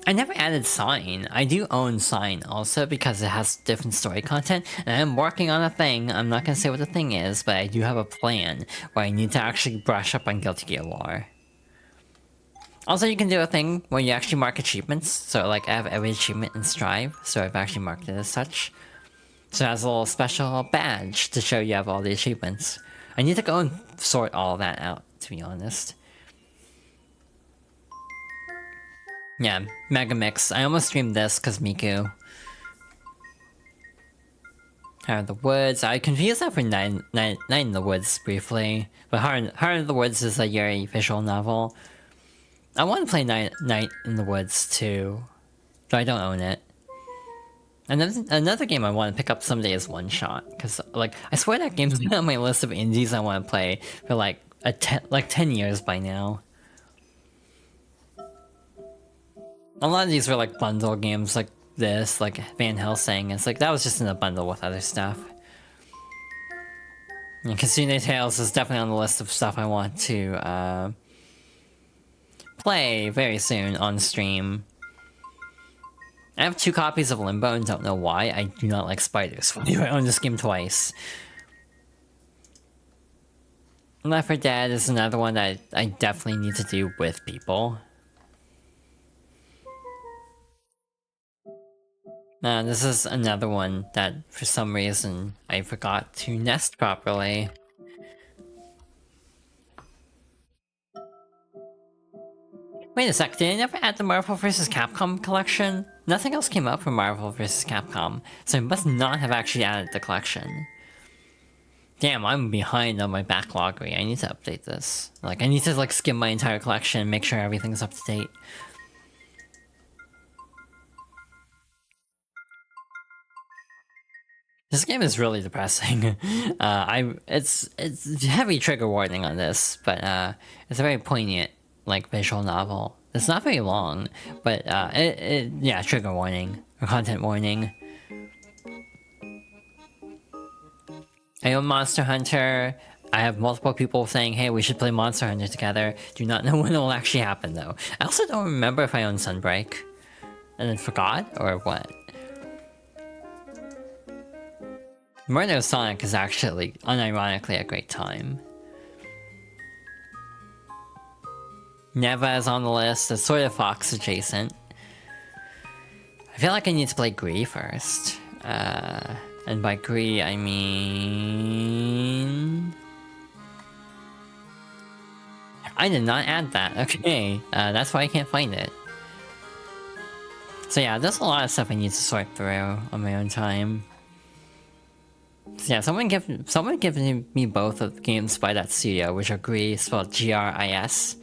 Speaker 1: I never added Sign. I do own Sign also because it has different story content, and I'm working on a thing. I'm not gonna say what the thing is, but I do have a plan where I need to actually brush up on Guilty Gear lore. Also, you can do a thing where you actually mark achievements. So, like, I have every achievement in Strive, so I've actually marked it as such. So it has a little special badge to show you have all the achievements. I need to go and sort all that out, to be honest. Yeah, Mega Mix. I almost streamed this because Miku. Heart of the Woods. I confused that for Night in the Woods briefly. But Heart of the Woods is a Yuri visual novel. I want to play Night in the Woods too, though I don't own it. Another game I want to pick up someday is One Shot, because like I swear that game's been on my list of indies I want to play for like 10 years by now. A lot of these were like bundle games like this, like Van Helsing. It's like that was just in a bundle with other stuff. And Kitsune Tales is definitely on the list of stuff I want to play very soon on stream. I have 2 copies of Limbo and don't know why. I do not like spiders. Why do I own this game twice? Left 4 Dead is another one that I definitely need to do with people. This is another one that for some reason I forgot to nest properly. Wait a sec, did I never add the Marvel vs. Capcom collection? Nothing else came up from Marvel vs. Capcom, so I must not have actually added the collection. Damn, I'm behind on my backloggery. I need to update this. Like, I need to like skim my entire collection and make sure everything's up to date. This game is really depressing. It's heavy trigger warning on this, but it's a very poignant like visual novel. It's not very long, but yeah, trigger warning or content warning. I own Monster Hunter. I have multiple people saying, hey, we should play Monster Hunter together. Do not know when it will actually happen though. I also don't remember if I own Sunbreak and then forgot or what. Murder of Sonic is actually unironically a great time. Neva is on the list. It's sort of Fox adjacent. I feel like I need to play Gree first. And by Gree, I mean... I did not add that. Okay, that's why I can't find it. So yeah, there's a lot of stuff I need to sort through on my own time. So yeah, someone give me both of the games by that studio, which are Gree, spelled Gris.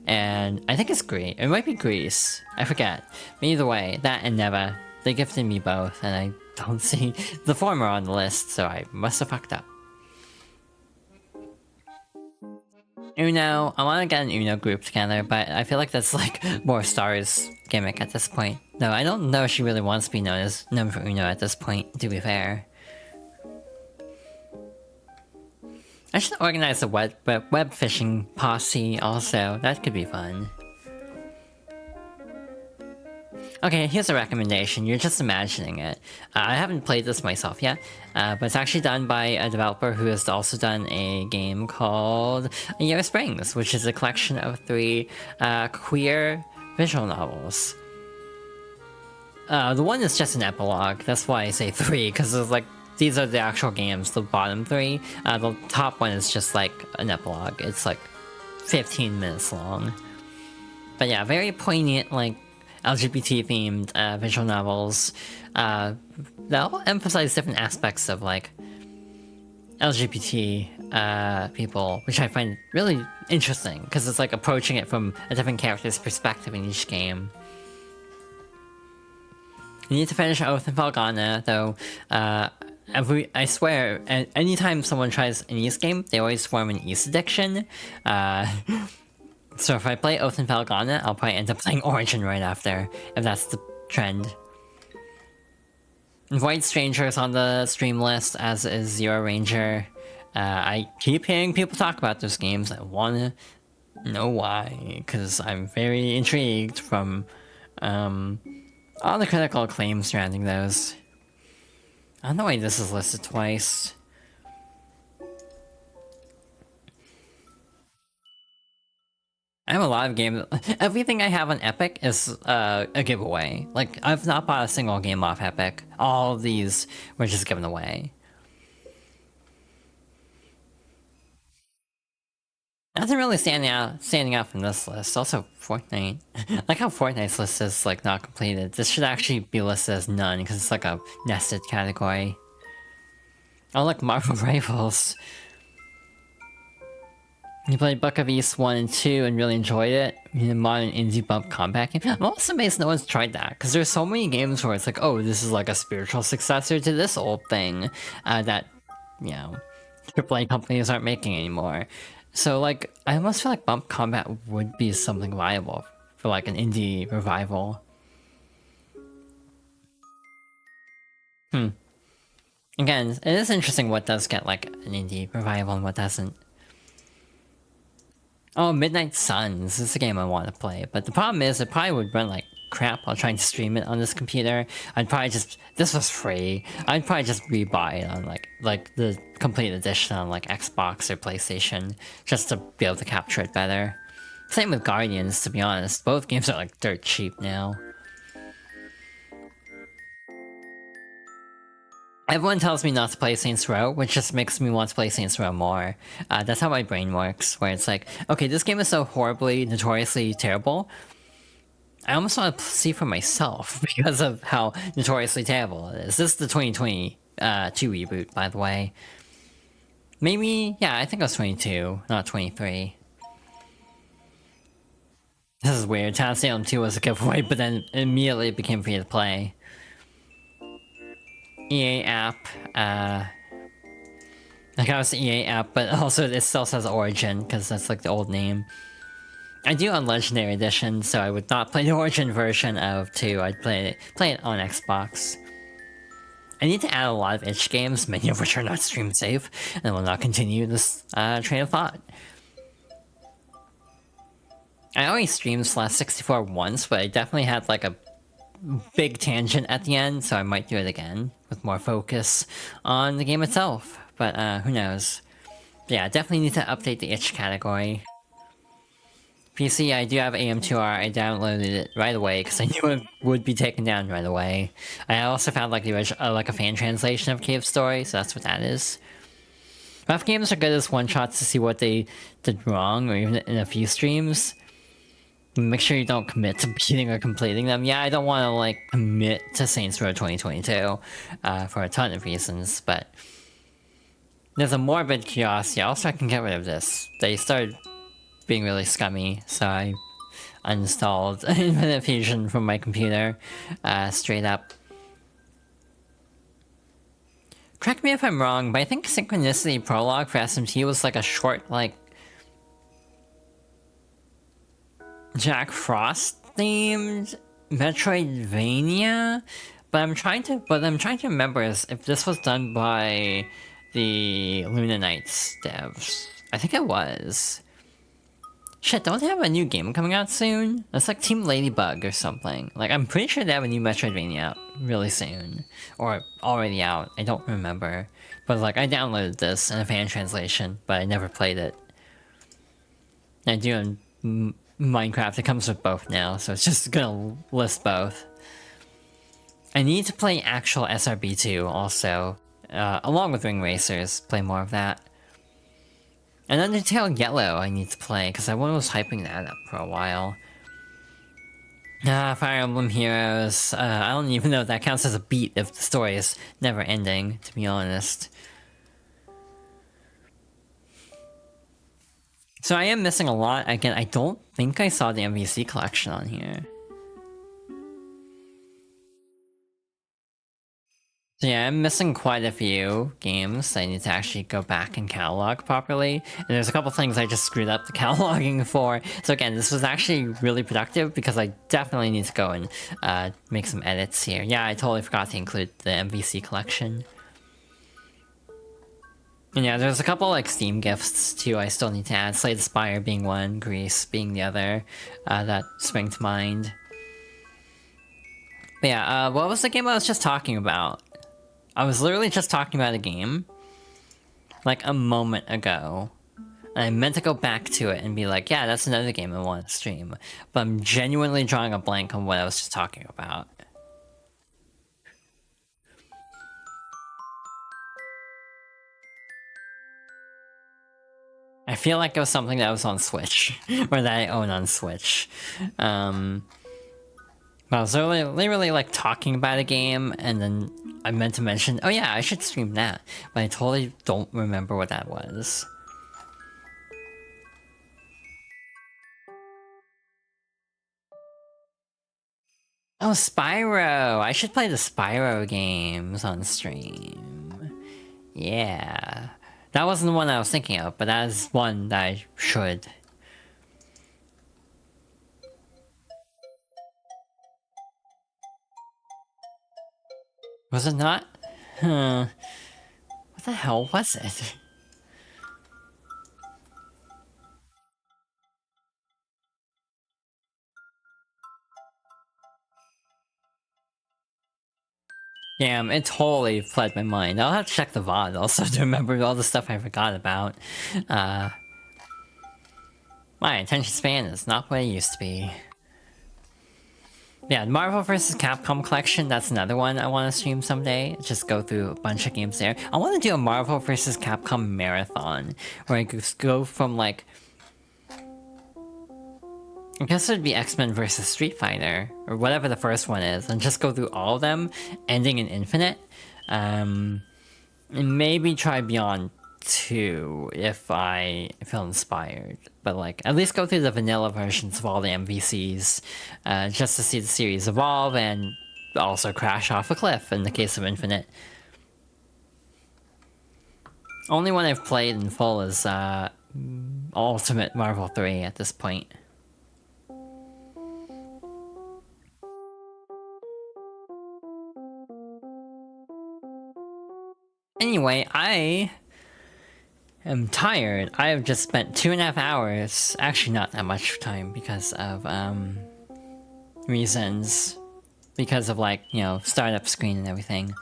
Speaker 1: And I think it's Gree. It might be Grease. I forget. But either way, that and Neva, they gifted me both, and I don't see the former on the list, so I must have fucked up. Uno, I want to get an Uno group together, but I feel like that's like more Star's gimmick at this point. No, I don't know if she really wants to be known for Uno at this point, to be fair. I should organize a web fishing posse also. That could be fun. Okay, here's a recommendation. You're just imagining it. I haven't played this myself yet, but it's actually done by a developer who has also done a game called Year Springs, which is a collection of 3 queer visual novels. The one is just an epilogue. That's why I say 3, because it's like these are the actual games, the bottom 3. The top one is just like an epilogue. It's like 15 minutes long. But yeah, very poignant, like LGBT themed visual novels. They'll emphasize different aspects of like LGBT people, which I find really interesting, because it's like approaching it from a different character's perspective in each game. You need to finish Oath and Falgana, though. I swear, anytime someone tries an Ys game, they always form an Ys addiction. So So if I play Oath and Falcon, I'll probably end up playing Origin right after, if that's the trend. Void Stranger is on the stream list, as is Zero Ranger. I keep hearing people talk about those games. I wanna know why, because I'm very intrigued from all the critical acclaim surrounding those. I don't know why this is listed twice. I have a lot of games. Everything I have on Epic is a giveaway. Like, I've not bought a single game off Epic. All of these were just given away. Nothing really standing out from this list. Also, Fortnite. Like how Fortnite's list is like not completed. This should actually be listed as none because it's like a nested category. Oh, look, Marvel Rivals. You played Book of East 1 and 2 and really enjoyed it. You know, modern indie bump combat game. I'm also amazed no one's tried that, because there's so many games where it's like, oh, this is like a spiritual successor to this old thing that, you know, AAA companies aren't making anymore. So, like, I almost feel like bump combat would be something viable for like an indie revival. Again, it is interesting what does get like an indie revival and what doesn't. Oh, Midnight Suns. This is a game I want to play, but the problem is it probably would run like crap while trying to stream it on this computer. I'd probably just... This was free. I'd probably just rebuy it on like the complete edition on like Xbox or PlayStation, just to be able to capture it better. Same with Guardians, to be honest. Both games are like dirt cheap now. Everyone tells me not to play Saints Row, which just makes me want to play Saints Row more. That's how my brain works, where it's like, okay, this game is so horribly, notoriously terrible. I almost want to see for myself because of how notoriously terrible it is. This is the 2022 reboot, by the way. Maybe, yeah, I think it was 22, not 23. This is weird. Town Salem 2 was a giveaway, but then immediately it became free to play. EA app, like I was the EA app, but also it still says Origin, because that's like the old name. I do on Legendary Edition, so I would not play the Origin version of 2, I'd play it on Xbox. I need to add a lot of itch games, many of which are not stream safe, and will not continue this train of thought. I only streamed /64 once, but I definitely had like a big tangent at the end, so I might do it again with more focus on the game itself. But who knows? Yeah, definitely need to update the itch category. PC, I do have AM2R. I downloaded it right away because I knew it would be taken down right away. I also found like the original, like a fan translation of Cave Story, so that's what that is. Rough games are good as one shots to see what they did wrong, or even in a few streams. Make sure you don't commit to beating or completing them. Yeah, I don't want to like commit to Saints Row 2022 for a ton of reasons, but there's a morbid curiosity. Also, I can get rid of this. They started being really scummy, so I uninstalled Infinite Fusion from my computer straight up. Correct me if I'm wrong, but I think Synchronicity Prologue for SMT was like a short, like, Jack Frost themed Metroidvania, but I'm trying to remember if this was done by the Luna Knights devs. I think it was. Shit, don't they have a new game coming out soon? It's like Team Ladybug or something. Like, I'm pretty sure they have a new Metroidvania out really soon. Or already out, I don't remember. But like, I downloaded this in a fan translation, but I never played it. I do in Minecraft, it comes with both now, so it's just gonna list both. I need to play actual SRB2 also, along with Ring Racers, play more of that. And Undertale Yellow I need to play, because I was hyping that up for a while. Fire Emblem Heroes, I don't even know if that counts as a beat if the story is never ending, to be honest. So I am missing a lot. Again, I don't think I saw the MVC collection on here. So yeah, I'm missing quite a few games. I need to actually go back and catalog properly. And there's a couple things I just screwed up the cataloging for. So again, this was actually really productive because I definitely need to go and make some edits here. Yeah, I totally forgot to include the MVC collection. And yeah, there's a couple like Steam gifts too I still need to add. Slay the Spire being one, Grease being the other, that spring to mind. But yeah, what was the game I was just talking about? I was literally just talking about a game like a moment ago. And I meant to go back to it and be like, yeah, that's another game I want to stream. But I'm genuinely drawing a blank on what I was just talking about. I feel like it was something that was on Switch, or that I own on Switch. But I was literally like talking about a game, and then I meant to mention, oh yeah, I should stream that. But I totally don't remember what that was. Oh, Spyro! I should play the Spyro games on stream. Yeah. That wasn't the one I was thinking of, but that is one that I should. Was it not? Huh. What the hell was it? Damn, it totally fled my mind. I'll have to check the VOD also to remember all the stuff I forgot about. My attention span is not what it used to be. Yeah, Marvel vs. Capcom collection, that's another one I want to stream someday. Just go through a bunch of games there. I want to do a Marvel vs. Capcom marathon, where I just go from like... I guess it'd be X-Men vs. Street Fighter, or whatever the first one is, and just go through all of them, ending in Infinite. And maybe try Beyond 2 if I feel inspired. But like, at least go through the vanilla versions of all the MVCs, just to see the series evolve and also crash off a cliff in the case of Infinite. Only one I've played in full is Ultimate Marvel 3 at this point. Anyway, I am tired. I have just spent 2.5 hours, actually not that much time because of reasons. Because of like, you know, startup screen and everything.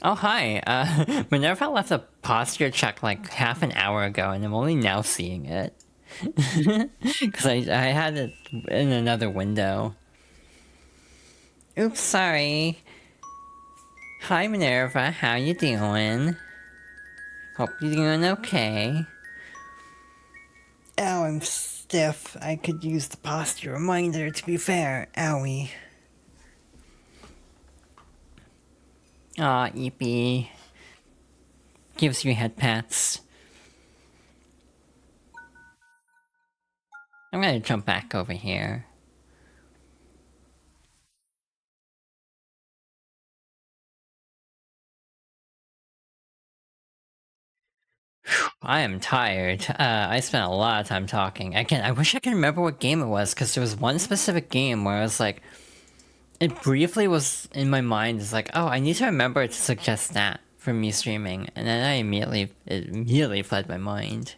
Speaker 1: Oh hi, Minerva left a posture check like half an hour ago and I'm only now seeing it. Because I had it in another window. Oops, sorry. Hi Minerva, how you doing? Hope you're doing okay. Ow, I'm stiff. I could use the posture reminder to be fair. Owie. Aw, Eepy. Gives you head pats. I'm gonna jump back over here. I am tired. I spent a lot of time talking. Again, I wish I could remember what game it was, because there was one specific game where I was like... It briefly was in my mind, it's like, oh, I need to remember to suggest that for me streaming, and then it immediately fled my mind.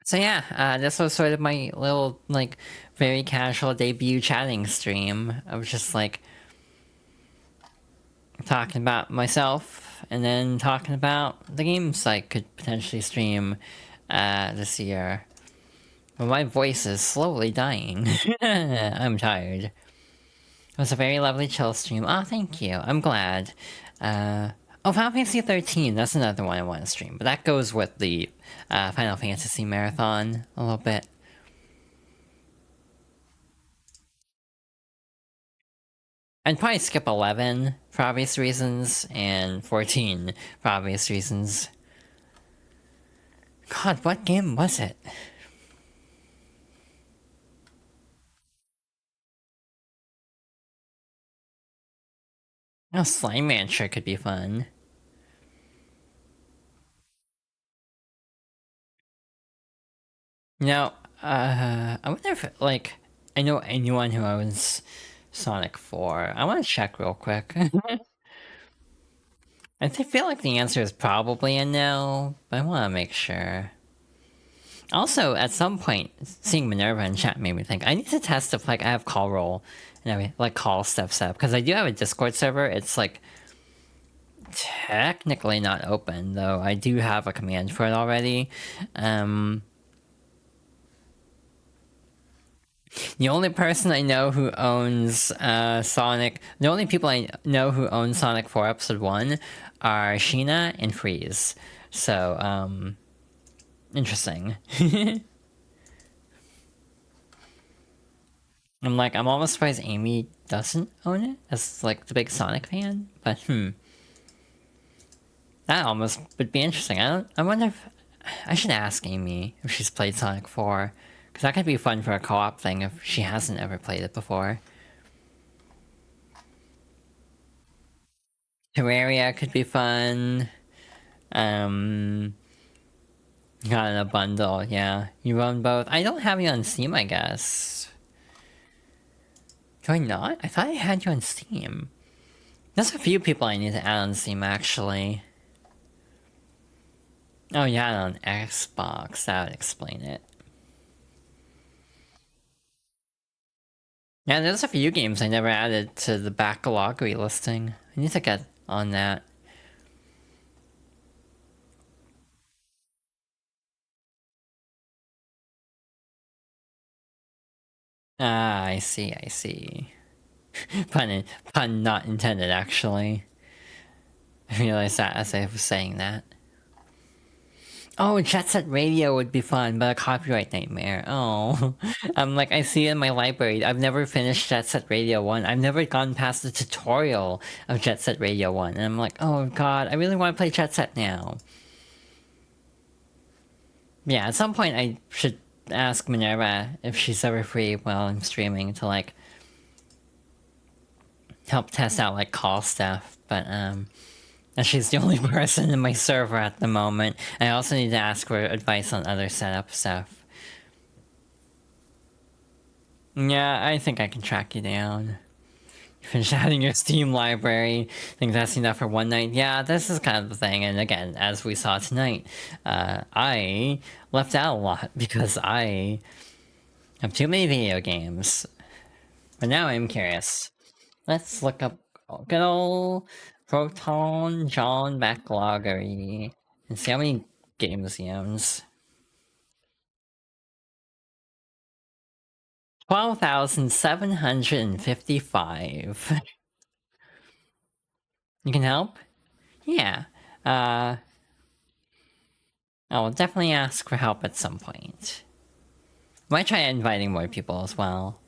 Speaker 1: So yeah, this was sort of my little, like, very casual debut chatting stream. I was just like... talking about myself, and then talking about the games I could potentially stream this year. But my voice is slowly dying. I'm tired. It was a very lovely chill stream. Oh, thank you. I'm glad. Oh, Final Fantasy 13, that's another one I want to stream. But that goes with the Final Fantasy Marathon a little bit. I'd probably skip 11 for obvious reasons, and 14 for obvious reasons. God, what game was it? Oh, Slime Rancher could be fun. You know, I wonder if, like, I know anyone who owns Sonic 4. I want to check real quick. I feel like the answer is probably a no, but I want to make sure. Also, at some point, seeing Minerva in chat made me think I need to test if like I have call roll and like call stuff set up because I do have a Discord server. It's like technically not open though. I do have a command for it already. The only person I know who owns Sonic, the only people I know who own Sonic 4 Episode 1 are Sheena and Freeze. So, interesting. I'm almost surprised Amy doesn't own it as like the big Sonic fan, but that almost would be interesting. I wonder if I should ask Amy if she's played Sonic 4 because that could be fun for a co-op thing if she hasn't ever played it before. Terraria could be fun. Got in a bundle, yeah. You own both. I don't have you on Steam, I guess. Do I not? I thought I had you on Steam. There's a few people I need to add on Steam, actually. Oh, yeah, on Xbox. That would explain it. Yeah, there's a few games I never added to the backlog listing. I need to get on that. Ah, I see, I see. Pun not intended, actually. I realized that as I was saying that. Oh, Jet Set Radio would be fun, but a copyright nightmare. Oh. I see it in my library. I've never finished Jet Set Radio 1. I've never gone past the tutorial of Jet Set Radio 1. And I'm like, oh god, I really want to play Jet Set now. Yeah, at some point I should ask Minerva if she's ever free while I'm streaming to, like, help test out, like, call stuff. But, and she's the only person in my server at the moment. I also need to ask for advice on other setup stuff. Yeah, I think I can track you down. You finish adding your Steam library. Think that's enough for one night? Yeah, this is kind of the thing. And again, as we saw tonight, I left out a lot because I have too many video games. But now I'm curious. Let's look up good old Proton John Backloggery and see how many games he owns. 12,755. You can help? Yeah. I will definitely ask for help at some point. Might try inviting more people as well.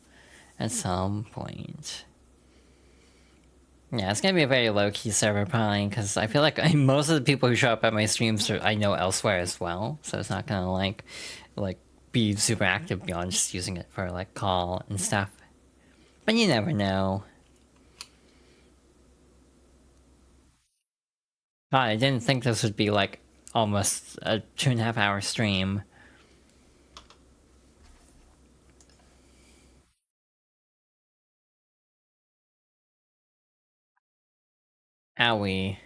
Speaker 1: At some point. Yeah, it's gonna be a very low-key server probably, because I feel like most of the people who show up at my streams I know elsewhere as well, so it's not gonna like be super active beyond just using it for like call and stuff. But you never know. God, I didn't think this would be like almost a 2.5 hour stream. Owie.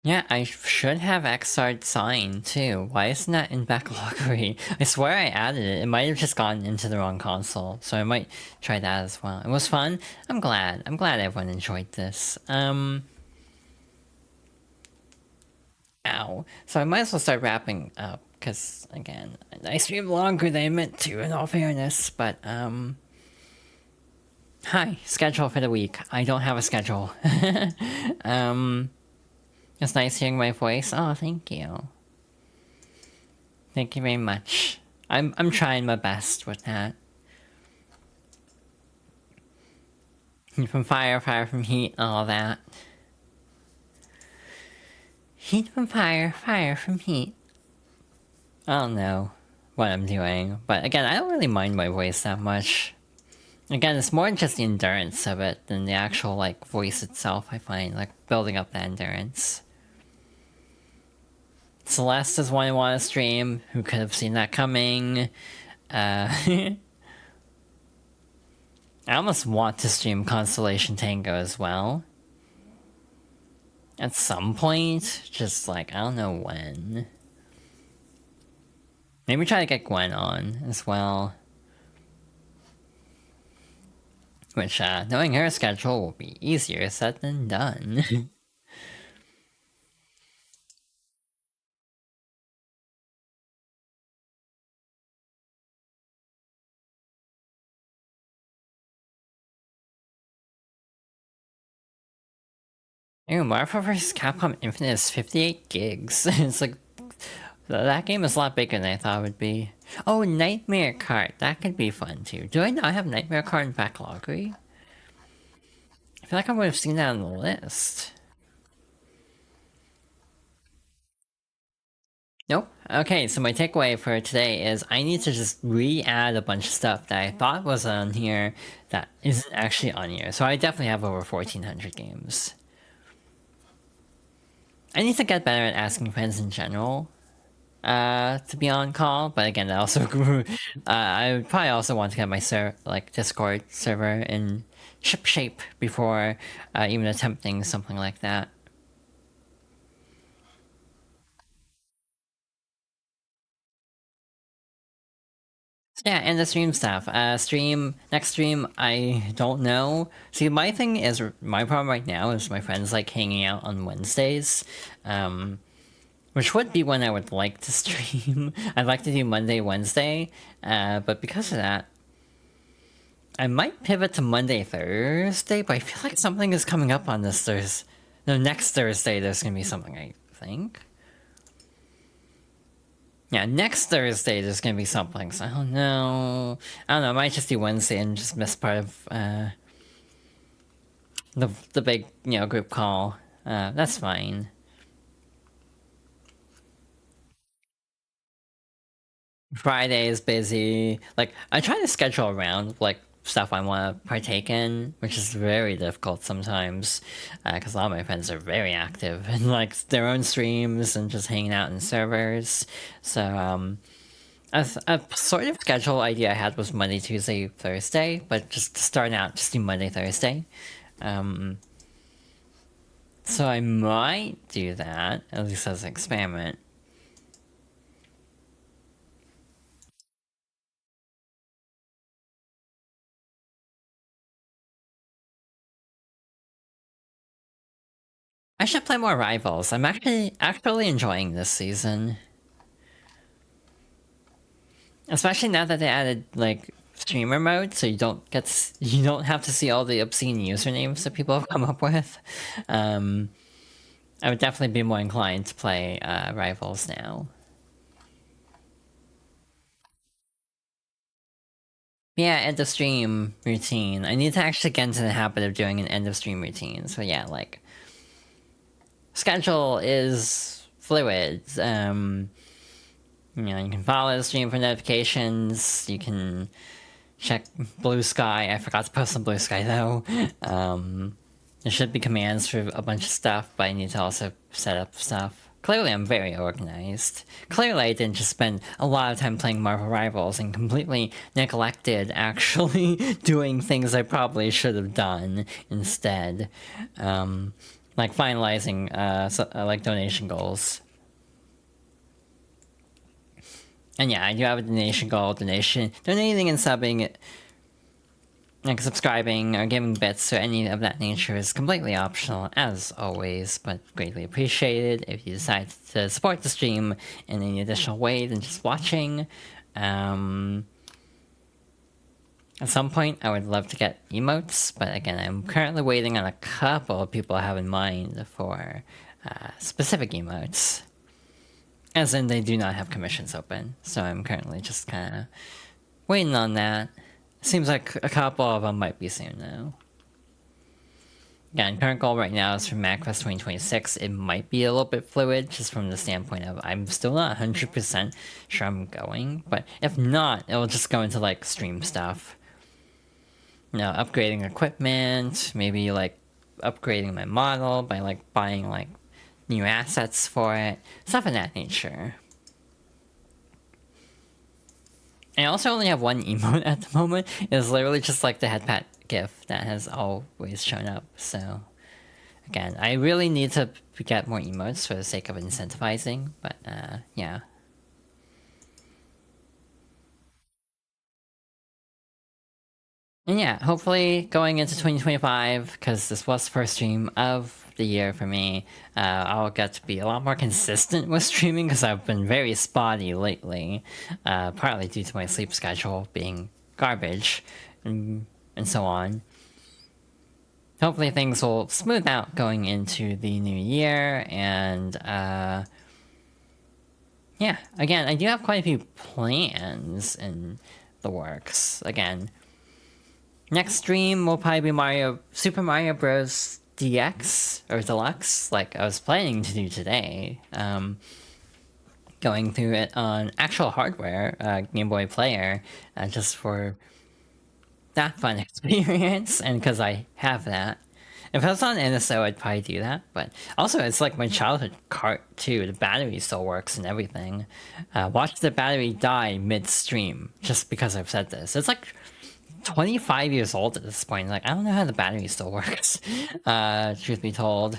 Speaker 1: Yeah, I should have Xrd signed too. Why isn't that in backloggery? I swear I added it. It might have just gone into the wrong console, so I might try that as well. It was fun. I'm glad. I'm glad everyone enjoyed this. Ow. So I might as well start wrapping up, because, again, I streamed longer than I meant to, in all fairness, but, Hi, schedule for the week. I don't have a schedule. It's nice hearing my voice. Oh, thank you. Thank you very much. I'm trying my best with that. From fire, fire from heat, all that. Heat from fire, fire from heat. I don't know what I'm doing, but again, I don't really mind my voice that much. Again, it's more just the endurance of it than the actual, like, voice itself, I find, like, building up that endurance. Celeste is one I want to stream. Who could have seen that coming? I almost want to stream Constellation Tango as well. At some point, just like, I don't know when. Maybe try to get Gwen on as well. Which, knowing her schedule will be easier said than done. Ew, Marvel vs. Capcom Infinite is 58 gigs. It's like, that game is a lot bigger than I thought it would be. Oh, Nightmare Cart. That could be fun too. Do I not have Nightmare Cart in backloggery? I feel like I would have seen that on the list. Nope. Okay, so my takeaway for today is I need to just re-add a bunch of stuff that I thought was on here that isn't actually on here. So I definitely have over 1,400 games. I need to get better at asking friends in general to be on call, but again, that also I would probably also want to get my Discord server in ship shape before even attempting something like that. Yeah, and the stream stuff. Next stream, I don't know. See, my thing is, my problem right now is my friends like hanging out on Wednesdays, which would be when I would like to stream. I'd like to do Monday, Wednesday, but because of that, I might pivot to Monday, Thursday, but I feel like something is coming up on this Thursday. No, next Thursday there's gonna be something, I think. Yeah, next Thursday there's gonna be something, so I don't know. I don't know, I might just do Wednesday and just miss part of the big, group call. That's fine. Friday is busy. Like, I try to schedule around, like, stuff I want to partake in, which is very difficult sometimes, because a lot of my friends are very active in, like, their own streams and just hanging out in servers. So, a sort of schedule idea I had was Monday, Tuesday, Thursday, but just to start out, just do Monday, Thursday. So I might do that, at least as an experiment. I should play more Rivals. I'm actually enjoying this season. Especially now that they added, like, streamer mode, so you don't have to see all the obscene usernames that people have come up with. I would definitely be more inclined to play Rivals now. Yeah, end of stream routine. I need to actually get into the habit of doing an end of stream routine. So yeah, like, schedule is fluid. You can follow the stream for notifications. You can check Blue Sky. I forgot to post on Blue Sky though. There should be commands for a bunch of stuff, but I need to also set up stuff. Clearly, I'm very organized. Clearly, I didn't just spend a lot of time playing Marvel Rivals and completely neglected actually doing things I probably should have done instead. Like finalizing like donation goals. And yeah, I do have a donation goal. Donating and subbing, like subscribing or giving bits or any of that nature is completely optional, as always, but greatly appreciated if you decide to support the stream in any additional way than just watching. At some point, I would love to get emotes, but again, I'm currently waiting on a couple of people I have in mind for specific emotes. As in, they do not have commissions open, so I'm currently just kind of waiting on that. Seems like a couple of them might be soon, though. Again, current goal right now is for MacFest 2026. It might be a little bit fluid, just from the standpoint of I'm still not 100% sure I'm going, but if not, it'll just go into like stream stuff. You know, upgrading equipment, maybe like upgrading my model by like buying like new assets for it, stuff of that nature. I also only have one emote at the moment. It's literally just like the head pat gif that has always shown up, so again, I really need to get more emotes for the sake of incentivizing, but yeah. And yeah, hopefully going into 2025, because this was the first stream of the year for me, I'll get to be a lot more consistent with streaming, because I've been very spotty lately, partly due to my sleep schedule being garbage, and so on. Hopefully things will smooth out going into the new year, and yeah, again, I do have quite a few plans in the works. Again, next stream will probably be Super Mario Bros. DX or Deluxe, like I was planning to do today. Going through it on actual hardware, Game Boy Player, just for that fun experience, and because I have that. If I was on NSO, I'd probably do that, but also it's like my childhood cart too. The battery still works and everything. Watch the battery die mid-stream, just because I've said this. It's like 25 years old at this point. Like, I don't know how the battery still works, truth be told.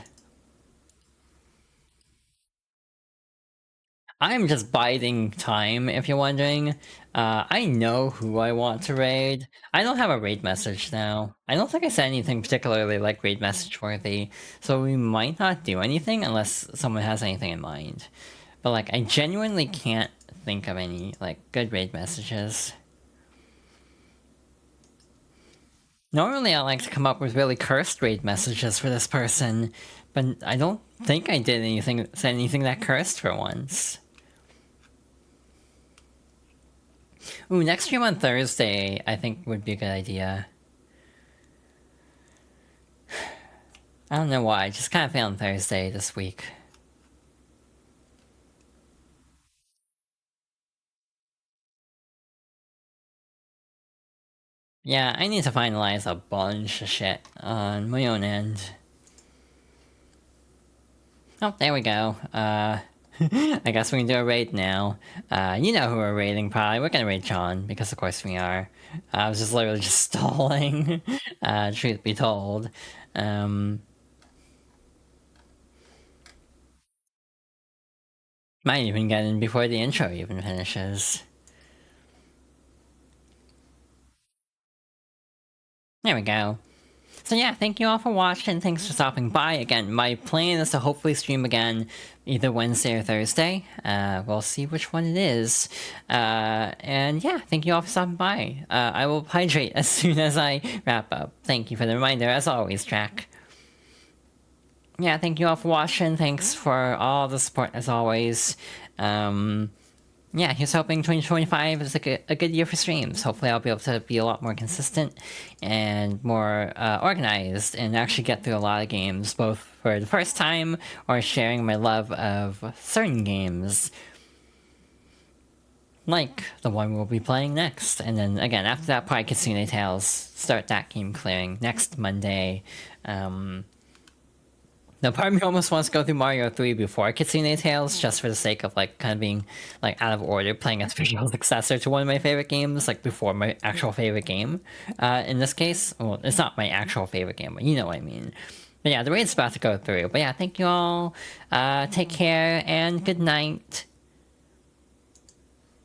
Speaker 1: I'm just biding time, if you're wondering. I know who I want to raid. I don't have a raid message now. I don't think I said anything particularly like raid message worthy, so we might not do anything unless someone has anything in mind. But like, I genuinely can't think of any like good raid messages. Normally I like to come up with really cursed raid messages for this person, but I don't think I said anything that cursed for once. Ooh, next stream on Thursday, I think would be a good idea. I don't know why, just kind of found Thursday this week. Yeah, I need to finalize a bunch of shit on my own end. Oh, there we go. I guess we can do a raid now. You know who we're raiding, probably. We're gonna raid John, because of course we are. I was just literally just stalling, truth be told. Might even get in before the intro even finishes. There we go. So yeah, thank you all for watching, thanks for stopping by. Again, my plan is to hopefully stream again either Wednesday or Thursday. We'll see which one it is. And yeah, thank you all for stopping by. I will hydrate as soon as I wrap up. Thank you for the reminder, as always, Jack. Yeah, thank you all for watching, thanks for all the support as always. Yeah, here's hoping 2025 is a good year for streams. Hopefully I'll be able to be a lot more consistent and more organized and actually get through a lot of games, both for the first time or sharing my love of certain games. Like the one we'll be playing next. And then again, after that, probably Kitsune Tales, start that game clearing next Monday. Now, part of me almost wants to go through Mario 3 before Kitsune Tales, just for the sake of like kind of being like out of order, playing a spiritual successor to one of my favorite games, like before my actual favorite game. In this case, well, it's not my actual favorite game, but you know what I mean. But yeah, the raid's about to go through. But yeah, thank you all. Take care and good night.